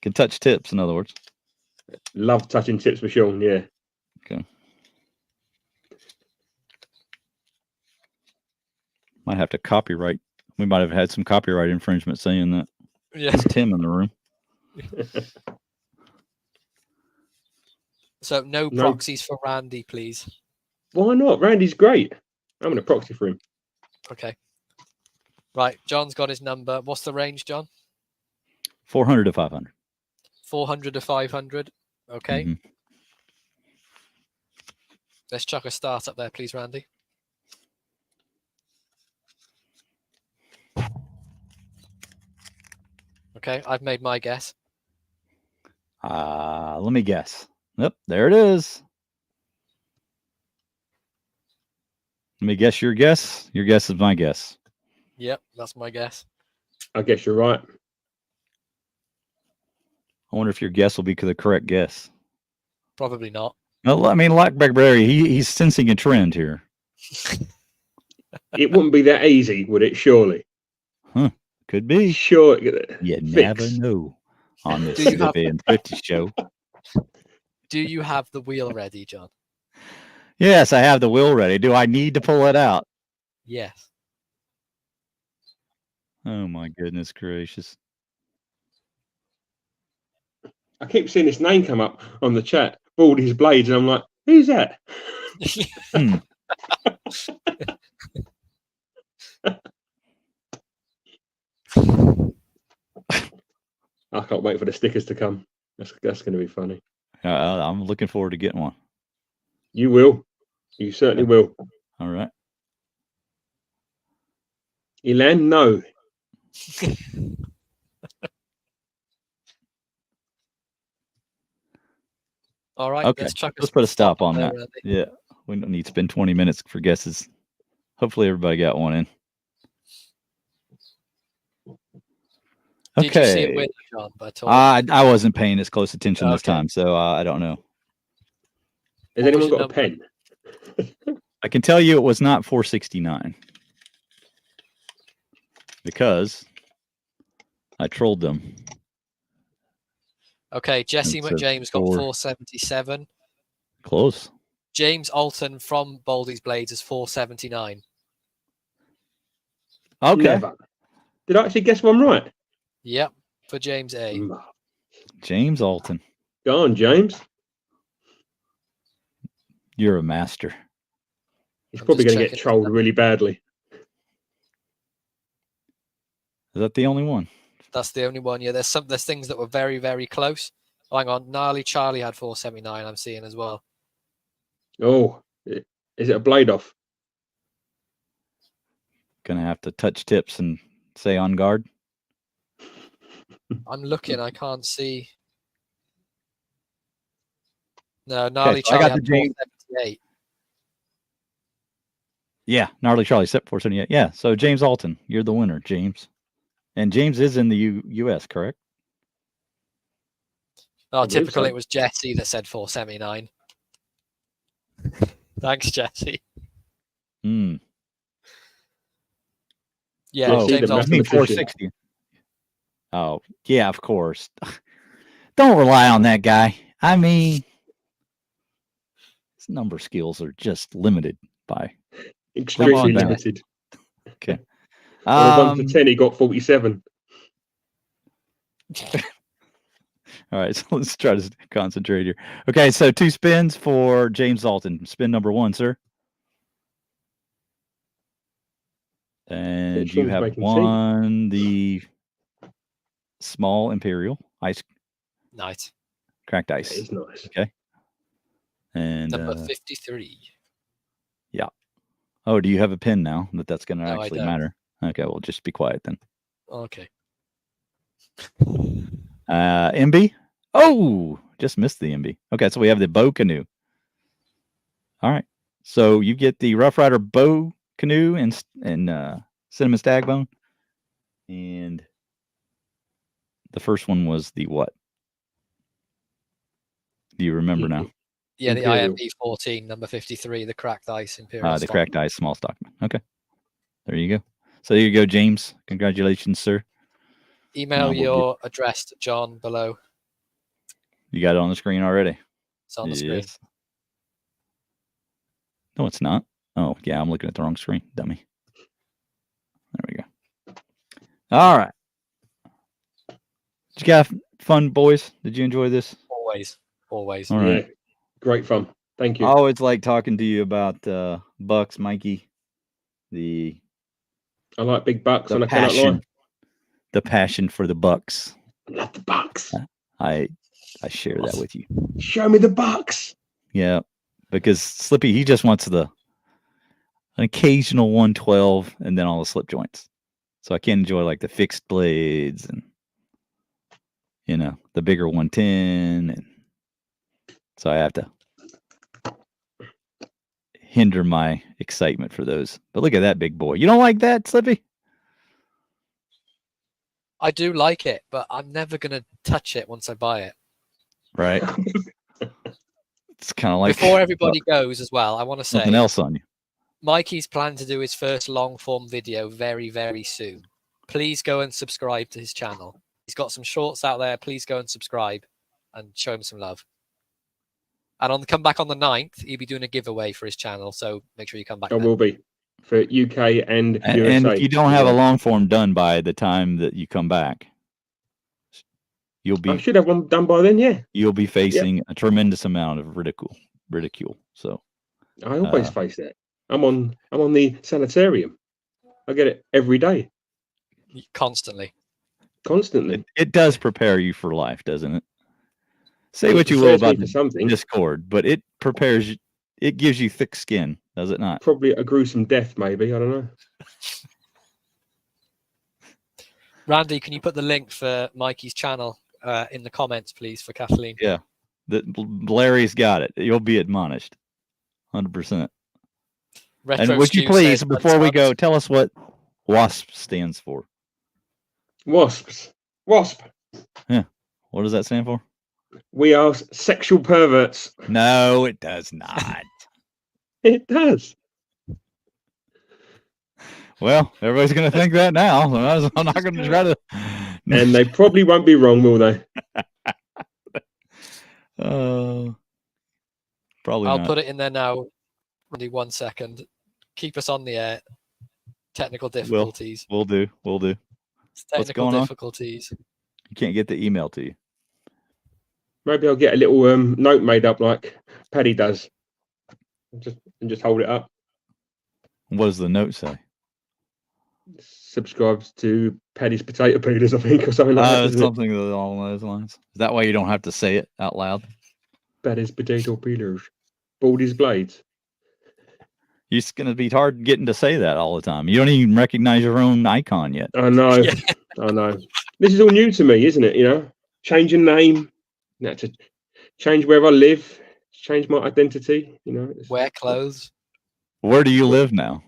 Speaker 1: Can touch tips, in other words.
Speaker 3: Love touching tips with Sean, yeah.
Speaker 1: Okay. Might have to copyright. We might have had some copyright infringement saying that.
Speaker 2: Yeah.
Speaker 1: It's Tim in the room.
Speaker 2: So no proxies for Randy, please.
Speaker 3: Why not? Randy's great. I'm going to proxy for him.
Speaker 2: Okay. Right, John's got his number. What's the range, John?
Speaker 1: 400 to 500.
Speaker 2: 400 to 500. Okay.
Speaker 1: Mm-hmm.
Speaker 2: Let's chuck a start up there, please, Randy. Okay, I've made my guess.
Speaker 1: Let me guess. Yep, there it is. Let me guess your guess. Your guess is my guess.
Speaker 2: Yep, that's my guess.
Speaker 3: I guess you're right.
Speaker 1: I wonder if your guess will be the correct guess.
Speaker 2: Probably not.
Speaker 1: No, I mean, like Blackberry, he's sensing a trend here.
Speaker 3: It wouldn't be that easy, would it? Surely.
Speaker 1: Huh? Could be.
Speaker 3: Sure.
Speaker 1: You never know on this Slippy and Thrifty show.
Speaker 2: Do you have the wheel ready, John?
Speaker 1: Yes, I have the wheel ready. Do I need to pull it out?
Speaker 2: Yes.
Speaker 1: Oh my goodness gracious!
Speaker 3: I keep seeing this name come up on the chat, Baldy's Blades, and I'm like, who's that? I can't wait for the stickers to come. That's going to be funny.
Speaker 1: I'm looking forward to getting one.
Speaker 3: You will. You certainly will.
Speaker 1: All right.
Speaker 3: Elan, no.
Speaker 2: All right.
Speaker 1: Okay. Let's put a stop on that.
Speaker 2: Randy.
Speaker 1: Yeah. We don't need to spend 20 minutes for guesses. Hopefully everybody got one in.
Speaker 2: Did
Speaker 1: Okay.
Speaker 2: you see it with John?
Speaker 1: I wasn't paying as close attention this time, so I don't know.
Speaker 3: Has anyone got a pen?
Speaker 1: I can tell you it was not 469 because I trolled them.
Speaker 2: Okay, Jesse McJames got 477.
Speaker 1: Close.
Speaker 2: James Alton from Baldy's Blades is 479.
Speaker 1: Okay.
Speaker 3: Never. Did I actually guess one right?
Speaker 2: Yep, for James A.
Speaker 1: James Alton.
Speaker 3: Go on, James.
Speaker 1: You're a master.
Speaker 3: He's probably going to get trolled really badly.
Speaker 1: Is that the only one?
Speaker 2: That's the only one. Yeah, there's things that were very, very close. Oh, hang on, Gnarly Charlie had 479. I'm seeing as well.
Speaker 3: Oh, is it a blade off?
Speaker 1: Gonna have to touch tips and say on guard.
Speaker 2: I'm looking. I can't see. No, Gnarly Charlie had 478.
Speaker 1: Yeah, Gnarly Charlie set 478. Yeah, so James Alton, you're the winner, James. And James is in the U.S., correct?
Speaker 2: Oh, typically it was Jesse that said 479. Thanks, Jesse.
Speaker 1: Yeah,
Speaker 2: James Alton
Speaker 1: 460. Oh, yeah, of course. Don't rely on that guy. I mean, his number skills are just limited by
Speaker 3: extremely limited.
Speaker 1: Okay.
Speaker 3: On 1 to 10, he got 47.
Speaker 1: All right, so let's try to concentrate here. Okay, so 2 spins for James Alton. Spin number 1, sir. And you have won the small Imperial ice.
Speaker 2: Nice.
Speaker 1: Cracked ice.
Speaker 3: That is nice.
Speaker 1: Okay. And
Speaker 2: number 53.
Speaker 1: Yeah. Oh, do you have a pin now that's going to
Speaker 2: No,
Speaker 1: actually matter? Okay, well, just be quiet then.
Speaker 2: Okay.
Speaker 1: MB? Oh, just missed the MB. Okay, so we have the bow canoe. All right. So you get the Rough Rider bow canoe and cinnamon stagbone. And the first one was the what? Do you remember now?
Speaker 2: Yeah, the IMB 14, number 53, the cracked ice Imperial.
Speaker 1: The cracked ice small stockman. Okay. There you go. So there you go, James. Congratulations, sir.
Speaker 2: Email your address to John below.
Speaker 1: You got it on the screen already?
Speaker 2: It's on the screen.
Speaker 1: No, it's not. Oh, yeah, I'm looking at the wrong screen. Dummy. There we go. All right. Did you have fun, boys? Did you enjoy this?
Speaker 2: Always.
Speaker 1: All right.
Speaker 3: Yeah, great fun. Thank you.
Speaker 1: I always like talking to you about bucks, Mikey.
Speaker 3: I like big bucks, and I
Speaker 1: passion,
Speaker 3: cannot lie.
Speaker 1: The passion for the bucks.
Speaker 3: I love the bucks.
Speaker 1: I share that with you.
Speaker 3: Show me the bucks.
Speaker 1: Yeah, because Slippy, he just wants an occasional 112 and then all the slip joints. So I can't enjoy like the fixed blades and the bigger 110, and so I have to hinder my excitement for those. But look at that big boy. You don't like that, Slippy?
Speaker 2: I do like it, but I'm never going to touch it once I buy it.
Speaker 1: Right. It's kind of like
Speaker 2: before everybody goes as well. I want to say
Speaker 1: something else on you.
Speaker 2: Mikey's planned to do his first long form video very, very soon. Please go and subscribe to his channel. He's got some shorts out there. Please go and subscribe and show him some love. And come back on the 9th, he'll be doing a giveaway for his channel. So make sure you come back.
Speaker 3: I will be for UK and USA.
Speaker 1: And if you don't have a long form done by the time that you come back,
Speaker 3: I should have one done by then. Yeah,
Speaker 1: you'll be facing a tremendous amount of ridicule. So
Speaker 3: I always face that. I'm on the sanitarium. I get it every day.
Speaker 2: Constantly.
Speaker 1: It does prepare you for life, doesn't it? Say what you will about Discord, but it prepares you. It gives you thick skin, does it not?
Speaker 3: Probably a gruesome death, maybe. I don't know.
Speaker 2: Randy, can you put the link for Mikey's channel in the comments, please, for Kathleen?
Speaker 1: Yeah, Larry's got it. You'll be admonished, 100%. And would you please, before we go, tell us what WASP stands for?
Speaker 3: WASP.
Speaker 1: Yeah. What does that stand for?
Speaker 3: We are sexual perverts.
Speaker 1: No, it does not.
Speaker 3: It does.
Speaker 1: Well, everybody's going to think that now. So I'm not going to try to.
Speaker 3: And they probably won't be wrong, will they?
Speaker 1: Probably
Speaker 2: I'll
Speaker 1: not.
Speaker 2: put it in there now. Randy, 1 second. Keep us on the air. Technical difficulties.
Speaker 1: We'll do.
Speaker 2: Technical difficulties.
Speaker 1: You can't get the email to you.
Speaker 3: Maybe I'll get a little note made up like Paddy does, and just hold it up.
Speaker 1: What does the note say?
Speaker 3: Subscribes to Paddy's Potato Peelers, I think, or something like that.
Speaker 1: Something along those lines. Is that why you don't have to say it out loud?
Speaker 3: Paddy's Potato Peelers, Baldy's Blades.
Speaker 1: It's going to be hard getting to say that all the time. You don't even recognize your own icon yet.
Speaker 3: I know. Yeah. I know. This is all new to me, isn't it? Changing name. To change where I live, change my identity,
Speaker 2: Wear clothes.
Speaker 1: Where do you live now?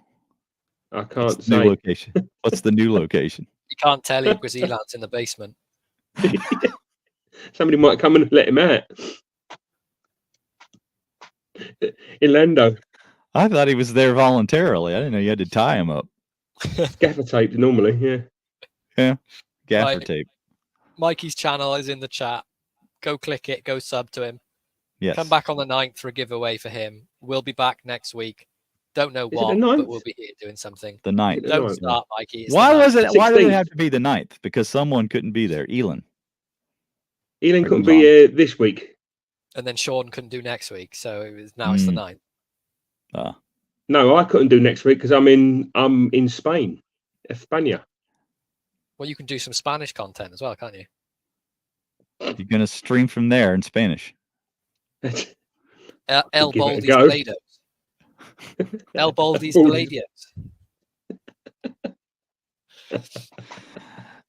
Speaker 3: I can't
Speaker 1: say. New location. What's the new location?
Speaker 2: You can't tell him because Elon's in the basement.
Speaker 3: Somebody might come and let him out. Orlando.
Speaker 1: I thought he was there voluntarily. I didn't know you had to tie him up.
Speaker 3: Gaffer tape normally, yeah.
Speaker 1: Yeah, gaffer tape.
Speaker 2: Mikey's channel is in the chat. Go click it. Go sub to him.
Speaker 1: Yes.
Speaker 2: Come back on the 9th for a giveaway for him. We'll be back next week. Don't know what, but we'll be here doing something.
Speaker 1: The 9th.
Speaker 2: Don't start, Mikey.
Speaker 1: Why was it? 16th. Why did it have to be the 9th? Because someone couldn't be there. Elon
Speaker 3: couldn't be here this week.
Speaker 2: And then Sean couldn't do next week. So it's the 9th.
Speaker 3: No, I couldn't do next week because I'm in Spain, España.
Speaker 2: Well, you can do some Spanish content as well, can't you?
Speaker 1: You're going to stream from there in Spanish.
Speaker 2: El Baldy's Palladios. El Baldy's Palladios.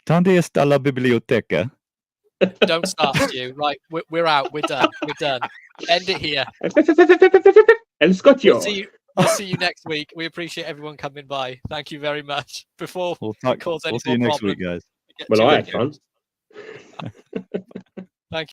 Speaker 3: ¿Dónde está la biblioteca?
Speaker 2: Don't start, Stu. Right, we're out. We're done. End it here.
Speaker 3: El Scotcho.
Speaker 2: We'll see you next week. We appreciate everyone coming by. Thank you very much. Before
Speaker 1: we'll see you next week, guys.
Speaker 3: Well, I had fun.